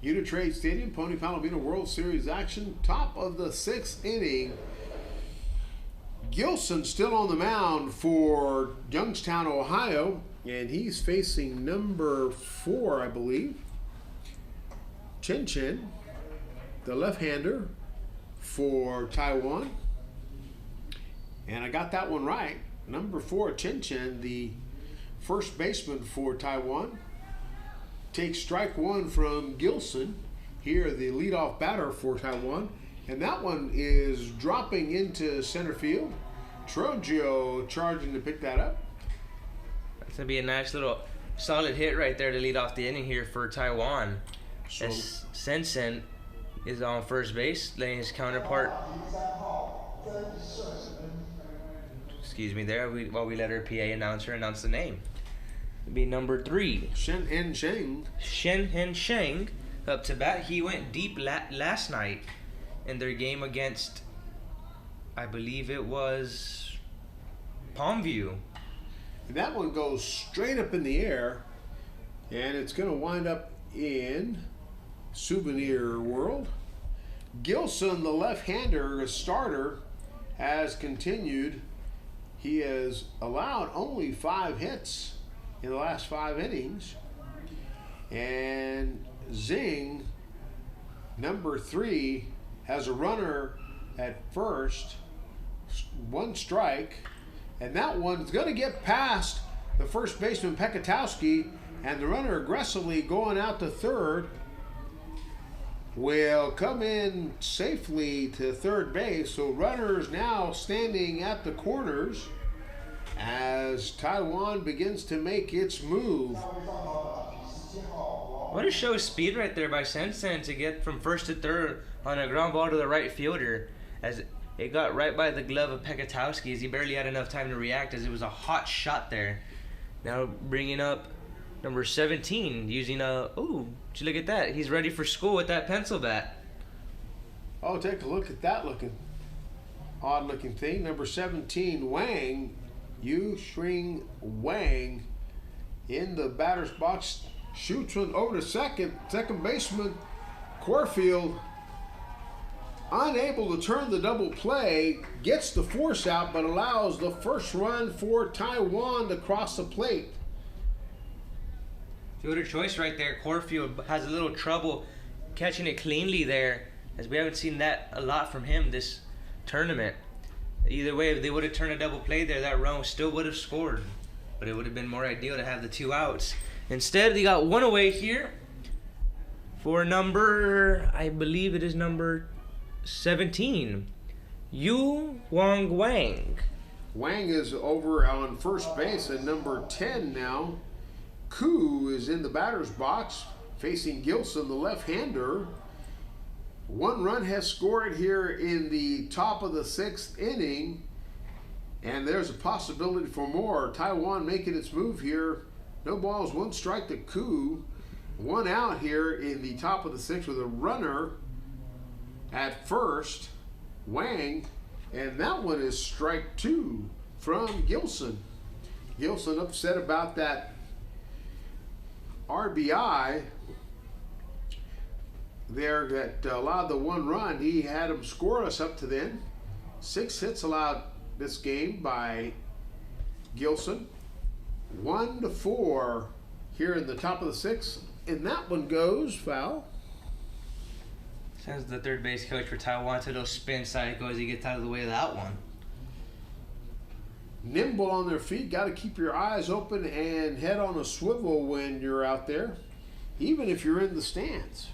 A: Unitrade Stadium, Pony Palomino World Series action, top of the 6th inning. Gilson still on the mound for Youngstown, Ohio, and he's facing number 4, I believe, Chen Chen, the left-hander for Taiwan. And I got that one right. Number 4, Chen Chen, the first baseman for Taiwan, takes strike 1 from Gilson, here the leadoff batter for Taiwan, and that one is dropping into center field. Trogio charging to pick that up.
C: That's gonna be a nice little solid hit right there to lead off the inning here for Taiwan.
A: So,
C: As Sensen is on first base, letting his counterpart. Excuse me there, while we let our PA announcer announce the name. It'd be number 3.
A: Shen Hen Sheng.
C: Shen Hen Sheng up to bat. He went deep last night in their game against, I believe it was Palmview.
A: And that one goes straight up in the air, and it's going to wind up in Souvenir World. Gilson, the left-hander, a starter, has continued. He has allowed only 5 hits in the last 5 innings. And Zing, number 3, has a runner at first, 1 strike, and that one's going to get past the first baseman Pekatowski, and the runner aggressively going out to third will come in safely to third base. So runners now standing at the corners. as Taiwan begins to make its move.
C: What a show of speed right there by Sensen to get from first to third on a ground ball to the right fielder, as it got right by the glove of Pekatowski, as he barely had enough time to react, as it was a hot shot there. Now bringing up number 17, using ooh, did you look at that? He's ready for school with that pencil bat.
A: Oh, take a look at that odd looking thing. Number 17, Wang, Yu Shring Wang, in the batter's box, shoots one over to second. Second baseman Corfield, unable to turn the double play, gets the force out, but allows the first run for Taiwan to cross the plate.
C: Fielder choice right there. Corfield has a little trouble catching it cleanly there, as we haven't seen that a lot from him this tournament. Either way, if they would have turned a double play there, that run still would have scored, but it would have been more ideal to have the 2 outs. Instead, they got 1 away here for number, I believe it is number 17, Yu Wang Wang.
A: Wang is over on first base at number 10 now. Koo is in the batter's box facing Gilson, the left-hander. 1 run has scored here in the top of the 6th inning, and there's a possibility for more. Taiwan making its move here. No balls, 1 strike to Koo. 1 out here in the top of the 6th with a runner at first, Wang, and that one is strike 2 from Gilson. Gilson upset about that RBI there that allowed the 1 run. He had him scoreless up to then. 6 hits allowed this game by Gilson. 1-4 here in the top of the 6th, and that one goes foul.
C: Sends the third base coach for Taiwan to those spin cycle as he gets out of the way of that one.
A: Nimble on their feet, got to keep your eyes open and head on a swivel when you're out there, even if you're in the stands.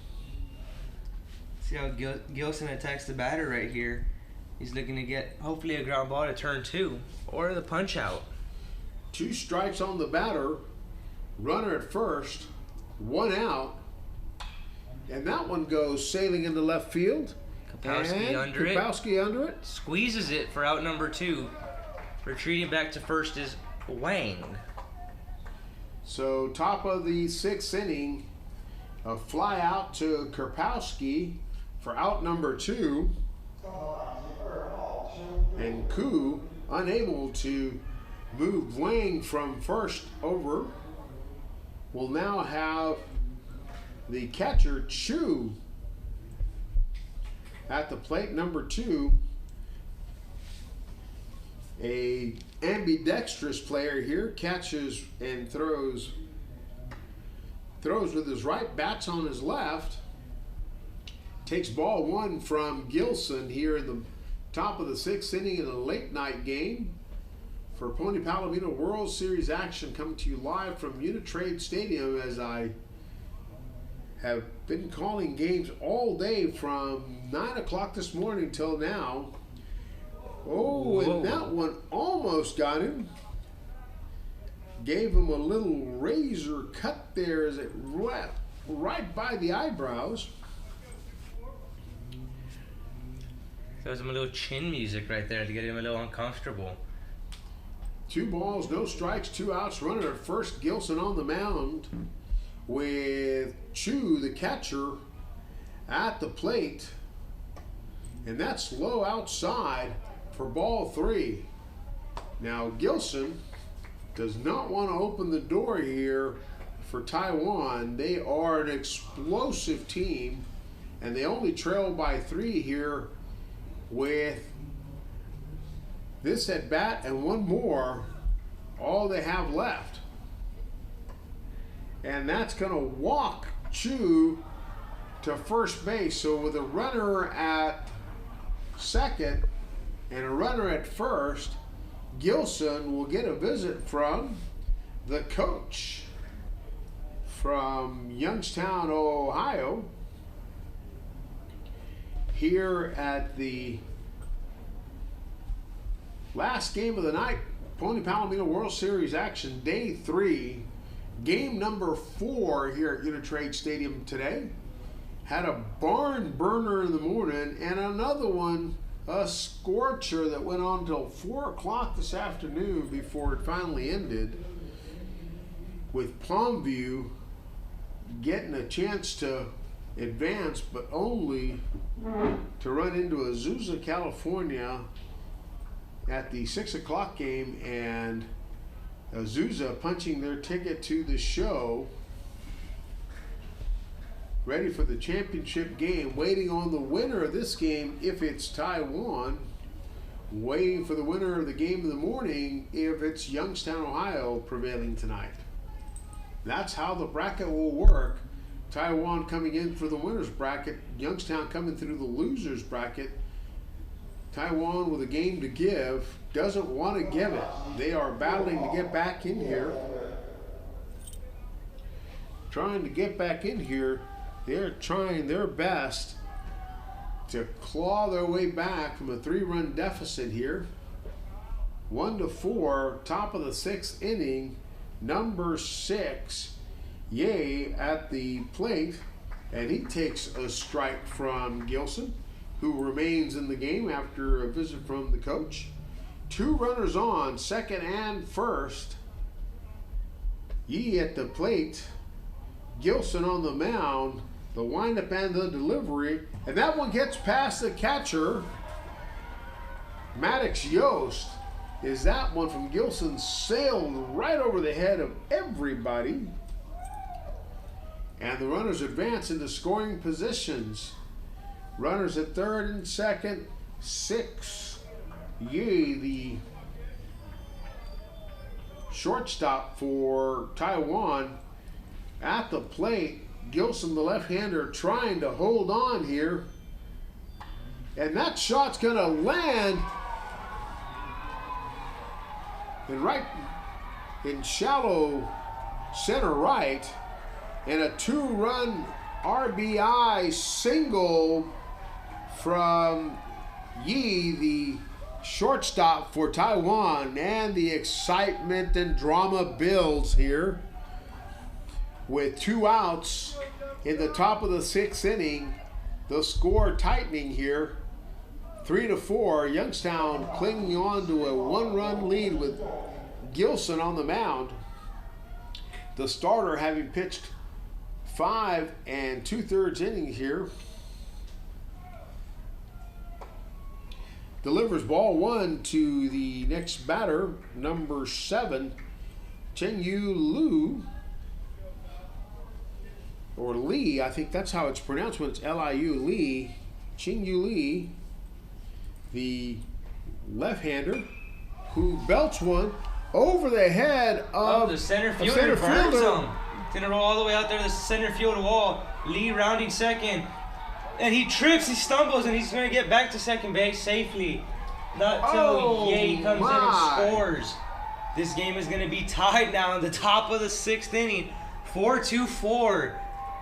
C: See how Gilson attacks the batter right here. He's looking to get hopefully a ground ball to turn 2 or the punch out.
A: 2 strikes on the batter, runner at first, 1 out, and that one goes sailing into left field.
C: Kapowski
A: under it.
C: Squeezes it for out number 2. Retreating back to first is Wang.
A: So top of the 6th inning, a fly out to Karpowski for out number 2. And Koo unable to move Wang from first over. Will now have the catcher Chu at the plate, number 2. A ambidextrous player here, catches and throws with his right, bats on his left. Takes ball 1 from Gilson here in the top of the 6th inning in a late night game for Pony Palomino World Series action, coming to you live from Unitrade Stadium, as I have been calling games all day from 9 o'clock this morning till now. Oh, and that one almost got him. Gave him a little razor cut there as it went right by the eyebrows.
C: Throws him a little chin music right there to get him a little uncomfortable.
A: 2 balls, no strikes, 2 outs. Runner at first, Gilson on the mound with Chu, the catcher, at the plate. And that's low outside for ball 3. Now Gilson does not want to open the door here for Taiwan. They are an explosive team, and they only trail by 3 here with this at bat and 1 more, all they have left. And that's going to walk Chu to first base. So with a runner at second and a runner at first, Gilson will get a visit from the coach from Youngstown, Ohio, here at the last game of the night, Palomino World Series action, day 3, game number 4 here at Unitrade Stadium today. Had a barn burner in the morning and another one, a scorcher that went on until 4 o'clock this afternoon before it finally ended, with Palmview getting a chance to advance, but only to run into Azusa, California at the 6 o'clock game, and Azusa punching their ticket to the show, ready for the championship game, waiting on the winner of this game if it's Taiwan, waiting for the winner of the game in the morning if it's Youngstown, Ohio prevailing tonight. That's how the bracket will work. Taiwan coming in for the winner's bracket, Youngstown coming through the loser's bracket. Taiwan with a game to give, doesn't want to give it. They are battling to get back in here. Trying to get back in here. They're trying their best to claw their way back from a 3-run deficit here. 1-4, top of the 6th inning, number 6, Ye at the plate, and he takes a strike from Gilson, who remains in the game after a visit from the coach. 2 runners on, second and first. Ye at the plate, Gilson on the mound, the windup and the delivery, and that one gets past the catcher. Maddox Yost, is that one from Gilson sailed right over the head of everybody. And the runners advance into scoring positions. Runners at third and second, 6. Ye, the shortstop for Taiwan, at the plate. Gilson, the left-hander, trying to hold on here. And that shot's going to land in shallow center right. And a 2-run RBI single from Yi, the shortstop for Taiwan. And the excitement and drama builds here, with 2 outs in the top of the 6th inning. The score tightening here, 3-4. Youngstown clinging on to a 1-run lead with Gilson on the mound. The starter having pitched 5 2/3 innings here. Delivers ball 1 to the next batter, number 7, Chen-Yu Liu. Or Lee, I think that's how it's pronounced when it's L-I-U, Lee. Chen-Yu Lee, the left-hander, who belts one over the head of
C: the center fielder. Burns him. It's gonna roll all the way out there to the center field wall. Lee rounding second. And he trips, he stumbles, and he's gonna get back to second base safely. Not till Ye comes in and scores. This game is gonna be tied now in the top of the 6th inning. 4-4.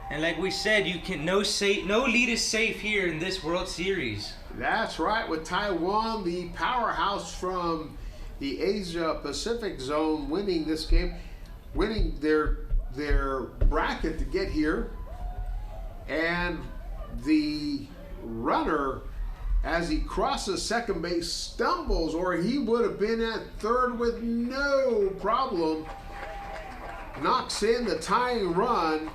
C: And like we said, no lead is safe here in this World Series.
A: That's right, with Taiwan, the powerhouse from the Asia Pacific zone, winning this game, winning their bracket to get here. And the runner, as he crosses second base, stumbles, or he would have been at third with no problem. Knocks in the tying run,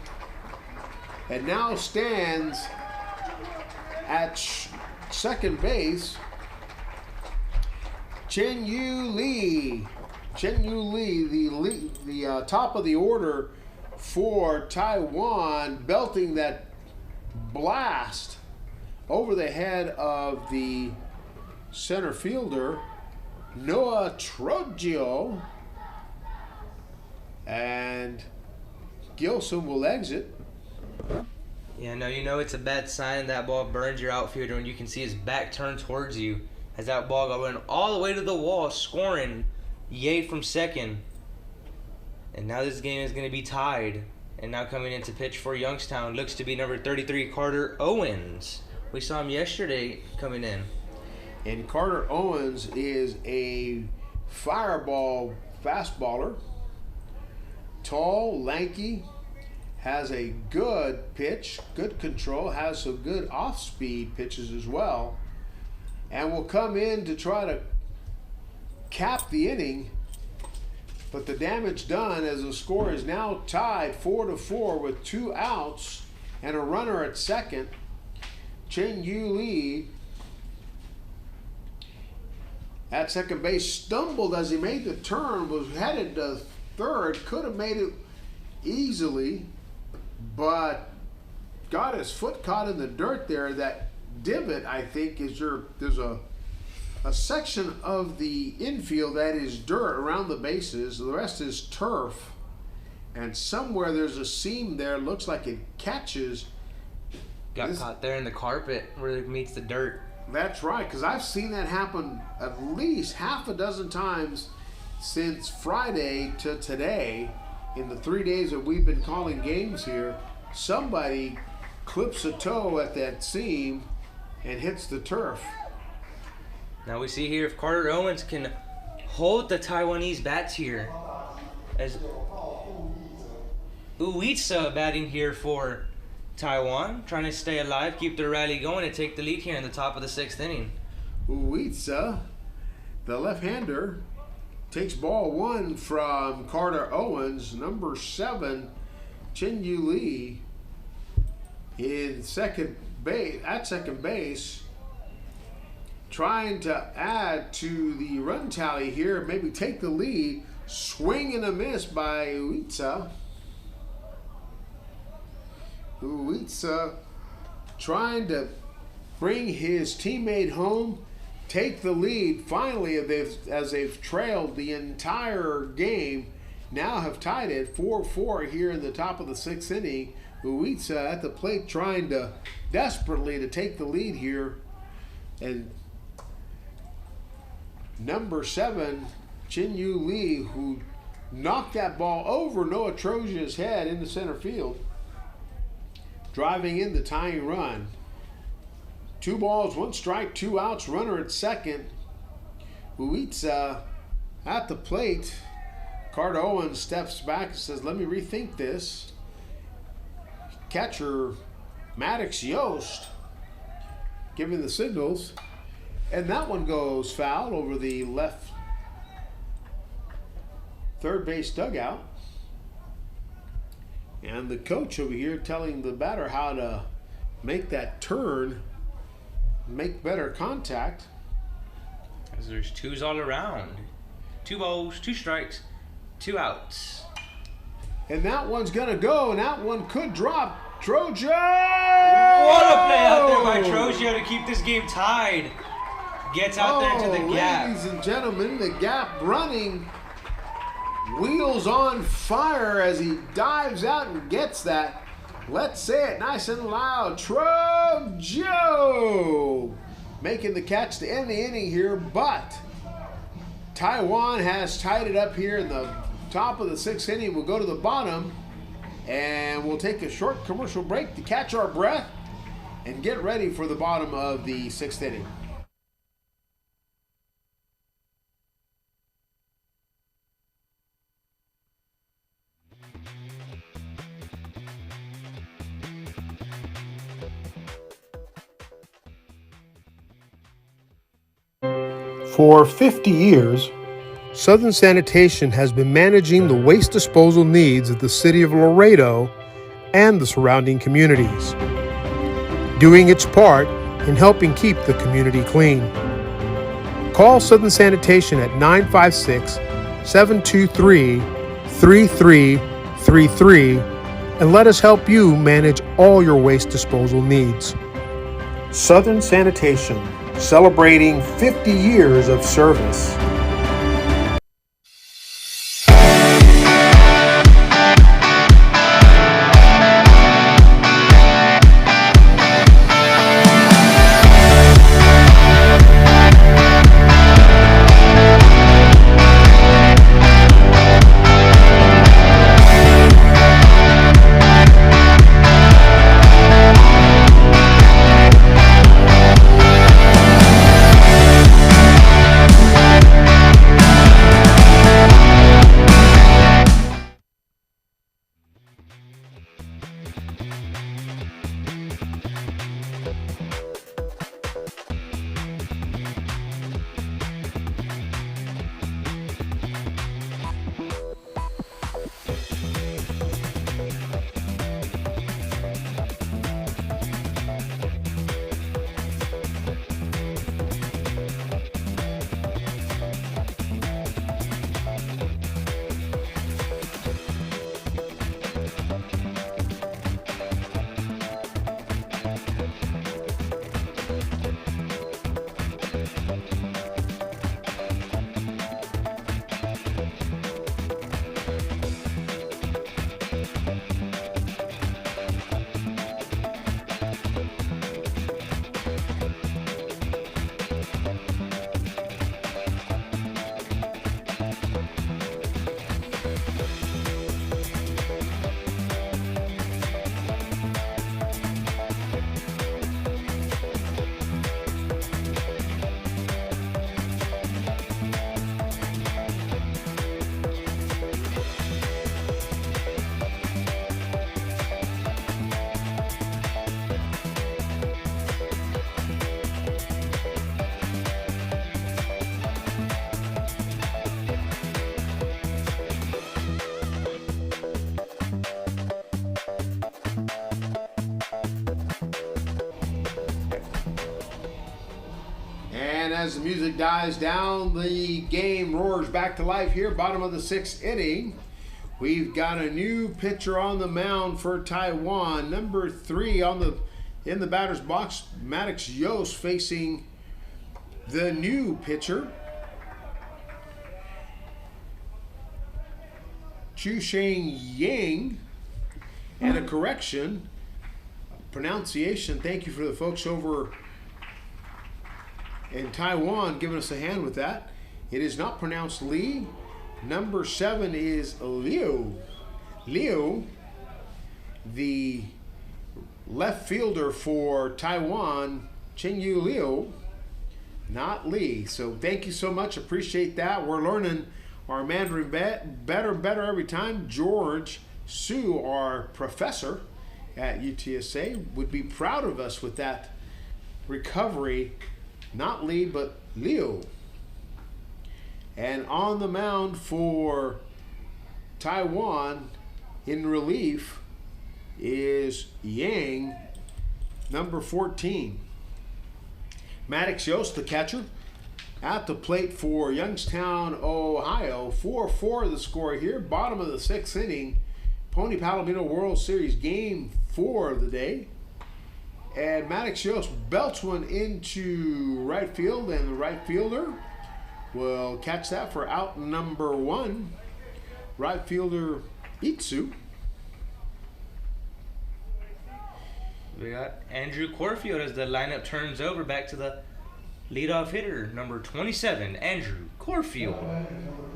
A: and now stands at second base. Chen-Yu Lee, the top of the order for Taiwan, belting that blast over the head of the center fielder, Noah Trogio. And Gilson will exit.
C: Yeah, no, you know it's a bad sign that ball burns your outfielder when you can see his back turned towards you, as that ball got run all the way to the wall, scoring Ye from second. And now this game is going to be tied. And now coming in to pitch for Youngstown looks to be number 33, Carter Owens. We saw him yesterday coming in.
A: And Carter Owens is a fireball fastballer. Tall, lanky, has a good pitch, good control, has some good off-speed pitches as well, and will come in to try to cap the inning. But the damage done as the score is now tied 4-4 with 2 outs and a runner at second. Chen Yu Lee at second base stumbled as he made the turn, was headed to third, could have made it easily, but got his foot caught in the dirt there. That divot, I think, there's a section of the infield that is dirt around the bases. The rest is turf, and somewhere there's a seam there. Looks like it catches.
C: Got caught there in the carpet where it meets the dirt.
A: That's right, because I've seen that happen at least half a dozen times since Friday to today. In the 3 days that we've been calling games here, somebody clips a toe at that seam and hits the turf.
C: Now we see here if Carter Owens can hold the Taiwanese bats here, as Uwitsa batting here for Taiwan, trying to stay alive, keep their rally going, and take the lead here in the top of the 6th inning.
A: Uwitsa, the left-hander, takes ball 1 from Carter Owens. Number 7, Chen Yu Lee, at second base, trying to add to the run tally here, maybe take the lead. Swing and a miss by Uwitsa. Uwitsa trying to bring his teammate home, take the lead. Finally, as they've trailed the entire game, now have tied it 4-4 here in the top of the 6th inning. Uwitsa at the plate trying to desperately to take the lead here. And number 7, Chen Yu Lee, who knocked that ball over Noah Troja's head into center field, driving in the tying run. 2 balls, 1 strike, 2 outs, runner at second. Uwitsa at the plate. Carter Owens steps back and says, let me rethink this. Catcher Maddox Yost giving the signals. And that one goes foul over the left third base dugout. And the coach over here telling the batter how to make that turn, make better contact.
C: As there's 2s all around. 2 balls, 2 strikes, 2 outs.
A: And that one's going to go, and that one could drop. Troja!
C: What a play out there by Troja to keep this game tied. Gets out there into the gap.
A: Ladies and gentlemen, the gap running. Wheels on fire as he dives out and gets that. Let's say it nice and loud. Trojo making the catch to end the inning here, but Taiwan has tied it up here in the top of the 6th inning. We'll go to the bottom, and we'll take a short commercial break to catch our breath and get ready for the bottom of the 6th inning. For 50 years, Southern Sanitation has been managing the waste disposal needs of the city of Laredo and the surrounding communities, doing its part in helping keep the community clean. Call Southern Sanitation at 956-723-3333 and let us help you manage all your waste disposal needs. Southern Sanitation, celebrating 50 years of service. And as the music dies down, the game roars back to life here. Bottom of the 6th inning. We've got a new pitcher on the mound for Taiwan. Number 3 in the batter's box, Maddox Yost, facing the new pitcher, Chu Sheng Yang. And a correction, pronunciation. Thank you for the folks over in Taiwan giving us a hand with that. It is not pronounced Lee. Number 7 is Liu. Liu, the left fielder for Taiwan, Chengyu Liu, not Lee. So thank you so much. Appreciate that. We're learning our Mandarin better and better every time. George Su, our professor at UTSA, would be proud of us with that recovery. Not Lee, but Liu. And on the mound for Taiwan in relief is Yang, number 14. Maddox Yost, the catcher, at the plate for Youngstown, Ohio. 4-4 the score here. Bottom of the 6th inning. Pony Palomino World Series game 4 of the day. And Maddox Yost belts one into right field, and the right fielder will catch that for out number 1. Right fielder Itsu.
C: We got Andrew Corfield as the lineup turns over back to the leadoff hitter, number 27, Andrew Corfield.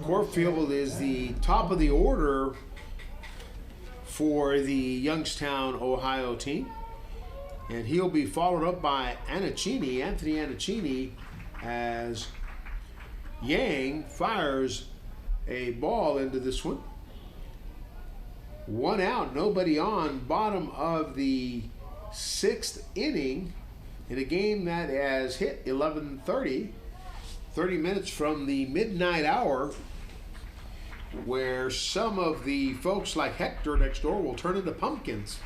A: Corfield is the top of the order for the Youngstown, Ohio team. And he'll be followed up by Anthony Anacchini, as Yang fires a ball into this one. 1 out, nobody on. Bottom of the 6th inning in a game that has hit 11:30, 30 minutes from the midnight hour, where some of the folks like Hector next door will turn into pumpkins.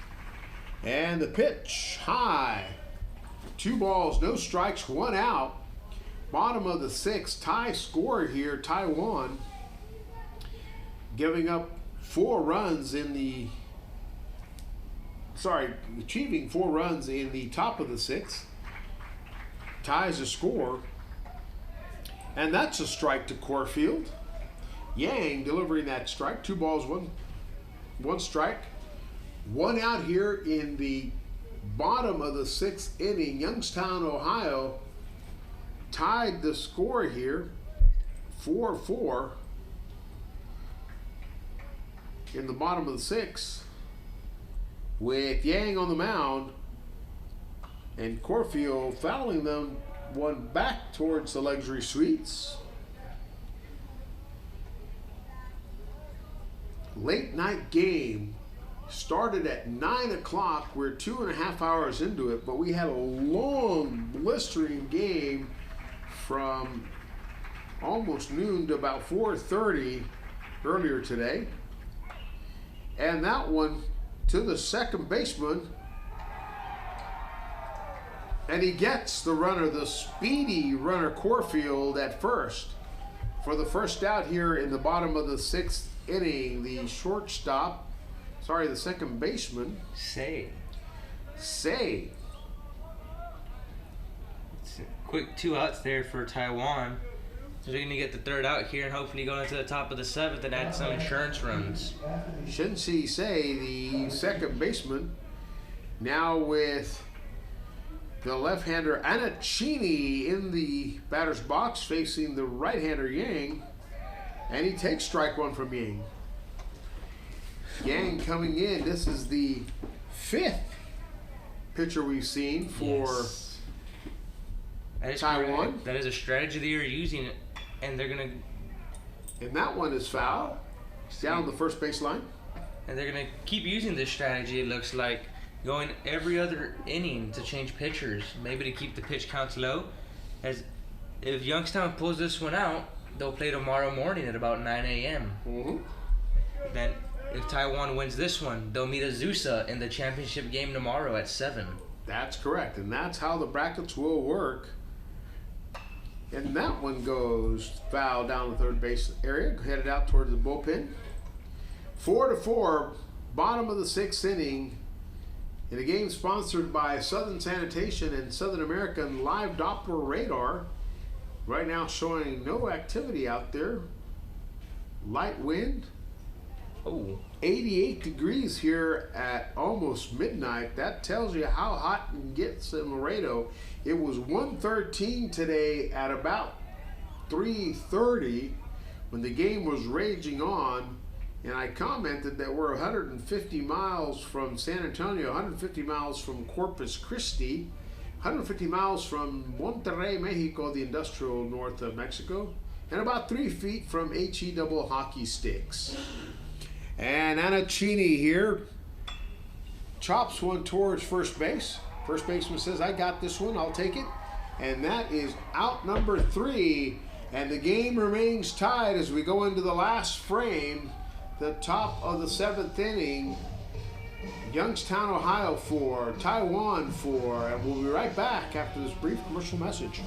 A: And the pitch, high. 2 balls, no strikes, 1 out. Bottom of the 6th, tie score here. Taiwan giving up 4 runs achieving 4 runs in the top of the 6th. Ties the score. And that's a strike to Corfield. Yang delivering that strike. 2 balls, one strike. 1 out here in the bottom of the 6th inning. Youngstown, Ohio tied the score here, 4-4 in the bottom of the 6th, with Yang on the mound and Corfield fouling them one back towards the luxury suites. Late night game started at 9 o'clock. We're 2.5 hours into it, but we had a long, blistering game from almost noon to about 4:30 earlier today. And that one to the second baseman. And he gets the runner, the speedy runner Corfield, at first for the first out here in the bottom of the 6th inning. The the second baseman.
C: Say. Quick 2 outs there for Taiwan. So they're going to get the 3rd out here and hopefully go into the top of the 7th and add some insurance runs.
A: Shinsi Sei, the second baseman, now with the left-hander Anacchini in the batter's box facing the right-hander Yang, and he takes strike 1 from Yang. Yang coming in. This is the 5th pitcher we've seen for Taiwan.
C: Correct. That is a strategy they are using, and they're going
A: to... And that one is foul. Down the first baseline.
C: And they're going to keep using this strategy, it looks like, going every other inning to change pitchers, maybe to keep the pitch counts low. As if Youngstown pulls this one out, they'll play tomorrow morning at about 9 a.m.
A: Mm-hmm.
C: Then if Taiwan wins this one, they'll meet Azusa in the championship game tomorrow at 7.
A: That's correct, and that's how the brackets will work. And that one goes foul down the third base area, headed out towards the bullpen. 4-4, bottom of the sixth inning, in a game sponsored by Southern Sanitation and Southern American Live Doppler Radar. Right now showing no activity out there. Light wind.
C: Oh.
A: 88 degrees here at almost midnight. That tells you how hot it gets in Laredo. It was 113 today at about 3:30 when the game was raging on. And I commented that we're 150 miles from San Antonio, 150 miles from Corpus Christi, 150 miles from Monterrey, Mexico, the industrial north of Mexico, and about 3 feet from HE double hockey sticks. And Anacini here chops one towards first base. First baseman says, I got this one, I'll take it. And that is out number 3. And the game remains tied as we go into the last frame. The top of the 7th inning, Youngstown, Ohio 4, Taiwan 4, and we'll be right back after this brief commercial message.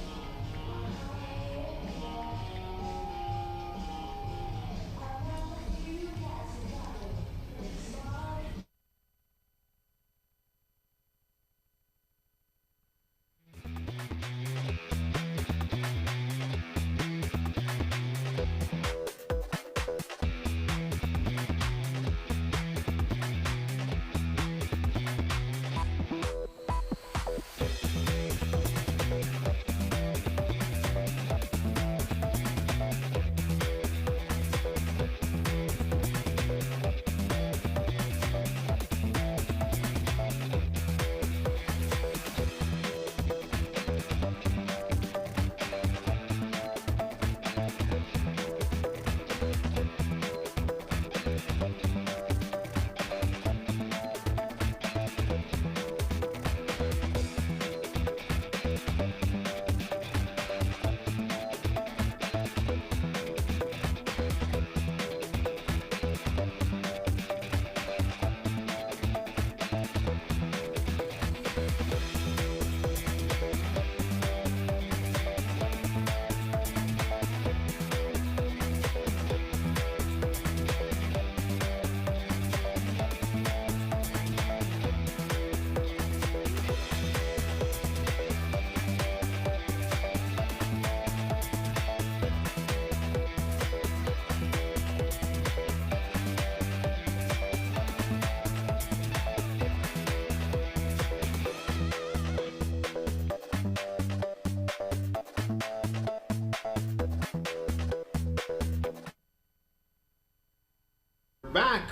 A: Back,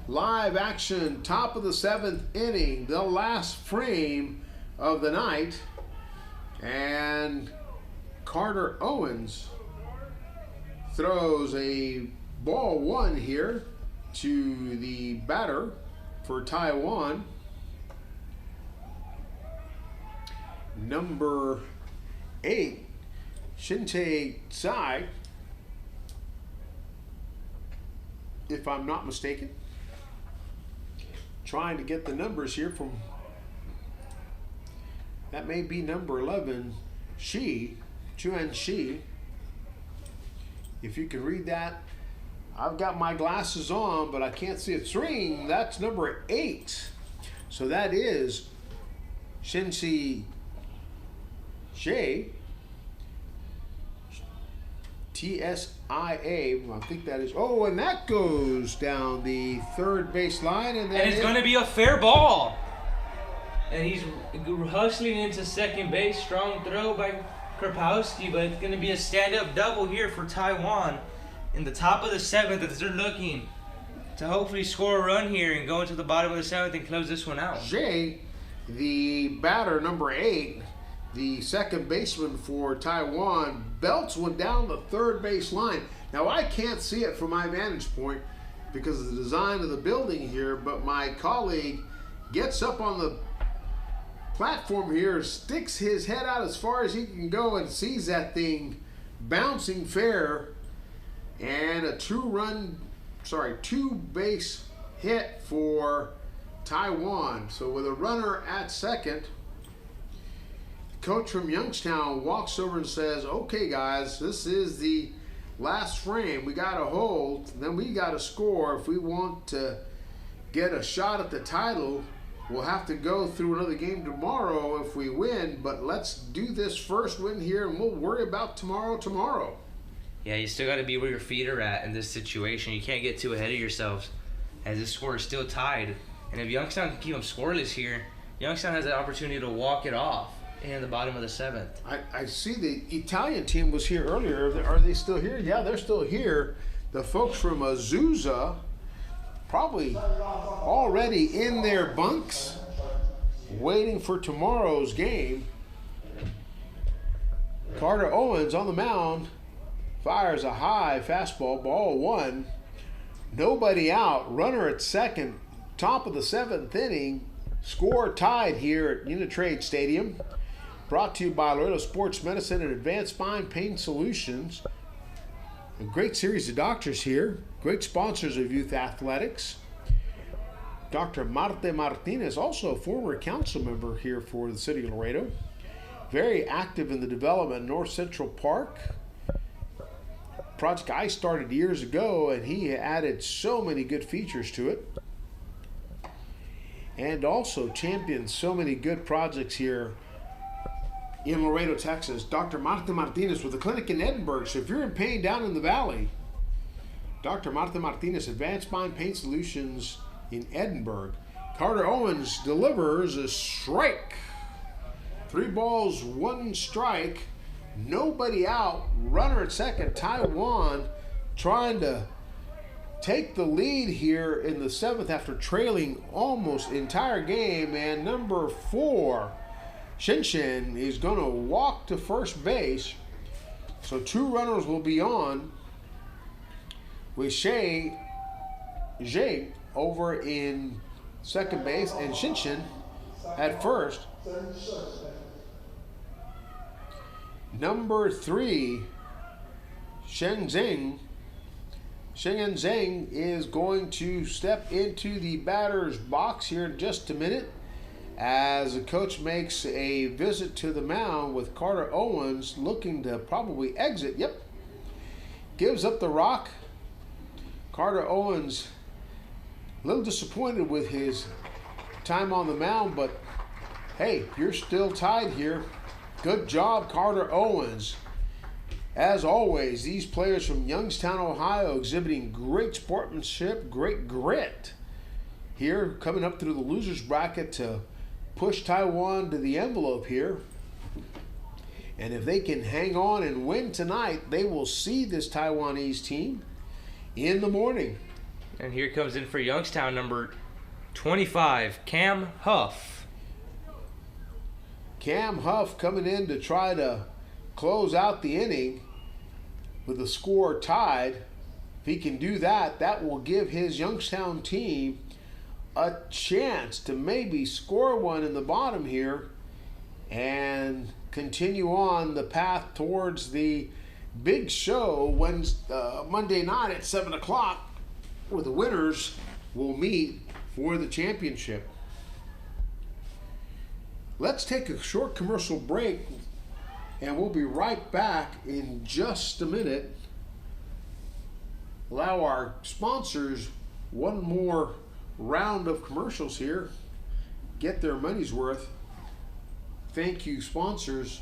A: live action, top of the 7th inning, the last frame of the night, and Carter Owens throws a ball 1 here to the batter for Taiwan, number 8, Shinte Tsai, if I'm not mistaken. Trying to get the numbers here from, that may be number 11, Chuan Shi. If you can read that. I've got my glasses on, but I can't see a ring. That's number 8. So that is Shinsi Shea. TSIA, I think that is. Oh, and that goes down the third base line, and
C: it's going to be a fair ball. And he's hustling into second base. Strong throw by Krapowski, but it's going to be a stand-up double here for Taiwan in the top of the 7th as they're looking to hopefully score a run here and go into the bottom of the 7th and close this one out.
A: Jay, the batter, number 8, the second baseman for Taiwan, belts one down the third base line. Now I can't see it from my vantage point because of the design of the building here, but my colleague gets up on the platform here, sticks his head out as far as he can go and sees that thing bouncing fair, and a two base hit for Taiwan. So with a runner at second, coach from Youngstown walks over and says, okay guys, this is the last frame. We got to hold, then we got to score. If we want to get a shot at the title, we'll have to go through another game tomorrow if we win, but let's do this first win here and we'll worry about tomorrow.
C: Yeah, you still got to be where your feet are at in this situation. You can't get too ahead of yourselves as this score is still tied. And if Youngstown can keep them scoreless here, Youngstown has the opportunity to walk it off in the bottom of the 7th.
A: I see the Italian team was here earlier. Are they still here? Yeah, they're still here. The folks from Azusa probably already in their bunks waiting for tomorrow's game. Carter Owens on the mound fires a high fastball, ball 1. Nobody out, runner at second, top of the 7th inning. Score tied here at Unitrade Stadium. Brought to you by Loyola Sports Medicine and Advanced Spine Pain Solutions. A great series of doctors here. Great sponsors of youth athletics. Dr. Marte Martinez, also a former council member here for the city of Laredo. Very active in the development of North Central Park. Project I started years ago, and he added so many good features to it. And also championed so many good projects here in Laredo, Texas. Dr. Marta Martinez with a clinic in Edinburgh. So if you're in pain down in the valley, Dr. Marta Martinez, Advanced Spine Pain Solutions in Edinburgh. Carter Owens delivers a strike. 3 balls, 1 strike. Nobody out. Runner at second. Taiwan trying to take the lead here in the 7th after trailing almost the entire game. And number 4, Shinshin, is going to walk to first base. So 2 runners will be on with Jay over in second base and Shinshin at first. Number 3, Shenzhen Zheng is going to step into the batter's box here in just a minute as the coach makes a visit to the mound with Carter Owens looking to probably exit. Yep. Gives up the rock. Carter Owens a little disappointed with his time on the mound, but hey, you're still tied here. Good job, Carter Owens. As always, these players from Youngstown, Ohio, exhibiting great sportsmanship, great grit here, coming up through the losers bracket to push Taiwan to the envelope here. And if they can hang on and win tonight, they will see this Taiwanese team in the morning.
C: And here comes in for Youngstown, number 25, Cam Huff.
A: Cam Huff coming in to try to close out the inning with the score tied. If he can do that, that will give his Youngstown team a chance to maybe score one in the bottom here and continue on the path towards the big show Monday night at 7 o'clock, where the winners will meet for the championship. Let's take a short commercial break, and we'll be right back in just a minute. Allow our sponsors one more round of commercials here. Get their money's worth. Thank you, sponsors.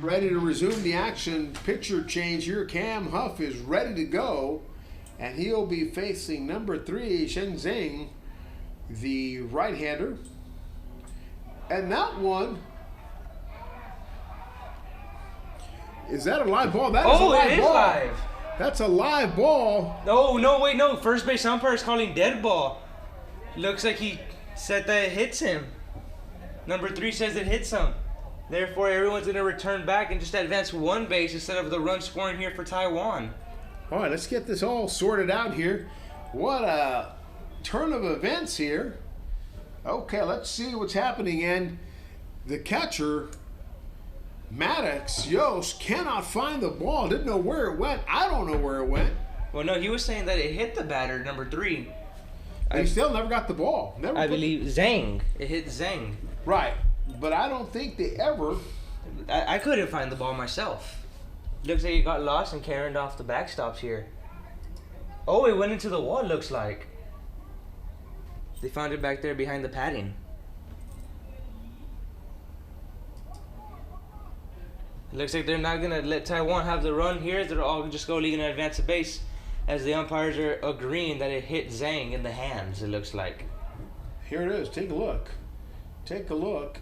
A: ready to resume the action. Picture change here. Cam Huff is ready to go, and he'll be facing number 3, Shen Zheng, the right-hander. And that one, is that a live ball? That is a live ball.
C: Live.
A: That's a live ball.
C: No, wait, no. First base umpire is calling dead ball. Looks like he said that it hits him. Number 3 says it hits him. Therefore, everyone's going to return back and just advance one base instead of the run scoring here for Taiwan.
A: All right, let's get this all sorted out here. What a turn of events here. Okay, let's see what's happening. And the catcher, Maddox Yost, cannot find the ball. Didn't know where it went. I don't know where it went.
C: Well, no, he was saying that it hit the batter, number 3.
A: He still never got the ball.
C: I believe Zhang. It hit Zhang.
A: Right, but I don't think they ever.
C: I couldn't find the ball myself. Looks like it got lost and carried off the backstops here. Oh, it went into the wall, looks like. They found it back there behind the padding. It looks like they're not going to let Taiwan have the run here. They're all just going to advance the base as the umpires are agreeing that it hit Zhang in the hands, it looks like.
A: Here it is. Take a look. Take a look.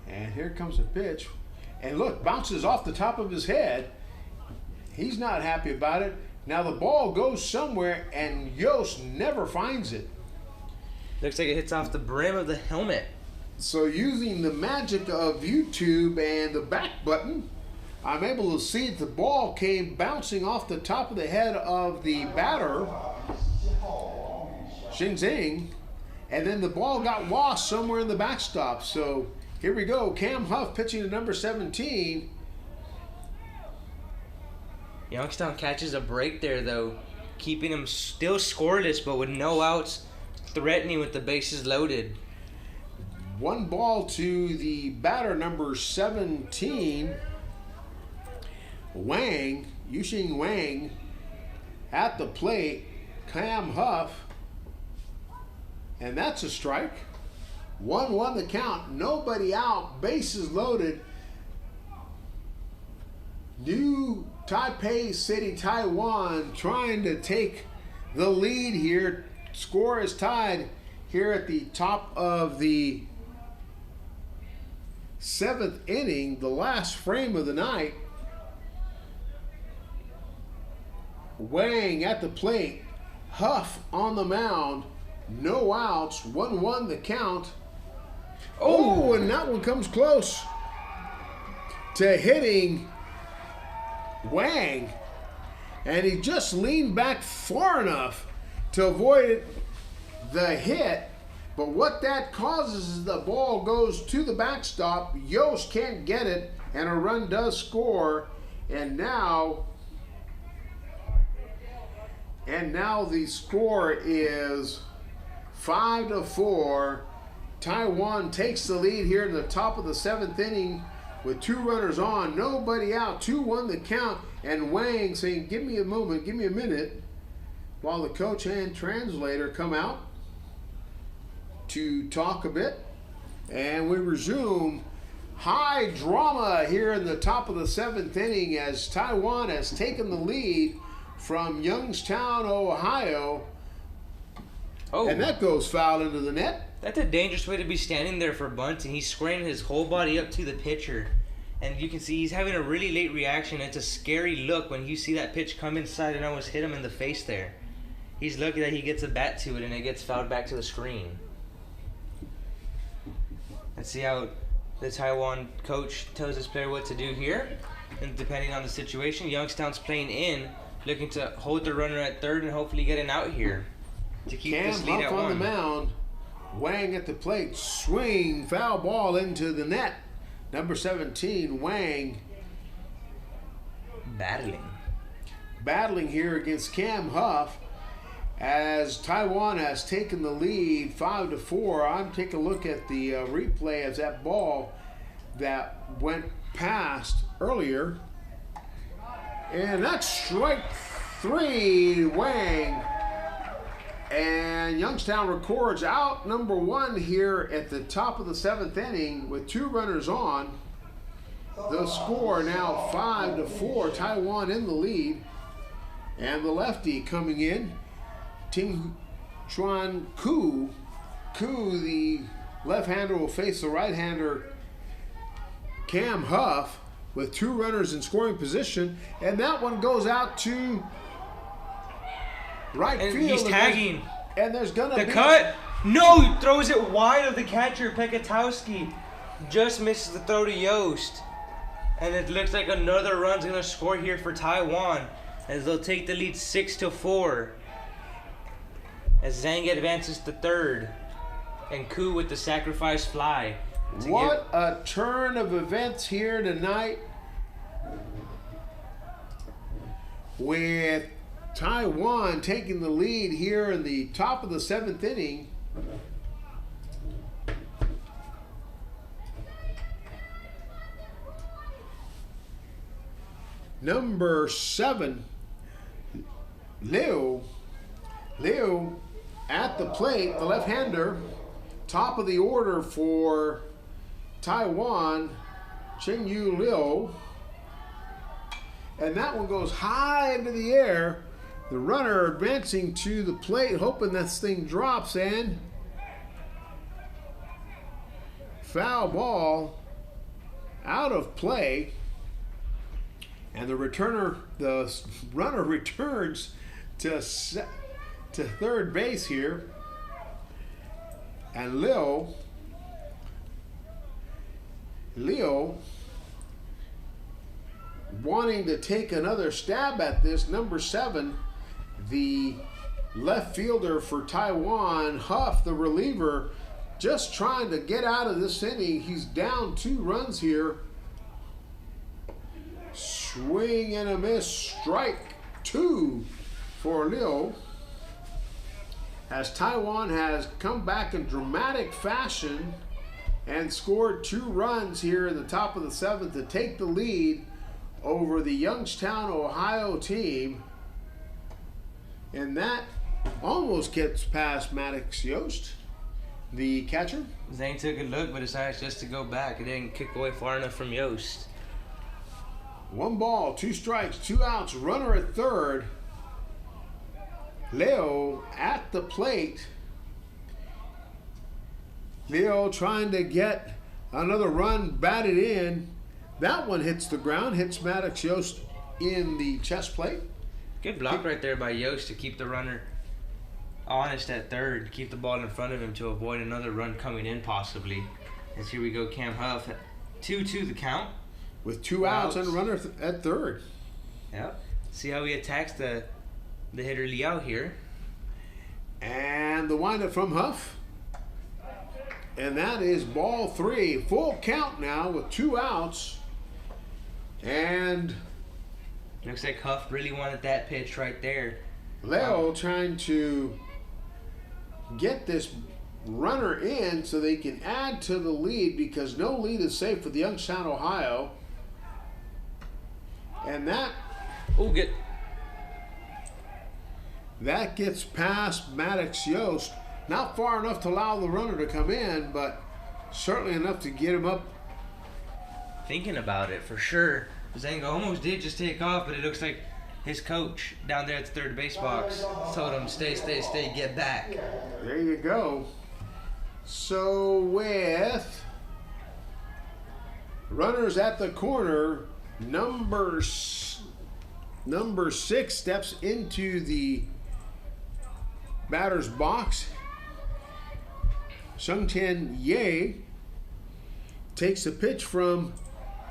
A: And here comes the pitch. And look, bounces off the top of his head. He's not happy about it. Now the ball goes somewhere and Yost never finds it.
C: Looks like it hits off the brim of the helmet.
A: So using the magic of YouTube and the back button, I'm able to see that the ball came bouncing off the top of the head of the batter, Xingzing, and then the ball got lost somewhere in the backstop. So here we go. Cam Huff pitching to number 17.
C: Youngstown catches a break there, though, keeping him still scoreless, but with no outs, threatening with the bases loaded.
A: 1 ball to the batter, number 17, Wang, Yuxing Wang, at the plate. Cam Huff, and that's a strike. 1-1 the count, nobody out, bases loaded. New Taipei City, Taiwan, trying to take the lead here. Score is tied here at the top of the 7th inning, the last frame of the night. Wang at the plate, Huff on the mound, no outs, 1-1 the count. Oh, and that one comes close to hitting Wang, and he just leaned back far enough to avoid the hit. But what that causes is the ball goes to the backstop. Yost can't get it, and a run does score. And now the score is 5-4. Taiwan takes the lead here in the top of the 7th inning with 2 runners on, nobody out, 2-1 the count, and Wang saying, give me a moment, give me a minute, while the coach and translator come out to talk a bit. And we resume high drama here in the top of the 7th inning as Taiwan has taken the lead from Youngstown, Ohio.
C: Oh.
A: And that goes foul into the net.
C: That's a dangerous way to be standing there for bunting. He's squaring his whole body up to the pitcher. And you can see he's having a really late reaction. It's a scary look when you see that pitch come inside and almost hit him in the face there. He's lucky that he gets a bat to it and it gets fouled back to the screen. Let's see how the Taiwan coach tells his player what to do here. And depending on the situation, Youngstown's playing in, looking to hold the runner at third and hopefully get an out here to keep this lead at 1.
A: On the mound, Wang at the plate, swing, foul ball into the net. Number 17, Wang, battling here against Cam Huff as Taiwan has taken the lead 5-4. I'm taking a look at the replay as that ball that went past earlier, and that's strike 3. Wang And Youngstown records out number 1 here at the top of the 7th inning with 2 runners on. The score now 5-4, Taiwan in the lead. And the lefty coming in, Ting Chuan Ku. Ku, the left-hander, will face the right-hander Cam Huff with 2 runners in scoring position. And that one goes out to right
C: And
A: field.
C: he's tagging.
A: And there's gonna
C: The
A: be
C: cut. No, he throws it wide of the catcher. Pekatowski just misses the throw to Yost. And it looks like another run's going to score here for Taiwan as they'll take the lead 6-4. As Zhang advances to third. And Ku with the sacrifice fly.
A: What a turn of events here tonight with Taiwan taking the lead here in the top of the 7th inning. Number 7, Liu at the plate, the left-hander, top of the order for Taiwan, Chen Yu Liu. And that one goes high into the air. The runner advancing to the plate, hoping this thing drops, and foul ball out of play. And the runner returns to third base here. And Leo wanting to take another stab at this, number 7, the left fielder for Taiwan, Huff, the reliever, just trying to get out of this inning. He's down 2 runs here. Swing and a miss, strike 2 for Liu. As Taiwan has come back in dramatic fashion and scored 2 runs here in the top of the 7th to take the lead over the Youngstown, Ohio team. And that almost gets past Maddox Yost, the catcher.
C: Zhang took a look but decided just to go back. It didn't kick away far enough from Yost.
A: 1 ball, 2 strikes, 2 outs, runner at third. Leo at the plate. Leo trying to get another run batted in. That one hits the ground, hits Maddox Yost in the chest plate.
C: Good block right there by Yost to keep the runner honest at third. Keep the ball in front of him to avoid another run coming in possibly. As here we go, Cam Huff. 2-2 the count.
A: With 2 outs and a runner at third.
C: Yep. See how he attacks the hitter Liao here.
A: And the windup from Huff. And that is ball 3. Full count now with 2 outs. And
C: looks like Huff really wanted that pitch right there.
A: Leo trying to get this runner in so they can add to the lead, because no lead is safe for the Youngstown, Ohio. And that gets past Maddox Yost. Not far enough to allow the runner to come in, but certainly enough to get him up.
C: Thinking about it for sure. Zhang almost did just take off, but it looks like his coach down there at the third base box told him, stay, get back.
A: There you go. So with runners at the corner, number 6 steps into the batter's box. Sung-Tian Ye takes the pitch from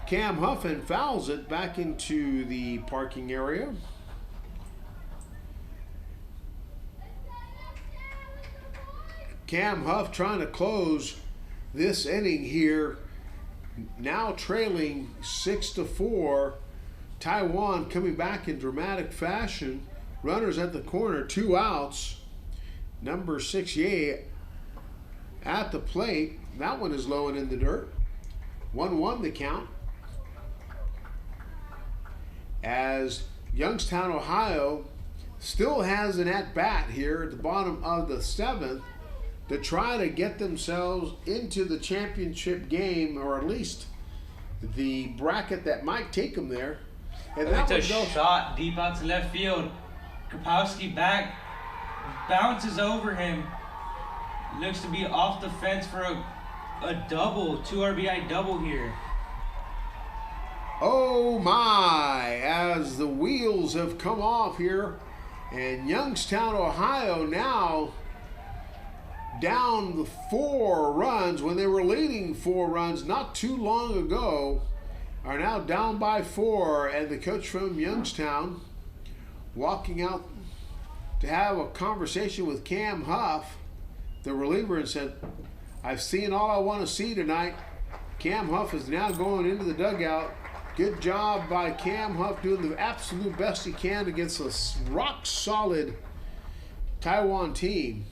A: Cam Huff and fouls it back into the parking area. Cam Huff trying to close this inning here, now trailing 6-4. Taiwan coming back in dramatic fashion. Runners at the corner, 2 outs. Number 6 Ye at the plate. That one is low and in the dirt. 1-1 the count. As Youngstown, Ohio still has an at-bat here at the bottom of the 7th to try to get themselves into the championship game, or at least the bracket that might take them there. And that
C: It's a
A: would go
C: shot deep out to left field. Kapowski back, bounces over him. Looks to be off the fence for a double, 2 RBI double here.
A: Oh my, as the wheels have come off here, and Youngstown, Ohio now down the 4 runs when they were leading 4 runs not too long ago, are now down by 4, and the coach from Youngstown walking out to have a conversation with Cam Huff, the reliever, and said, "I've seen all I want to see tonight." Cam Huff is now going into the dugout. Good job by Cam Huff doing the absolute best he can against a rock-solid Taiwan team.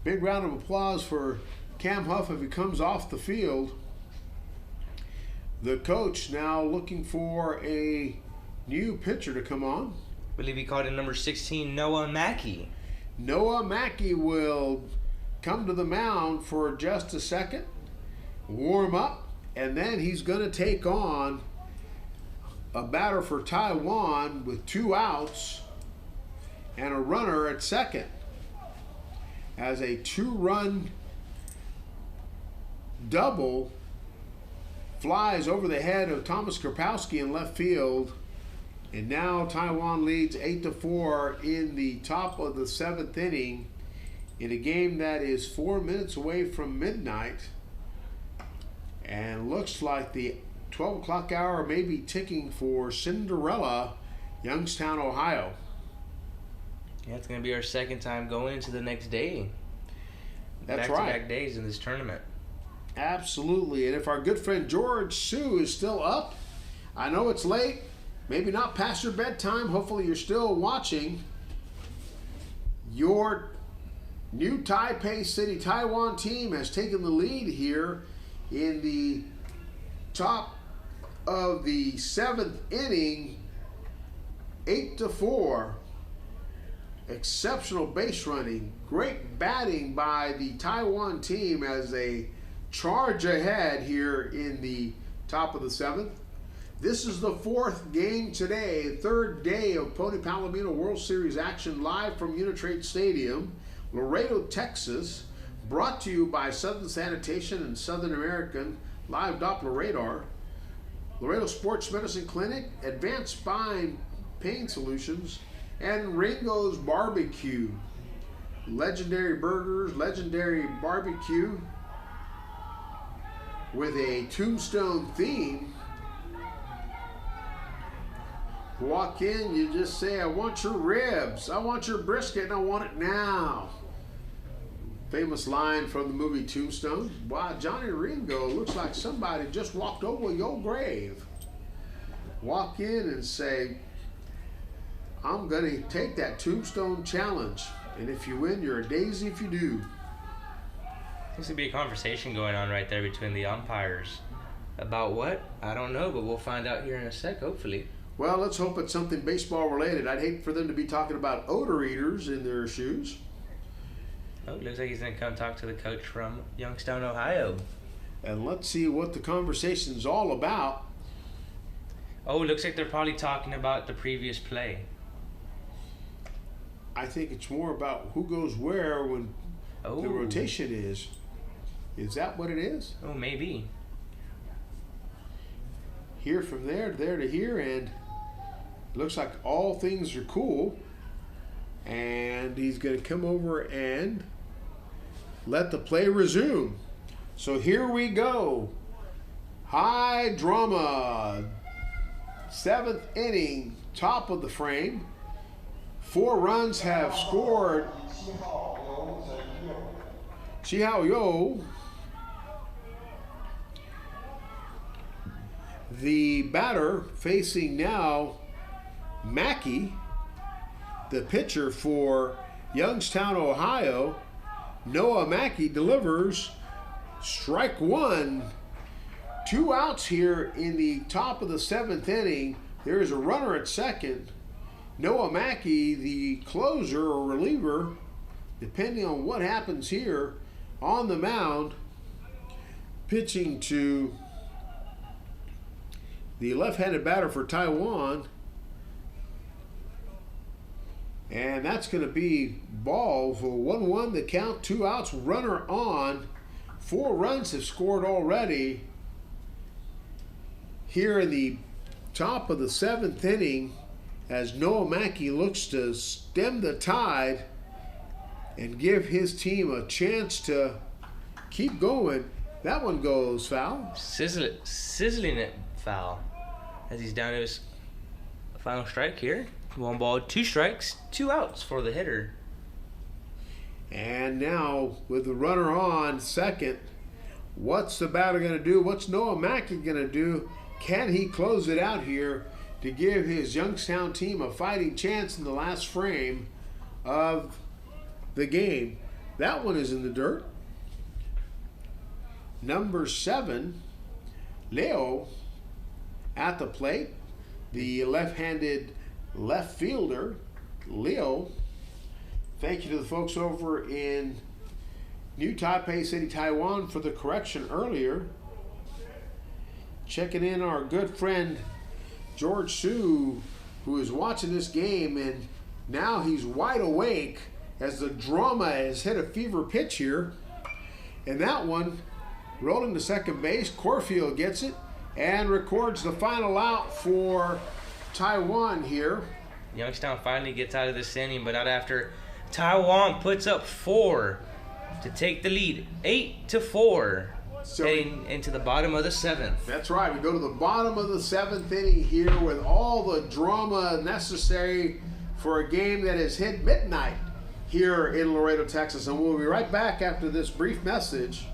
A: Big round of applause for Cam Huff if he comes off the field. The coach now looking for a new pitcher to come on.
C: I believe he called in number 16, Noah Mackey.
A: Noah Mackey will come to the mound for just a second, warm up, and then he's going to take on a batter for Taiwan with 2 outs and a runner at second, as a 2-run double flies over the head of Thomas Krapowski in left field. And now Taiwan leads 8-4 in the top of the 7th inning in a game that is 4 minutes away from midnight, and looks like the 12 o'clock hour may be ticking for Cinderella, Youngstown, Ohio.
C: Yeah, it's going to be our second time going into the next day.
A: That's
C: Back-to-back
A: right.
C: days in this tournament.
A: Absolutely. And if our good friend George Sue is still up, I know it's late, maybe not past your bedtime. Hopefully you're still watching. Your new Taipei City Taiwan team has taken the lead here in the top of the 7th inning, 8-4. Exceptional base running, great batting by the Taiwan team as they charge ahead here in the top of the 7th. This is the 4th game today, 3rd day of Pony Palomino World Series action, live from Unitrade Stadium, Laredo, Texas, brought to you by Southern Sanitation and Southern American Live Doppler Radar, Laredo Sports Medicine Clinic, Advanced Spine Pain Solutions, and Ringo's Barbecue. Legendary burgers, legendary barbecue with a tombstone theme. Walk in, you just say, "I want your ribs, I want your brisket, and I want it now." Famous line from the movie Tombstone. Wow, Johnny Ringo, looks like somebody just walked over your grave. Walk in and say, "I'm going to take that Tombstone challenge, and if you win, you're a daisy if you do."
C: Seems to be a conversation going on right there between the umpires. About what? I don't know, but we'll find out here in a sec, hopefully.
A: Well, let's hope it's something baseball related. I'd hate for them to be talking about odor eaters in their shoes.
C: Oh, looks like he's going to come talk to the coach from Youngstown, Ohio.
A: And let's see what the conversation's all about.
C: Oh, looks like they're probably talking about the previous play.
A: I think it's more about who goes where when the rotation is. Is that what it is?
C: Oh, maybe.
A: Here from there to here, and looks like all things are cool. And he's going to come over and let the play resume. So here we go. High drama. 7th inning, top of the frame. 4 runs have scored. Chihao Yo. The batter facing now Mackey, the pitcher for Youngstown, Ohio. Noah Mackey delivers strike 1. 2 outs here in the top of the 7th inning. There is a runner at second, Noah Mackey, the closer or reliever, depending on what happens here, on the mound, pitching to the left-handed batter for Taiwan. And that's going to be ball for 1-1 the count, 2 outs, runner on. 4 runs have scored already here in the top of the 7th inning as Noah Mackey looks to stem the tide and give his team a chance to keep going. That one goes foul.
C: Sizzling it foul as he's down to his final strike here. 1 ball, 2 strikes, 2 outs for the hitter.
A: And now with the runner on second, what's the batter going to do? What's Noah Mackey going to do? Can he close it out here to give his Youngstown team a fighting chance in the last frame of the game? That one is in the dirt. Number 7, Leo at the plate. The left-handed left fielder, Leo. Thank you to the folks over in New Taipei City, Taiwan for the correction earlier. Checking in our good friend George Su, who is watching this game, and now he's wide awake as the drama has hit a fever pitch here. And that one, rolling to second base, Corfield gets it and records the final out for Taiwan here.
C: Youngstown finally gets out of this inning, but not after Taiwan puts up 4 to take the lead, 8-4, heading into the bottom of the 7th.
A: That's right. We go to the bottom of the 7th inning here with all the drama necessary for a game that has hit midnight here in Laredo, Texas. And we'll be right back after this brief message.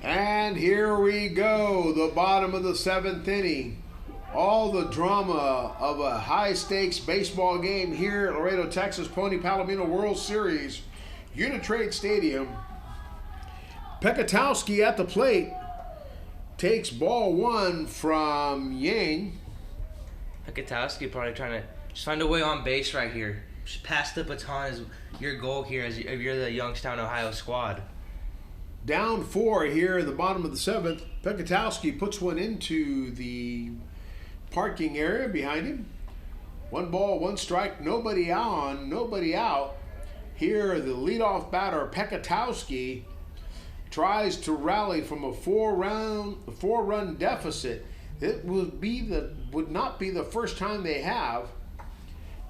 A: And here we go, the bottom of the 7th inning. All the drama of a high-stakes baseball game here at Laredo, Texas, Pony Palomino World Series, Unitrade Stadium. Pekatowski at the plate takes ball 1 from Yang.
C: Pekatowski probably trying to just find a way on base right here. Just pass the baton is your goal here as you're the Youngstown, Ohio squad.
A: Down 4 here in the bottom of the 7th. Pekatowski puts one into the parking area behind him. 1 ball, 1 strike, nobody on, nobody out. Here the leadoff batter, Pekatowski, tries to rally from a four-run deficit. It would not be the first time they have.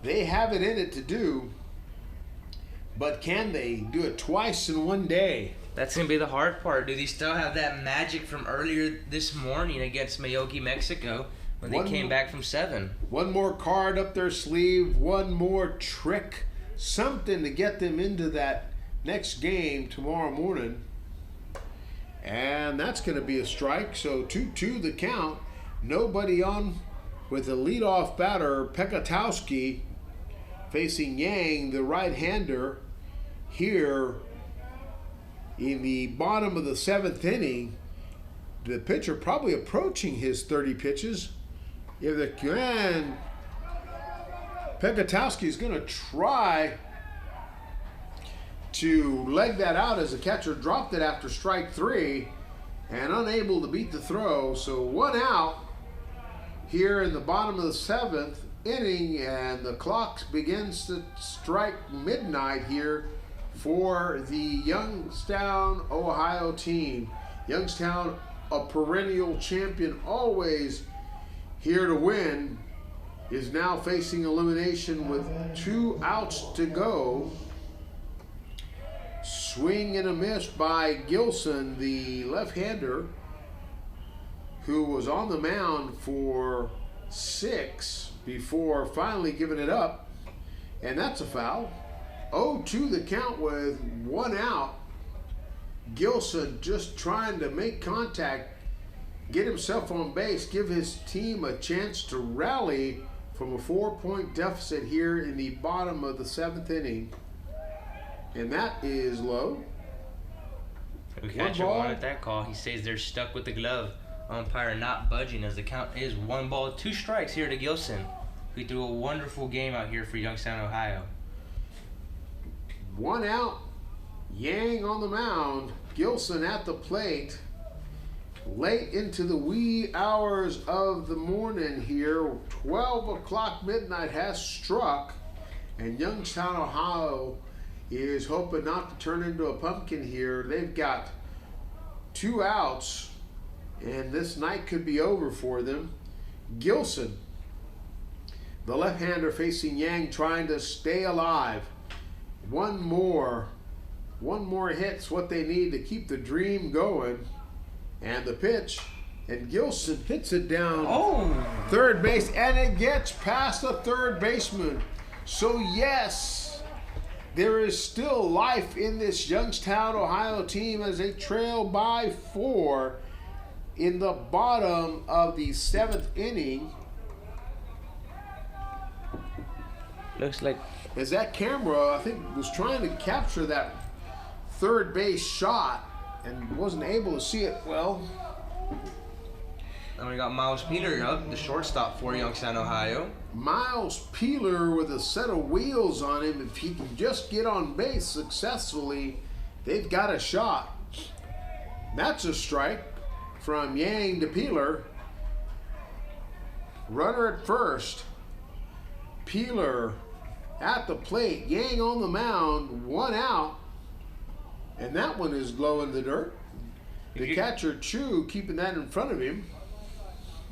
A: They have it in it to do, but can they do it twice in one day?
C: That's going to be the hard part. Do they still have that magic from earlier this morning against Milwaukee, Mexico, when they came back from 7?
A: One more card up their sleeve, one more trick, something to get them into that next game tomorrow morning. And that's going to be a strike. So 2-2 the count. Nobody on with the leadoff batter, Pekatowski, facing Yang, the right-hander, here in the bottom of the 7th inning. The pitcher probably approaching his 30 pitches. If the can, Pekatowski is going to try to leg that out as the catcher dropped it after strike 3 and unable to beat the throw. So 1 out here in the bottom of the 7th inning, and the clock begins to strike midnight here for the Youngstown, Ohio team. Youngstown, a perennial champion, always here to win, is now facing elimination with 2 outs to go. Swing and a miss by Gilson, the left-hander, who was on the mound for 6 before finally giving it up, and that's a foul. 0-2 the count with 1 out. Gilson just trying to make contact, get himself on base, give his team a chance to rally from a 4-point deficit here in the bottom of the 7th inning. And that is low.
C: The catcher wanted that call. He says they're stuck with the glove. Umpire not budging as the count is 1 ball, 2 strikes here to Gilson. We threw a wonderful game out here for Youngstown, Ohio.
A: 1 out. Yang on the mound. Gilson at the plate. Late into the wee hours of the morning here. 12 o'clock midnight has struck. And Youngstown, Ohio is hoping not to turn into a pumpkin here. They've got 2 outs, and this night could be over for them. Gilson, the left-hander facing Yang, trying to stay alive. One more hit's what they need to keep the dream going. And the pitch, and Gilson hits it down third base, and it gets past the third baseman. So yes, there is still life in this Youngstown, Ohio team as they trail by 4 in the bottom of the 7th inning.
C: Looks like
A: as that camera, I think, was trying to capture that third base shot and wasn't able to see it well.
C: And we got Miles Peter up, the shortstop for Youngstown, Ohio.
A: Miles Peeler with a set of wheels on him. If he can just get on base successfully, they've got a shot. That's a strike from Yang to Peeler. Runner at first. Peeler at the plate. Yang on the mound. 1 out. And that one is low in the dirt. The catcher, Chu, keeping that in front of him.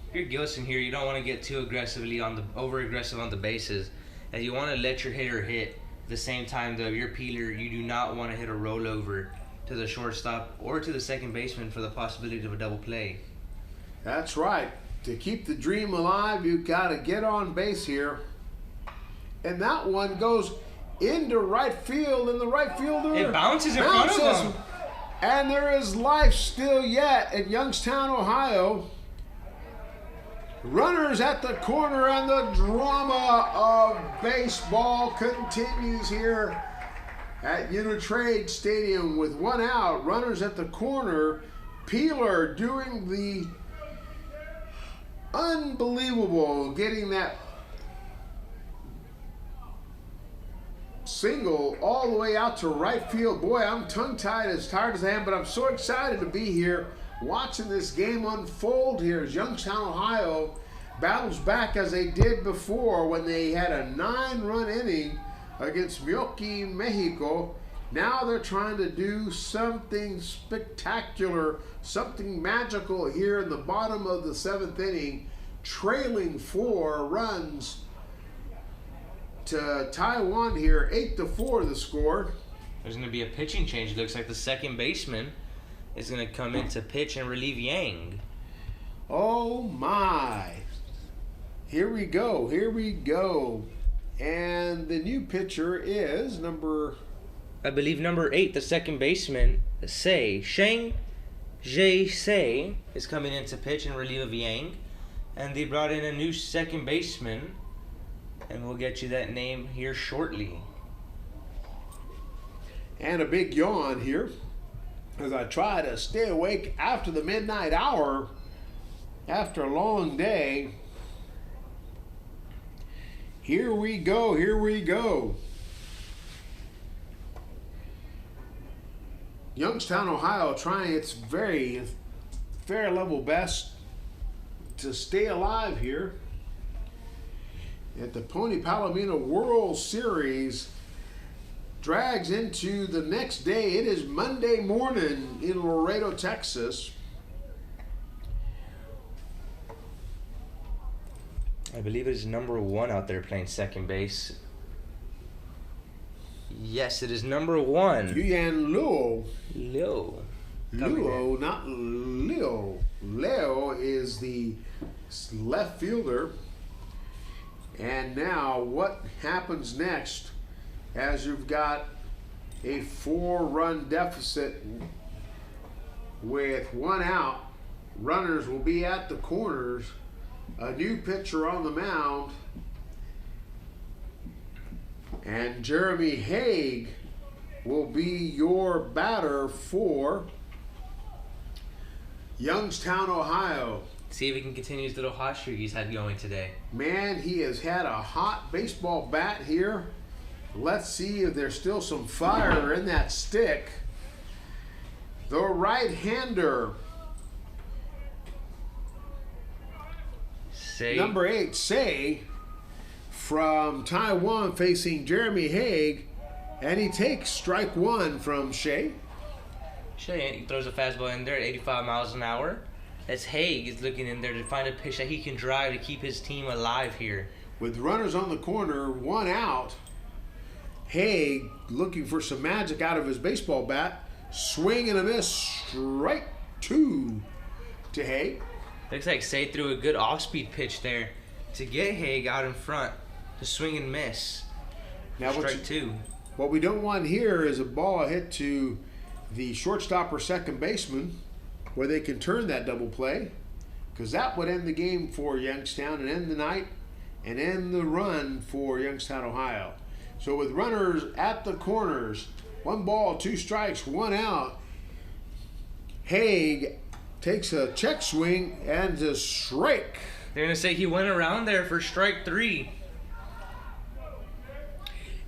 C: If you're Gilson here, you don't want to get too over-aggressive on the bases. And you want to let your hitter hit. At the same time, though, your peeler, you do not want to hit a rollover to the shortstop or to the second baseman for the possibility of a double play.
A: That's right. To keep the dream alive, you've got to get on base here. And that one goes into right field, and the right fielder
C: it bounces in front of him.
A: And there is life still yet at Youngstown, Ohio. Runners at the corner, and the drama of baseball continues here at Unitrade Stadium with 1 out. Runners at the corner. Peeler doing the unbelievable, getting that single all the way out to right field. Boy, I'm tongue-tied, as tired as I am, but I'm so excited to be here watching this game unfold here as Youngstown, Ohio battles back as they did before when they had a 9-run inning against Milwaukee, Mexico. Now they're trying to do something spectacular, something magical here in the bottom of the 7th inning, trailing 4 runs to Taiwan here. 8-4 the score.
C: There's going to be a pitching change. It looks like the second baseman is going to come in to pitch and relieve Yang.
A: Oh my. Here we go. Here we go. And the new pitcher is number
C: 8, the second baseman, Shang Jay Say, is coming in to pitch and relieve of Yang. And they brought in a new second baseman, and we'll get you that name here shortly.
A: And a big yawn here as I try to stay awake after the midnight hour, after a long day. Here we go, here we go. Youngstown, Ohio trying its very fair level best to stay alive here at the Pony Palomino World Series. Drags into the next day. It is Monday morning in Laredo, Texas.
C: I believe it is number 1 out there playing second base. Yes, it is number 1.
A: Yuyan Luo.
C: Luo,
A: Not Leo. Leo is the left fielder. And now what happens next, as you've got a 4-run deficit with 1 out, runners will be at the corners, a new pitcher on the mound, and Jeremy Haig will be your batter for Youngstown, Ohio.
C: See if he can continue his little hot streak he's had going today.
A: Man, he has had a hot baseball bat here. Let's see if there's still some fire in that stick. The right-hander, number 8, Say, from Taiwan, facing Jeremy Haig, and he takes strike 1 from Shea.
C: Shea throws a fastball in there at 85 miles an hour. As Haig is looking in there to find a pitch that he can drive to keep his team alive here.
A: With runners on the corner, 1 out, Haig looking for some magic out of his baseball bat. Swing and a miss, strike 2 to Haig.
C: Looks like Say threw a good off-speed pitch there to get Haig out in front to swing and miss.
A: Now
C: strike 2.
A: What we don't want here is a ball hit to the shortstop or second baseman where they can turn that double play, because that would end the game for Youngstown and end the night and end the run for Youngstown, Ohio. So with runners at the corners, 1 ball, 2 strikes, 1 out, Haig takes a check swing and a strike.
C: They're going to say he went around there for strike 3.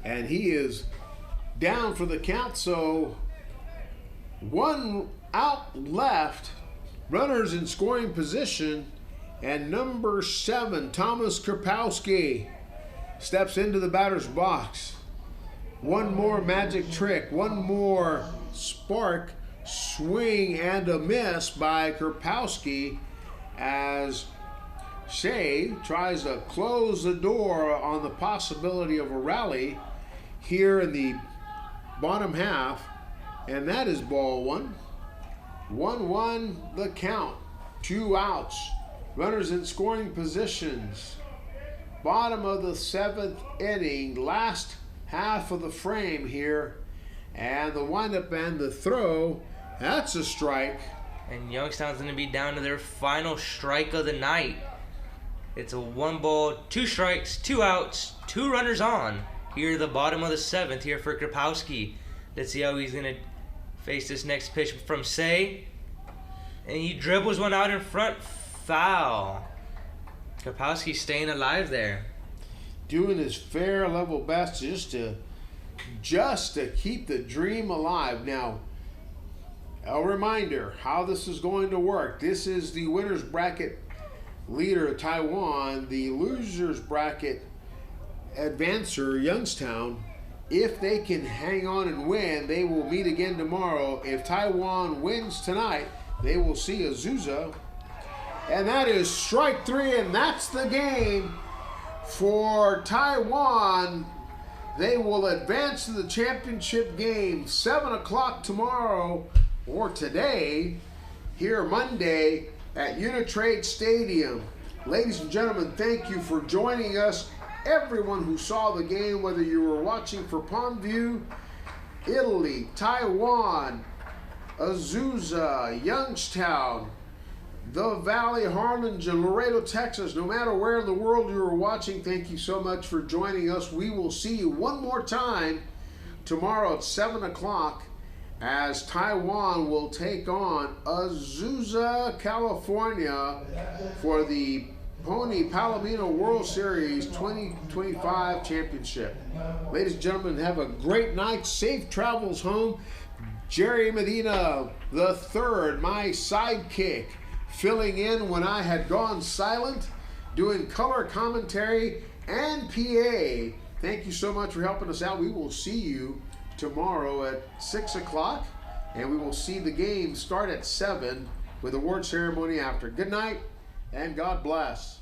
A: And he is down for the count, so 1 out left, runners in scoring position, and number 7, Thomas Krapowski, steps into the batter's box. 1 more magic trick, 1 more spark, swing and a miss by Krapowski as Shea tries to close the door on the possibility of a rally here in the bottom half, and that is ball 1. 1-1 the count. 2 outs. Runners in scoring positions. Bottom of the 7th inning. Last half of the frame here. And the windup and the throw. That's a strike.
C: And Youngstown's going to be down to their final strike of the night. It's a 1 ball, 2 strikes, 2 outs, 2 runners on. Here at the bottom of the 7th here for Krapowski. Let's see how he's going to face this next pitch from Say. And he dribbles 1 out in front. Foul. Krapowski staying alive there.
A: Doing his fair level best just to just to keep the dream alive. Now, a reminder how this is going to work. This is the winner's bracket leader, Taiwan. The loser's bracket advancer, Youngstown. If they can hang on and win, they will meet again tomorrow. If Taiwan wins tonight, they will see Azusa. And that is strike three, and that's the game for Taiwan. They will advance to the championship game 7 o'clock tomorrow, or today, here Monday at Unitrade Stadium. Ladies and gentlemen, thank you for joining us. Everyone who saw the game, whether you were watching for Palmview, Italy, Taiwan, Azusa, Youngstown, the Valley, Harlingen, Laredo, Texas, no matter where in the world you were watching, thank you so much for joining us. We will see you one more time tomorrow at 7 o'clock as Taiwan will take on Azusa, California for the Pony Palomino World Series 2025 Championship. Ladies and gentlemen, have a great night. Safe travels home. Jerry Medina the third, my sidekick, filling in when I had gone silent, doing color commentary and PA. Thank you so much for helping us out. We will see you tomorrow at 6 o'clock, and we will see the game start at 7 with award ceremony after. Good night, and God bless.